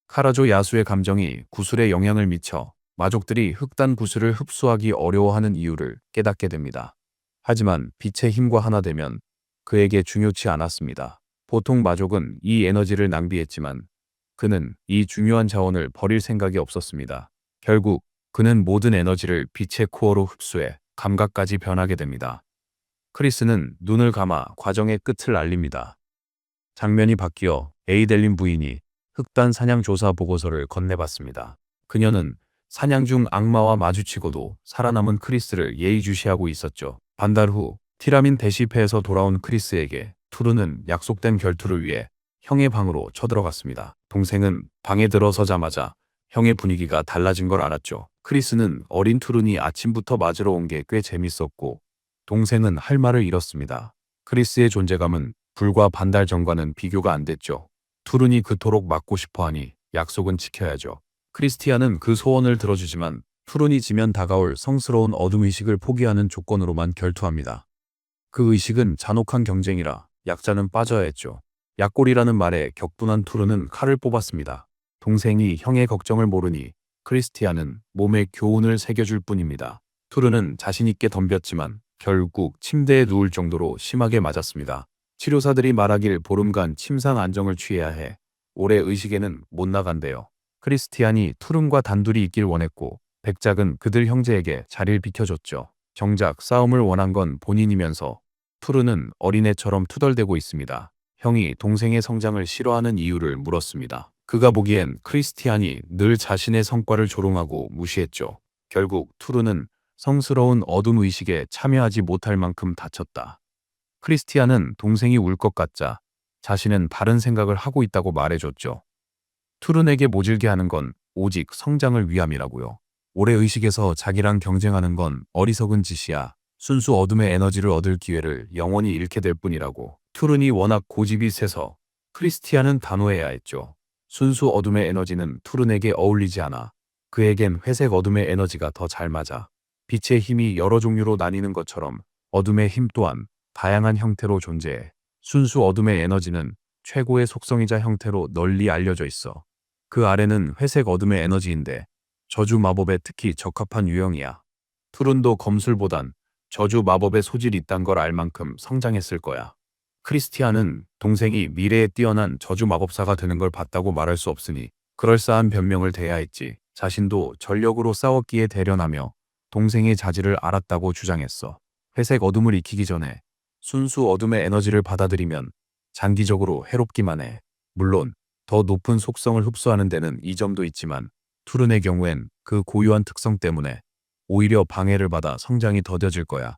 카라조 야수의 감정이 구슬에 영향을 미쳐 마족들이 흑단 구슬을 흡수하기 어려워하는 이유를 깨닫게 됩니다. 하지만 빛의 힘과 하나 되면 그에게 중요치 않았습니다. 보통 마족은 이 에너지를 낭비했지만 그는 이 중요한 자원을 버릴 생각이 없었습니다. 결국 그는 모든 에너지를 빛의 코어로 흡수해 감각까지 변하게 됩니다. 크리스는 눈을 감아 과정의 끝을 알립니다. 장면이 바뀌어 에이델린 부인이 흑단 사냥 조사 보고서를 건네받습니다. 그녀는 사냥 중 악마와 마주치고도 살아남은 크리스를 예의주시하고 있었죠. 반달 후 티라민 대시패에서 돌아온 크리스에게 투르는 약속된 결투를 위해 형의 방으로 쳐들어갔습니다. 동생은 방에 들어서자마자 형의 분위기가 달라진 걸 알았죠. 크리스는 어린 투른이 아침부터 맞으러 온 게 꽤 재밌었고 동생은 할 말을 잃었습니다. 크리스의 존재감은 불과 반달 전과는 비교가 안 됐죠. 투른이 그토록 맞고 싶어하니 약속은 지켜야죠. 크리스티안은 그 소원을 들어주지만 투른이 지면 다가올 성스러운 어둠의식을 포기하는 조건으로만 결투합니다. 그 의식은 잔혹한 경쟁이라 약자는 빠져야 했죠. 약골이라는 말에 격분한 투르는 칼을 뽑았습니다. 동생이 형의 걱정을 모르니 크리스티안은 몸에 교훈을 새겨줄 뿐입니다. 투르는 자신있게 덤볐지만 결국 침대에 누울 정도로 심하게 맞았습니다. 치료사들이 말하길 보름간 침상 안정을 취해야 해 올해 의식에는 못 나간대요. 크리스티안이 투른과 단둘이 있길 원했고 백작은 그들 형제에게 자리를 비켜줬죠. 정작 싸움을 원한 건 본인이면서 투르는 어린애처럼 투덜대고 있습니다. 형이 동생의 성장을 싫어하는 이유를 물었습니다. 그가 보기엔 크리스티안이 늘 자신의 성과를 조롱하고 무시했죠. 결국 투르는 성스러운 어둠 의식에 참여하지 못할 만큼 다쳤다. 크리스티안은 동생이 울 것 같자 자신은 바른 생각을 하고 있다고 말해줬죠. 투른에게 모질게 하는 건 오직 성장을 위함이라고요. 올해 의식에서 자기랑 경쟁하는 건 어리석은 짓이야. 순수 어둠의 에너지를 얻을 기회를 영원히 잃게 될 뿐이라고. 투른이 워낙 고집이 세서 크리스티안은 단호해야 했죠. 순수 어둠의 에너지는 투른에게 어울리지 않아. 그에겐 회색 어둠의 에너지가 더 잘 맞아. 빛의 힘이 여러 종류로 나뉘는 것처럼 어둠의 힘 또한 다양한 형태로 존재해. 순수 어둠의 에너지는 최고의 속성이자 형태로 널리 알려져 있어. 그 아래는 회색 어둠의 에너지인데 저주 마법에 특히 적합한 유형이야. 투른도 검술보단 저주 마법의 소질이 있단 걸 알 만큼 성장했을 거야. 크리스티안은 동생이 미래에 뛰어난 저주 마법사가 되는 걸 봤다고 말할 수 없으니 그럴싸한 변명을 대야 했지. 자신도 전력으로 싸웠기에 대련하며 동생의 자질을 알았다고 주장했어. 회색 어둠을 익히기 전에 순수 어둠의 에너지를 받아들이면 장기적으로 해롭기만 해. 물론 더 높은 속성을 흡수하는 데는 이점도 있지만 투른의 경우엔 그 고유한 특성 때문에 오히려 방해를 받아 성장이 더뎌질 거야.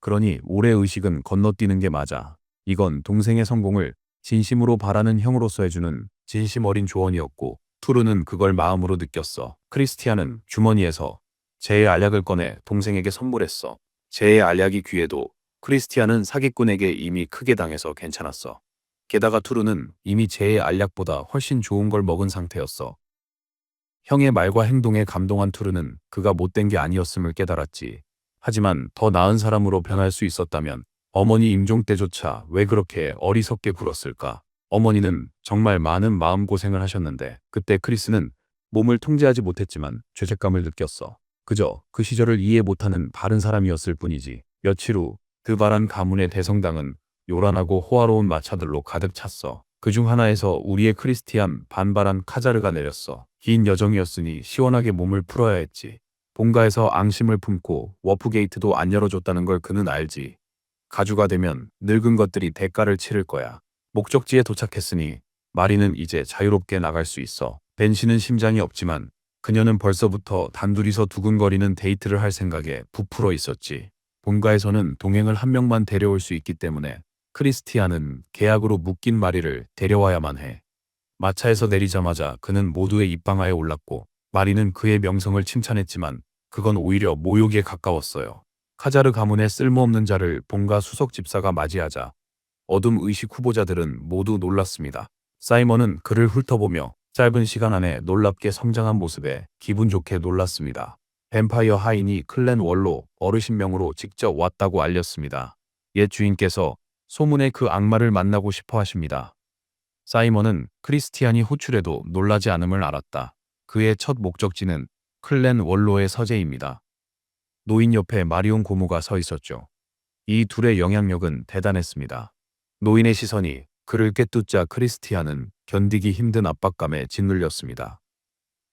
그러니 올해 의식은 건너뛰는 게 맞아. 이건 동생의 성공을 진심으로 바라는 형으로서 해주는 진심 어린 조언이었고 투르는 그걸 마음으로 느꼈어. 크리스티안은 주머니에서 재의 알약을 꺼내 동생에게 선물했어. 재의 알약이 귀해도 크리스티안은 사기꾼에게 이미 크게 당해서 괜찮았어. 게다가 투르는 이미 재의 알약보다 훨씬 좋은 걸 먹은 상태였어. 형의 말과 행동에 감동한 투르는 그가 못된 게 아니었음을 깨달았지. 하지만 더 나은 사람으로 변할 수 있었다면 어머니 임종 때조차 왜 그렇게 어리석게 굴었을까? 어머니는 정말 많은 마음고생을 하셨는데 그때 크리스는 몸을 통제하지 못했지만 죄책감을 느꼈어. 그저 그 시절을 이해 못하는 바른 사람이었을 뿐이지. 며칠 후 드바란 가문의 대성당은 요란하고 호화로운 마차들로 가득 찼어. 그중 하나에서 우리의 크리스티안 반바란 카자르가 내렸어. 긴 여정이었으니 시원하게 몸을 풀어야 했지. 본가에서 앙심을 품고 워프게이트도 안 열어줬다는 걸 그는 알지. 가주가 되면 늙은 것들이 대가를 치를 거야. 목적지에 도착했으니 마리는 이제 자유롭게 나갈 수 있어. 벤 씨는 심장이 없지만 그녀는 벌써부터 단둘이서 두근거리는 데이트를 할 생각에 부풀어 있었지. 본가에서는 동행을 한 명만 데려올 수 있기 때문에 크리스티안은 계약으로 묶인 마리를 데려와야만 해. 마차에서 내리자마자 그는 모두의 입방아에 올랐고 마리는 그의 명성을 칭찬했지만 그건 오히려 모욕에 가까웠어요. 카자르 가문의 쓸모없는 자를 본가 수석 집사가 맞이하자 어둠 의식 후보자들은 모두 놀랐습니다. 사이먼은 그를 훑어보며 짧은 시간 안에 놀랍게 성장한 모습에 기분 좋게 놀랐습니다. 뱀파이어 하인이 클랜 월로 어르신명으로 직접 왔다고 알렸습니다. 옛 주인께서 소문의 그 악마를 만나고 싶어 하십니다. 사이먼은 크리스티안이 호출해도 놀라지 않음을 알았다. 그의 첫 목적지는 클랜 월로의 서재입니다. 노인 옆에 마리온 고모가 서 있었죠. 이 둘의 영향력은 대단했습니다. 노인의 시선이 그를 꿰뚫자 크리스티안은 견디기 힘든 압박감에 짓눌렸습니다.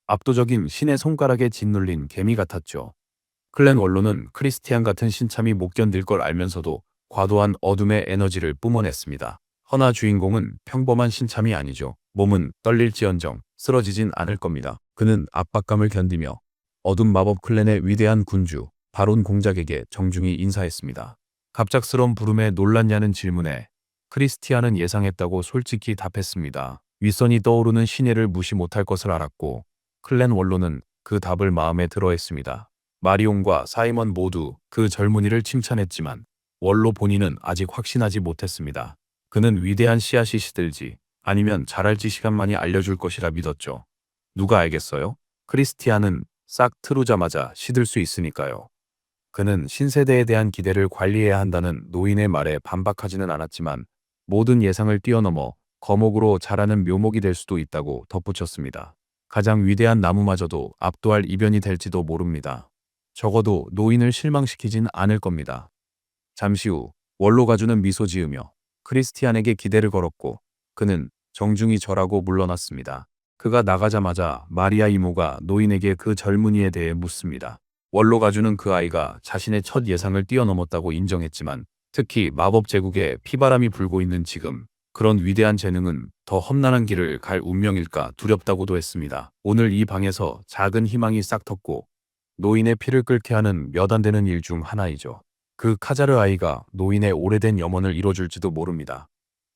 압도적인 신의 손가락에 짓눌린 개미 같았죠. 클랜 월로는 크리스티안 같은 신참이 못 견딜 걸 알면서도 과도한 어둠의 에너지를 뿜어냈습니다. 허나 주인공은 평범한 신참이 아니죠. 몸은 떨릴지언정 쓰러지진 않을 겁니다. 그는 압박감을 견디며 어둠 마법 클랜의 위대한 군주 바론 공작에게 정중히 인사했습니다. 갑작스런 부름에 놀랐냐는 질문에 크리스티안은 예상했다고 솔직히 답했습니다. 윗선이 떠오르는 신예를 무시 못할 것을 알았고 클랜 월로는 그 답을 마음에 들어했습니다. 마리온과 사이먼 모두 그 젊은이를 칭찬했지만 월로 본인은 아직 확신하지 못했습니다. 그는 위대한 씨앗이 시들지 아니면 자랄지 시간만이 알려줄 것이라 믿었죠. 누가 알겠어요? 크리스티안은 싹 트루자마자 시들 수 있으니까요. 그는 신세대에 대한 기대를 관리해야 한다는 노인의 말에 반박하지는 않았지만 모든 예상을 뛰어넘어 거목으로 자라는 묘목이 될 수도 있다고 덧붙였습니다. 가장 위대한 나무마저도 압도할 이변이 될지도 모릅니다. 적어도 노인을 실망시키진 않을 겁니다. 잠시 후 월로가 주는 미소 지으며 크리스티안에게 기대를 걸었고 그는 정중히 절하고 물러났습니다. 그가 나가자마자 마리아 이모가 노인에게 그 젊은이에 대해 묻습니다. 월로가 주는 그 아이가 자신의 첫 예상을 뛰어넘었다고 인정했지만 특히 마법 제국에 피바람이 불고 있는 지금 그런 위대한 재능은 더 험난한 길을 갈 운명일까 두렵다고도 했습니다. 오늘 이 방에서 작은 희망이 싹 텄고 노인의 피를 끓게 하는 몇 안 되는 일 중 하나이죠. 그 카자르 아이가 노인의 오래된 염원을 이뤄줄지도 모릅니다.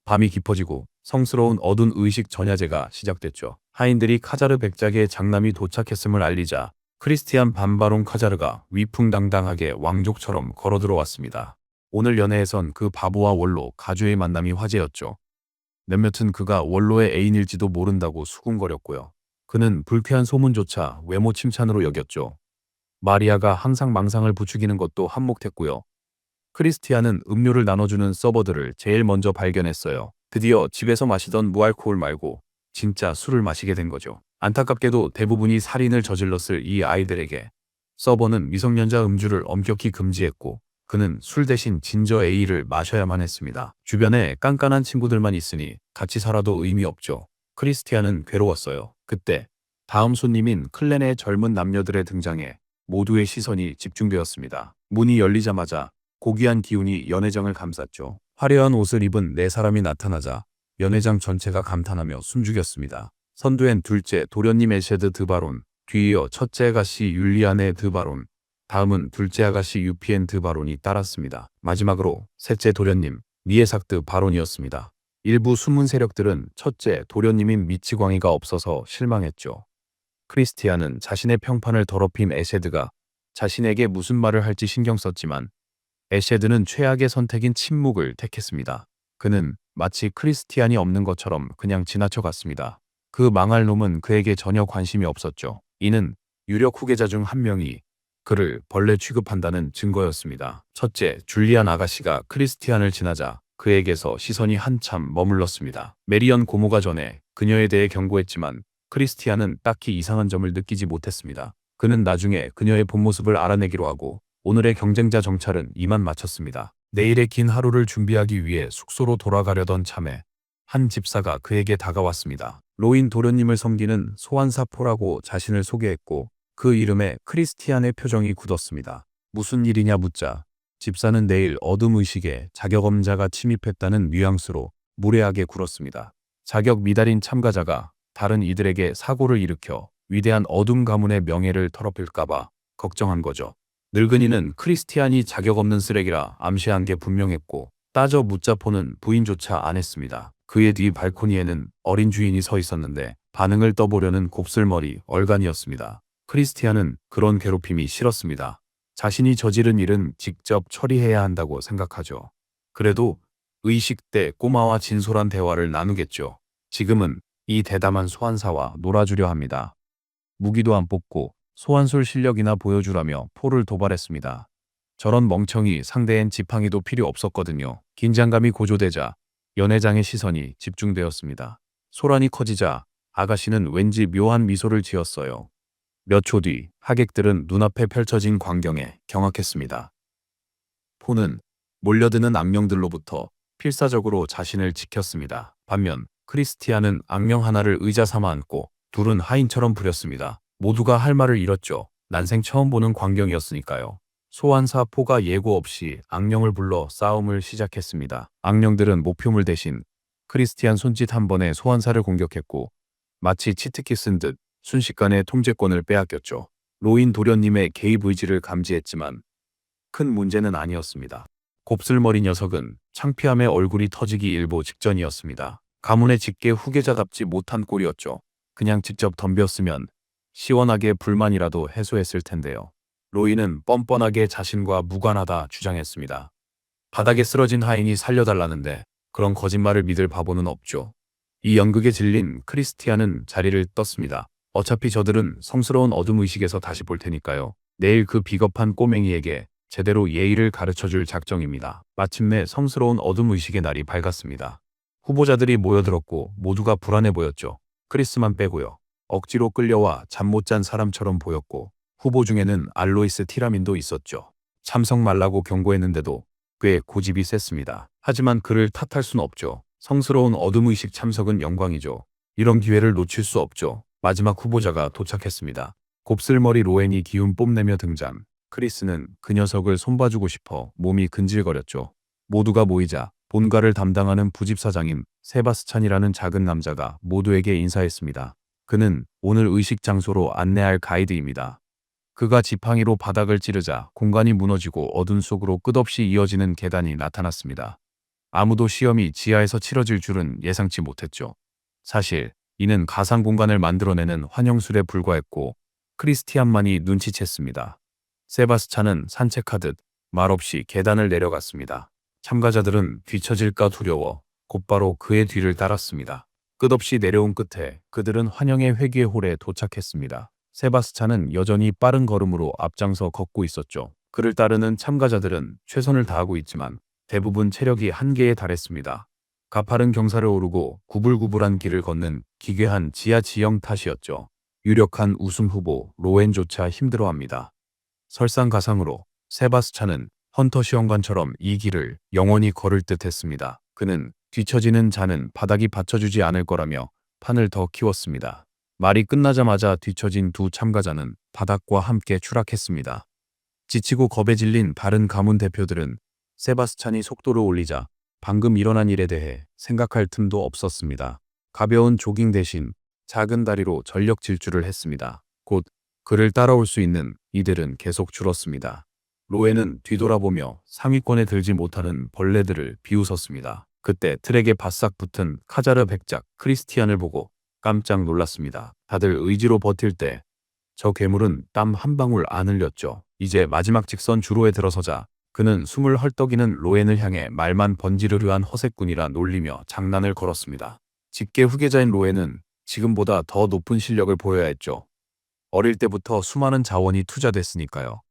밤이 깊어지고 성스러운 어두운 의식 전야제가 시작됐죠. 하인들이 카자르 백작의 장남이 도착했음을 알리자 크리스티안 반바론 카자르가 위풍당당하게 왕족처럼 걸어들어왔습니다. 오늘 연회에선 그 바보와 월로 가주의 만남이 화제였죠. 몇몇은 그가 월로의 애인일지도 모른다고 수군거렸고요. 그는 불쾌한 소문조차 외모 칭찬으로 여겼죠. 마리아가 항상 망상을 부추기는 것도 한몫했고요. 크리스티안은 음료를 나눠주는 서버들을 제일 먼저 발견했어요. 드디어 집에서 마시던 무알코올 말고 진짜 술을 마시게 된 거죠. 안타깝게도 대부분이 살인을 저질렀을 이 아이들에게 서버는 미성년자 음주를 엄격히 금지했고 그는 술 대신 진저 A를 마셔야만 했습니다. 주변에 깐깐한 친구들만 있으니 같이 살아도 의미 없죠. 크리스티안은 괴로웠어요. 그때 다음 손님인 클랜의 젊은 남녀들의 등장에 모두의 시선이 집중되었습니다. 문이 열리자마자 고귀한 기운이 연회장을 감쌌죠. 화려한 옷을 입은 네 사람이 나타나자 연회장 전체가 감탄하며 숨죽였습니다. 선두엔 둘째 도련님 에셰드 드바론, 뒤이어 첫째 아가씨 율리안의 드바론, 다음은 둘째 아가씨 유피엔 드바론이 따랐습니다. 마지막으로 셋째 도련님 미에삭드 바론이었습니다. 일부 숨은 세력들은 첫째 도련님인 미치광이가 없어서 실망했죠. 크리스티안은 자신의 평판을 더럽힌 에셰드가 자신에게 무슨 말을 할지 신경 썼지만 에셰드는 최악의 선택인 침묵을 택했습니다. 그는 마치 크리스티안이 없는 것처럼 그냥 지나쳐갔습니다. 그 망할 놈은 그에게 전혀 관심이 없었죠. 이는 유력 후계자 중 한 명이 그를 벌레 취급한다는 증거였습니다. 첫째, 줄리안 아가씨가 크리스티안을 지나자 그에게서 시선이 한참 머물렀습니다. 메리언 고모가 전에 그녀에 대해 경고했지만 크리스티안은 딱히 이상한 점을 느끼지 못했습니다. 그는 나중에 그녀의 본 모습을 알아내기로 하고 오늘의 경쟁자 정찰은 이만 마쳤습니다. 내일의 긴 하루를 준비하기 위해 숙소로 돌아가려던 참에 한 집사가 그에게 다가왔습니다. 로인 도련님을 섬기는 소환사포라고 자신을 소개했고 그 이름에 크리스티안의 표정이 굳었습니다. 무슨 일이냐 묻자 집사는 내일 어둠 의식에 자격엄자가 침입했다는 뉘앙스로 무례하게 굴었습니다. 자격 미달인 참가자가 다른 이들에게 사고를 일으켜 위대한 어둠 가문의 명예를 더럽힐까봐 걱정한 거죠. 늙은이는 크리스티안이 자격 없는 쓰레기라 암시한 게 분명했고 따져 묻자포는 부인조차 안 했습니다. 그의 뒤 발코니에는 어린 주인이 서 있었는데 반응을 떠보려는 곱슬머리 얼간이었습니다. 크리스티안은 그런 괴롭힘이 싫었습니다. 자신이 저지른 일은 직접 처리해야 한다고 생각하죠. 그래도 의식 때 꼬마와 진솔한 대화를 나누겠죠. 지금은 이 대담한 소환사와 놀아주려 합니다. 무기도 안 뽑고 소환술 실력이나 보여주라며 포를 도발했습니다. 저런 멍청이 상대엔 지팡이도 필요 없었거든요. 긴장감이 고조되자 연회장의 시선이 집중되었습니다. 소란이 커지자 아가씨는 왠지 묘한 미소를 지었어요. 몇 초 뒤 하객들은 눈앞에 펼쳐진 광경에 경악했습니다. 포는 몰려드는 악령들로부터 필사적으로 자신을 지켰습니다. 반면 크리스티안은 악령 하나를 의자 삼아 안고 둘은 하인처럼 부렸습니다. 모두가 할 말을 잃었죠. 난생 처음 보는 광경이었으니까요. 소환사 포가 예고 없이 악령을 불러 싸움을 시작했습니다. 악령들은 목표물 대신 크리스티안 손짓 한 번에 소환사를 공격했고 마치 치트키 쓴 듯 순식간에 통제권을 빼앗겼죠. 로인 도련님의 개입 의지를 감지했지만 큰 문제는 아니었습니다. 곱슬머리 녀석은 창피함에 얼굴이 터지기 일보 직전이었습니다. 가문의 직계 후계자답지 못한 꼴이었죠. 그냥 직접 덤볐으면 시원하게 불만이라도 해소했을 텐데요. 로이는 뻔뻔하게 자신과 무관하다 주장했습니다. 바닥에 쓰러진 하인이 살려달라는데 그런 거짓말을 믿을 바보는 없죠. 이 연극에 질린 크리스티안은 자리를 떴습니다. 어차피 저들은 성스러운 어둠 의식에서 다시 볼 테니까요. 내일 그 비겁한 꼬맹이에게 제대로 예의를 가르쳐줄 작정입니다. 마침내 성스러운 어둠 의식의 날이 밝았습니다. 후보자들이 모여들었고 모두가 불안해 보였죠. 크리스만 빼고요. 억지로 끌려와 잠 못 잔 사람처럼 보였고 후보 중에는 알로이스 티라민도 있었죠. 참석 말라고 경고했는데도 꽤 고집이 셌습니다. 하지만 그를 탓할 순 없죠. 성스러운 어둠의식 참석은 영광이죠. 이런 기회를 놓칠 수 없죠. 마지막 후보자가 도착했습니다. 곱슬머리 로엔이 기운 뽐내며 등장. 크리스는 그 녀석을 손봐주고 싶어 몸이 근질거렸죠. 모두가 모이자 본가를 담당하는 부집사장인 세바스찬이라는 작은 남자가 모두에게 인사했습니다. 그는 오늘 의식 장소로 안내할 가이드입니다. 그가 지팡이로 바닥을 찌르자 공간이 무너지고 어둠 속으로 끝없이 이어지는 계단이 나타났습니다. 아무도 시험이 지하에서 치러질 줄은 예상치 못했죠. 사실 이는 가상 공간을 만들어내는 환영술에 불과했고 크리스티안만이 눈치챘습니다. 세바스찬은 산책하듯 말없이 계단을 내려갔습니다. 참가자들은 뒤처질까 두려워 곧바로 그의 뒤를 따랐습니다. 끝없이 내려온 끝에 그들은 환영의 회귀의 홀에 도착했습니다. 세바스찬은 여전히 빠른 걸음으로 앞장서 걷고 있었죠. 그를 따르는 참가자들은 최선을 다하고 있지만 대부분 체력이 한계에 달했습니다. 가파른 경사를 오르고 구불구불한 길을 걷는 기괴한 지하 지형 탓이었죠. 유력한 우승 후보 로엔조차 힘들어합니다. 설상가상으로 세바스찬은 헌터 시험관처럼 이 길을 영원히 걸을 듯 했습니다. 그는 뒤처지는 자는 바닥이 받쳐주지 않을 거라며 판을 더 키웠습니다. 말이 끝나자마자 뒤처진 두 참가자는 바닥과 함께 추락했습니다. 지치고 겁에 질린 다른 가문 대표들은 세바스찬이 속도를 올리자 방금 일어난 일에 대해 생각할 틈도 없었습니다. 가벼운 조깅 대신 작은 다리로 전력 질주를 했습니다. 곧 그를 따라올 수 있는 이들은 계속 줄었습니다. 로에는 뒤돌아보며 상위권에 들지 못하는 벌레들을 비웃었습니다. 그때 트랙에 바싹 붙은 카자르 백작 크리스티안을 보고 깜짝 놀랐습니다. 다들 의지로 버틸 때 저 괴물은 땀 한 방울 안 흘렸죠. 이제 마지막 직선 주로에 들어서자 그는 숨을 헐떡이는 로엔을 향해 말만 번지르르한 허세꾼이라 놀리며 장난을 걸었습니다. 직계 후계자인 로엔은 지금보다 더 높은 실력을 보여야 했죠. 어릴 때부터 수많은 자원이 투자됐으니까요.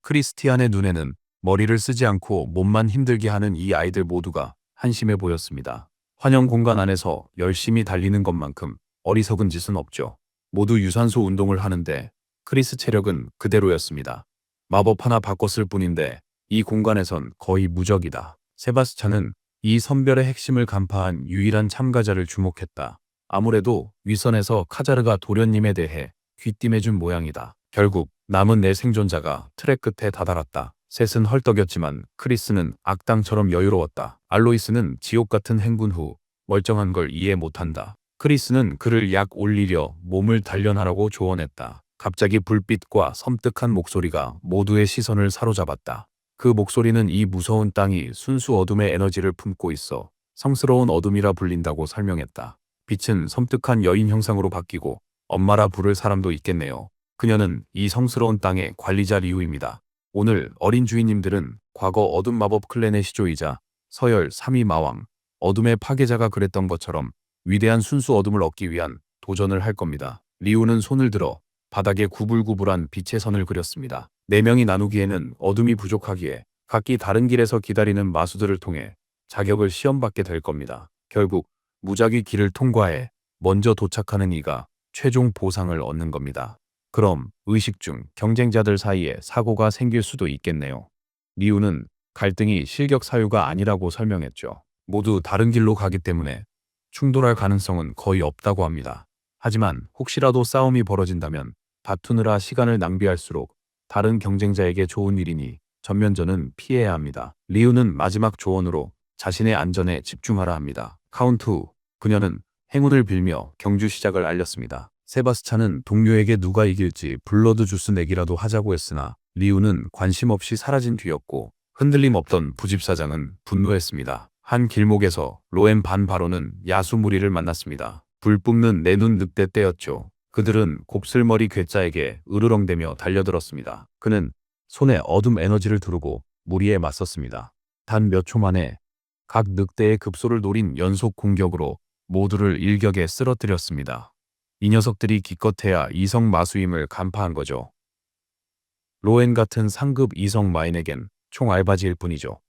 크리스티안의 눈에는 머리를 쓰지 않고 몸만 힘들게 하는 이 아이들 모두가 한심해 보였습니다. 환영 공간 안에서 열심히 달리는 것만큼 어리석은 짓은 없죠. 모두 유산소 운동을 하는데 크리스 체력은 그대로였습니다. 마법 하나 바꿨을 뿐인데 이 공간에선 거의 무적이다. 세바스찬은 이 선별의 핵심을 간파한 유일한 참가자를 주목했다. 아무래도 윗선에서 카자르가 도련님에 대해 귀띔해준 모양이다. 결국 남은 네 생존자가 트랙 끝에 다다랐다. 셋은 헐떡였지만 크리스는 악당처럼 여유로웠다. 알로이스는 지옥 같은 행군 후 멀쩡한 걸 이해 못한다. 크리스는 그를 약 올리려 몸을 단련하라고 조언했다. 갑자기 불빛과 섬뜩한 목소리가 모두의 시선을 사로잡았다. 그 목소리는 이 무서운 땅이 순수 어둠의 에너지를 품고 있어 성스러운 어둠이라 불린다고 설명했다. 빛은 섬뜩한 여인 형상으로 바뀌고 엄마라 부를 사람도 있겠네요. 그녀는 이 성스러운 땅의 관리자 리우입니다. 오늘 어린 주인님들은 과거 어둠 마법 클랜의 시조이자 서열 3위 마왕, 어둠의 파괴자가 그랬던 것처럼 위대한 순수 어둠을 얻기 위한 도전을 할 겁니다. 리우는 손을 들어 바닥에 구불구불한 빛의 선을 그렸습니다. 4명이 나누기에는 어둠이 부족하기에 각기 다른 길에서 기다리는 마수들을 통해 자격을 시험받게 될 겁니다. 결국 무작위 길을 통과해 먼저 도착하는 이가 최종 보상을 얻는 겁니다. 그럼 의식 중 경쟁자들 사이에 사고가 생길 수도 있겠네요. 리우는 갈등이 실격 사유가 아니라고 설명했죠. 모두 다른 길로 가기 때문에 충돌할 가능성은 거의 없다고 합니다. 하지만 혹시라도 싸움이 벌어진다면 다투느라 시간을 낭비할수록 다른 경쟁자에게 좋은 일이니 전면전은 피해야 합니다. 리우는 마지막 조언으로 자신의 안전에 집중하라 합니다. 카운트 후 그녀는 행운을 빌며 경주 시작을 알렸습니다. 세바스찬은 동료에게 누가 이길지 블러드 주스 내기라도 하자고 했으나 리우는 관심 없이 사라진 뒤였고 흔들림 없던 부집사장은 분노했습니다. 한 길목에서 로엔 반 바로는 야수 무리를 만났습니다. 불 뿜는 내 눈 늑대 떼였죠. 그들은 곱슬머리 괴짜에게 으르렁대며 달려들었습니다. 그는 손에 어둠 에너지를 두르고 무리에 맞섰습니다. 단 몇 초 만에 각 늑대의 급소를 노린 연속 공격으로 모두를 일격에 쓰러뜨렸습니다. 이 녀석들이 기껏해야 이성 마수임을 간파한 거죠. 로엔 같은 상급 이성 마인에겐 총 알바지일 뿐이죠.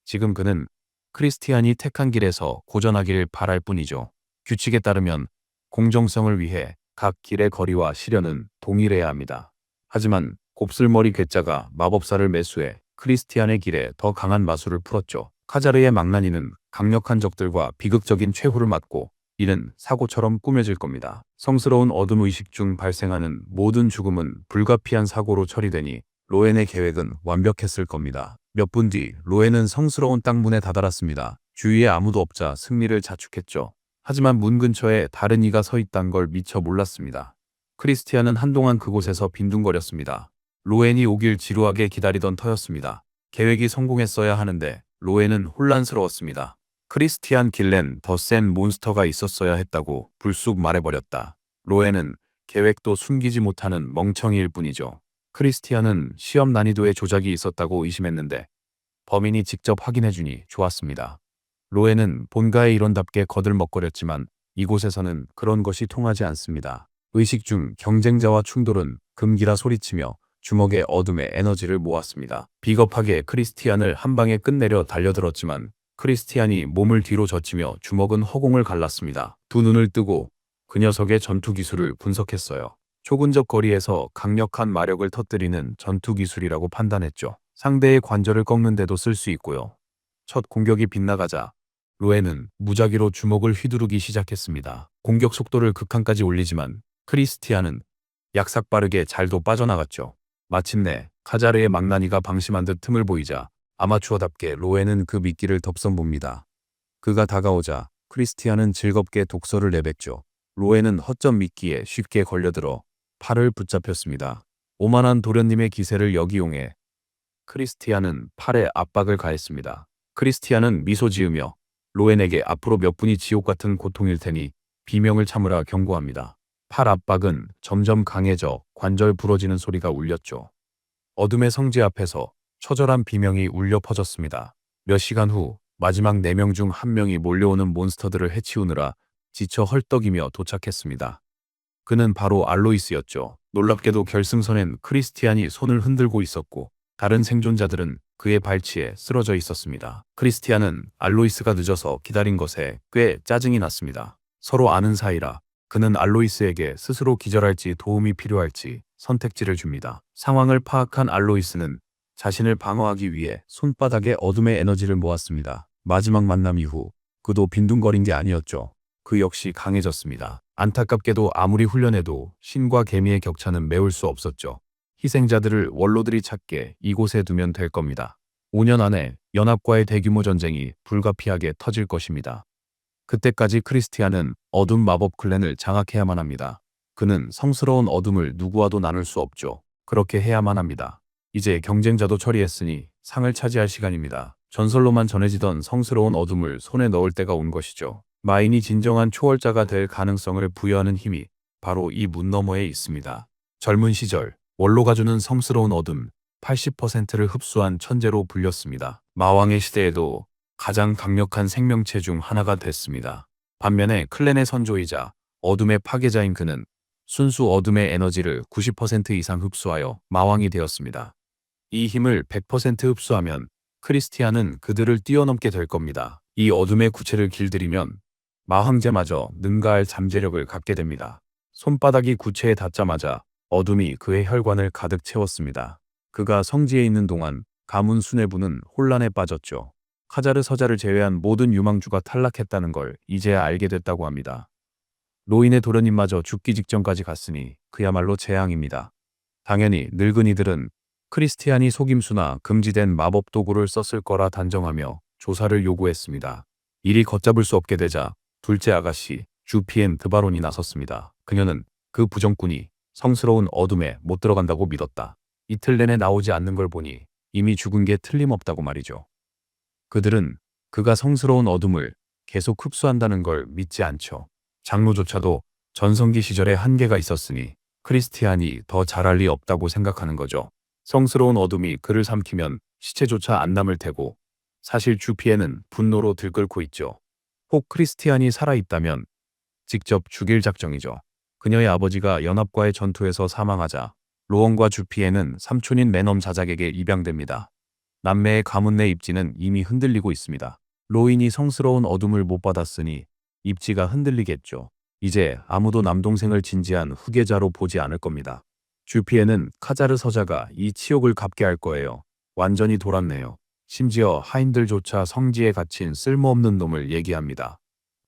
지금 그는 크리스티안이 택한 길에서 고전하길 바랄 뿐이죠. 규칙에 따르면 공정성을 위해 각 길의 거리와 시련은 동일해야 합니다. 하지만 곱슬머리 괴짜가 마법사를 매수해 크리스티안의 길에 더 강한 마술을 풀었죠. 카자르의 망나니는 강력한 적들과 비극적인 최후를 맞고 이는 사고처럼 꾸며질 겁니다. 성스러운 어둠 의식 중 발생하는 모든 죽음은 불가피한 사고로 처리되니 로엔의 계획은 완벽했을 겁니다. 몇 분 뒤 로엔은 성스러운 땅 문에 다다랐습니다. 주위에 아무도 없자 승리를 자축했죠. 하지만 문 근처에 다른 이가 서 있단 걸 미처 몰랐습니다. 크리스티안은 한동안 그곳에서 빈둥거렸습니다. 로엔이 오길 지루하게 기다리던 터였습니다. 계획이 성공했어야 하는데 로엔은 혼란스러웠습니다. 크리스티안 길렌 더 센 몬스터가 있었어야 했다고 불쑥 말해버렸다. 로엔은 계획도 숨기지 못하는 멍청이일 뿐이죠. 크리스티안은 시험 난이도에 조작이 있었다고 의심했는데 범인이 직접 확인해주니 좋았습니다. 로엔은 본가의 일원답게 거들먹거렸지만 이곳에서는 그런 것이 통하지 않습니다. 의식 중 경쟁자와 충돌은 금기라 소리치며 주먹의 어둠에 에너지를 모았습니다. 비겁하게 크리스티안을 한 방에 끝내려 달려들었지만 크리스티안이 몸을 뒤로 젖히며 주먹은 허공을 갈랐습니다. 두 눈을 뜨고 그 녀석의 전투 기술을 분석했어요. 초근접 거리에서 강력한 마력을 터뜨리는 전투 기술이라고 판단했죠. 상대의 관절을 꺾는데도 쓸 수 있고요. 첫 공격이 빗나가자 로엔은 무작위로 주먹을 휘두르기 시작했습니다. 공격 속도를 극한까지 올리지만 크리스티안은 약삭빠르게 잘도 빠져나갔죠. 마침내 카자르의 망나니가 방심한 듯 틈을 보이자 아마추어답게 로엔은 그 미끼를 덥선봅니다. 그가 다가오자 크리스티안은 즐겁게 독서를 내뱉죠. 로엔은 허점 미끼에 쉽게 걸려들어 팔을 붙잡혔습니다. 오만한 도련님의 기세를 역이용해 크리스티안은 팔에 압박을 가했습니다. 크리스티안은 미소 지으며 로엔에게 앞으로 몇 분이 지옥 같은 고통일 테니 비명을 참으라 경고합니다. 팔 압박은 점점 강해져 관절 부러지는 소리가 울렸죠. 어둠의 성지 앞에서 처절한 비명이 울려 퍼졌습니다. 몇 시간 후 마지막 4명 중 1명이 몰려오는 몬스터들을 해치우느라 지쳐 헐떡이며 도착했습니다. 그는 바로 알로이스였죠. 놀랍게도 결승선엔 크리스티안이 손을 흔들고 있었고 다른 생존자들은 그의 발치에 쓰러져 있었습니다. 크리스티안은 알로이스가 늦어서 기다린 것에 꽤 짜증이 났습니다. 서로 아는 사이라 그는 알로이스에게 스스로 기절할지 도움이 필요할지 선택지를 줍니다. 상황을 파악한 알로이스는 자신을 방어하기 위해 손바닥에 어둠의 에너지를 모았습니다. 마지막 만남 이후 그도 빈둥거린 게 아니었죠. 그 역시 강해졌습니다. 안타깝게도 아무리 훈련해도 신과 개미의 격차는 메울 수 없었죠. 희생자들을 원로들이 찾게 이곳에 두면 될 겁니다. 5년 안에 연합과의 대규모 전쟁이 불가피하게 터질 것입니다. 그때까지 크리스티안은 어둠 마법 클랜을 장악해야만 합니다. 그는 성스러운 어둠을 누구와도 나눌 수 없죠. 그렇게 해야만 합니다. 이제 경쟁자도 처리했으니 상을 차지할 시간입니다. 전설로만 전해지던 성스러운 어둠을 손에 넣을 때가 온 것이죠. 마인이 진정한 초월자가 될 가능성을 부여하는 힘이 바로 이 문 너머에 있습니다. 젊은 시절 원로가 주는 성스러운 어둠 80%를 흡수한 천재로 불렸습니다. 마왕의 시대에도 가장 강력한 생명체 중 하나가 됐습니다. 반면에 클랜의 선조이자 어둠의 파괴자인 그는 순수 어둠의 에너지를 90% 이상 흡수하여 마왕이 되었습니다. 이 힘을 100% 흡수하면 크리스티안은 그들을 뛰어넘게 될 겁니다. 이 어둠의 구체를 길들이면 마황제마저 능가할 잠재력을 갖게 됩니다. 손바닥이 구체에 닿자마자 어둠이 그의 혈관을 가득 채웠습니다. 그가 성지에 있는 동안 가문 수뇌부는 혼란에 빠졌죠. 카자르 서자를 제외한 모든 유망주가 탈락했다는 걸 이제야 알게 됐다고 합니다. 노인의 도련님마저 죽기 직전까지 갔으니 그야말로 재앙입니다. 당연히 늙은이들은 크리스티안이 속임수나 금지된 마법 도구를 썼을 거라 단정하며 조사를 요구했습니다. 일이 걷잡을 수 없게 되자 둘째 아가씨 주피엔 드바론이 나섰습니다. 그녀는 그 부정꾼이 성스러운 어둠에 못 들어간다고 믿었다. 이틀 내내 나오지 않는 걸 보니 이미 죽은 게 틀림없다고 말이죠. 그들은 그가 성스러운 어둠을 계속 흡수한다는 걸 믿지 않죠. 장로조차도 전성기 시절에 한계가 있었으니 크리스티안이 더 잘할 리 없다고 생각하는 거죠. 성스러운 어둠이 그를 삼키면 시체조차 안 남을 테고 사실 주피에는 분노로 들끓고 있죠. 혹 크리스티안이 살아있다면 직접 죽일 작정이죠. 그녀의 아버지가 연합과의 전투에서 사망하자 로원과 주피에는 삼촌인 매넘 자작에게 입양됩니다. 남매의 가문 내 입지는 이미 흔들리고 있습니다. 로인이 성스러운 어둠을 못 받았으니 입지가 흔들리겠죠. 이제 아무도 남동생을 진지한 후계자로 보지 않을 겁니다. 주피에는 카자르 서자가 이 치욕을 갚게 할 거예요. 완전히 돌았네요. 심지어 하인들조차 성지에 갇힌 쓸모없는 놈을 얘기합니다.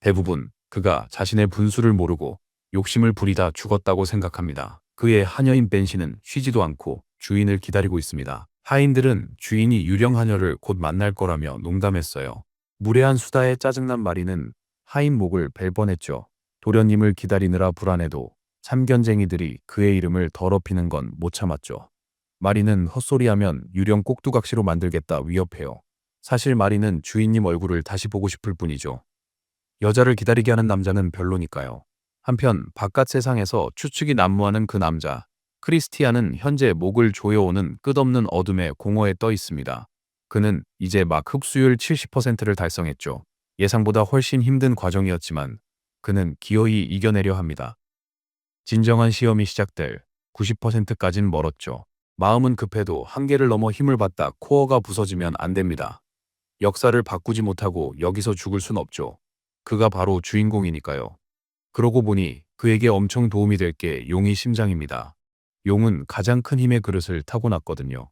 대부분 그가 자신의 분수를 모르고 욕심을 부리다 죽었다고 생각합니다. 그의 하녀인 벤시는 쉬지도 않고 주인을 기다리고 있습니다. 하인들은 주인이 유령 하녀를 곧 만날 거라며 농담했어요. 무례한 수다에 짜증난 마리는 하인 목을 벨 뻔했죠. 도련님을 기다리느라 불안해도 참견쟁이들이 그의 이름을 더럽히는 건 못 참았죠. 마리는 헛소리하면 유령 꼭두각시로 만들겠다 위협해요. 사실 마리는 주인님 얼굴을 다시 보고 싶을 뿐이죠. 여자를 기다리게 하는 남자는 별로니까요. 한편 바깥 세상에서 추측이 난무하는 그 남자 크리스티안은 현재 목을 조여오는 끝없는 어둠의 공허에 떠 있습니다. 그는 이제 막 흡수율 70%를 달성했죠. 예상보다 훨씬 힘든 과정이었지만 그는 기어이 이겨내려 합니다. 진정한 시험이 시작될 90%까진 멀었죠. 마음은 급해도 한계를 넘어 힘을 받다 코어가 부서지면 안 됩니다. 역사를 바꾸지 못하고 여기서 죽을 순 없죠. 그가 바로 주인공이니까요. 그러고 보니 그에게 엄청 도움이 될 게 용의 심장입니다. 용은 가장 큰 힘의 그릇을 타고났거든요.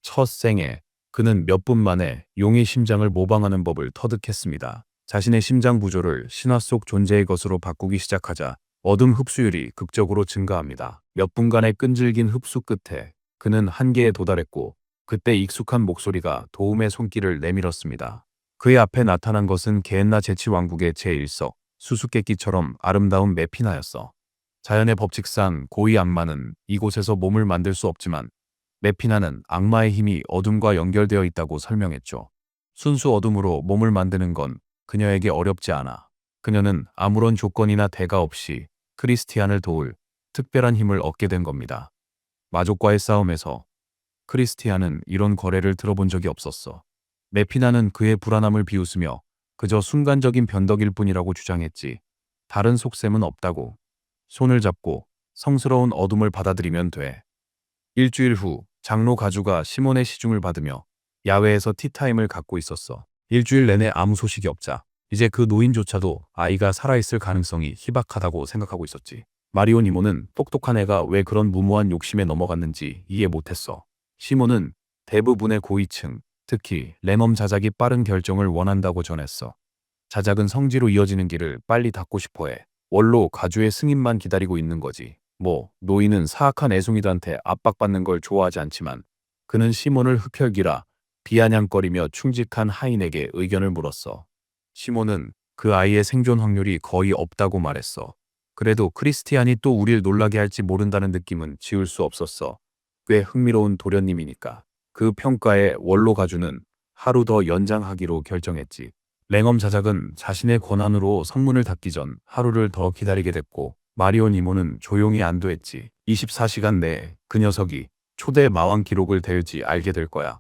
첫 생에 그는 몇 분 만에 용의 심장을 모방하는 법을 터득했습니다. 자신의 심장 구조를 신화 속 존재의 것으로 바꾸기 시작하자 어둠 흡수율이 극적으로 증가합니다. 몇 분간의 끈질긴 흡수 끝에 그는 한계에 도달했고 그때 익숙한 목소리가 도움의 손길을 내밀었습니다. 그의 앞에 나타난 것은 게엔나 제치왕국의 제1석 수수께끼처럼 아름다운 메피나였어. 자연의 법칙상 고위 악마는 이곳에서 몸을 만들 수 없지만 메피나는 악마의 힘이 어둠과 연결되어 있다고 설명했죠. 순수 어둠으로 몸을 만드는 건 그녀에게 어렵지 않아. 그녀는 아무런 조건이나 대가 없이 크리스티안을 도울 특별한 힘을 얻게 된 겁니다. 마족과의 싸움에서 크리스티안은 이런 거래를 들어본 적이 없었어. 메피나는 그의 불안함을 비웃으며 그저 순간적인 변덕일 뿐이라고 주장했지. 다른 속셈은 없다고. 손을 잡고 성스러운 어둠을 받아들이면 돼. 일주일 후 장로 가주가 시몬의 시중을 받으며 야외에서 티타임을 갖고 있었어. 일주일 내내 아무 소식이 없자 이제 그 노인조차도 아이가 살아있을 가능성이 희박하다고 생각하고 있었지. 마리온 이모는 똑똑한 애가 왜 그런 무모한 욕심에 넘어갔는지 이해 못했어. 시몬은 대부분의 고위층, 특히 레넘 자작이 빠른 결정을 원한다고 전했어. 자작은 성지로 이어지는 길을 빨리 닫고 싶어해. 원로 가주의 승인만 기다리고 있는 거지. 노인은 사악한 애송이들한테 압박받는 걸 좋아하지 않지만 그는 시몬을 흡혈귀라 비아냥거리며 충직한 하인에게 의견을 물었어. 시몬은 그 아이의 생존 확률이 거의 없다고 말했어. 그래도 크리스티안이 또 우릴 놀라게 할지 모른다는 느낌은 지울 수 없었어. 꽤 흥미로운 도련님이니까. 그 평가에 원로 가주는 하루 더 연장하기로 결정했지. 랭엄 자작은 자신의 권한으로 성문을 닫기 전 하루를 더 기다리게 됐고, 마리온 이모는 조용히 안도했지. 24시간 내에 그 녀석이 초대 마왕 기록을 댈지 알게 될 거야.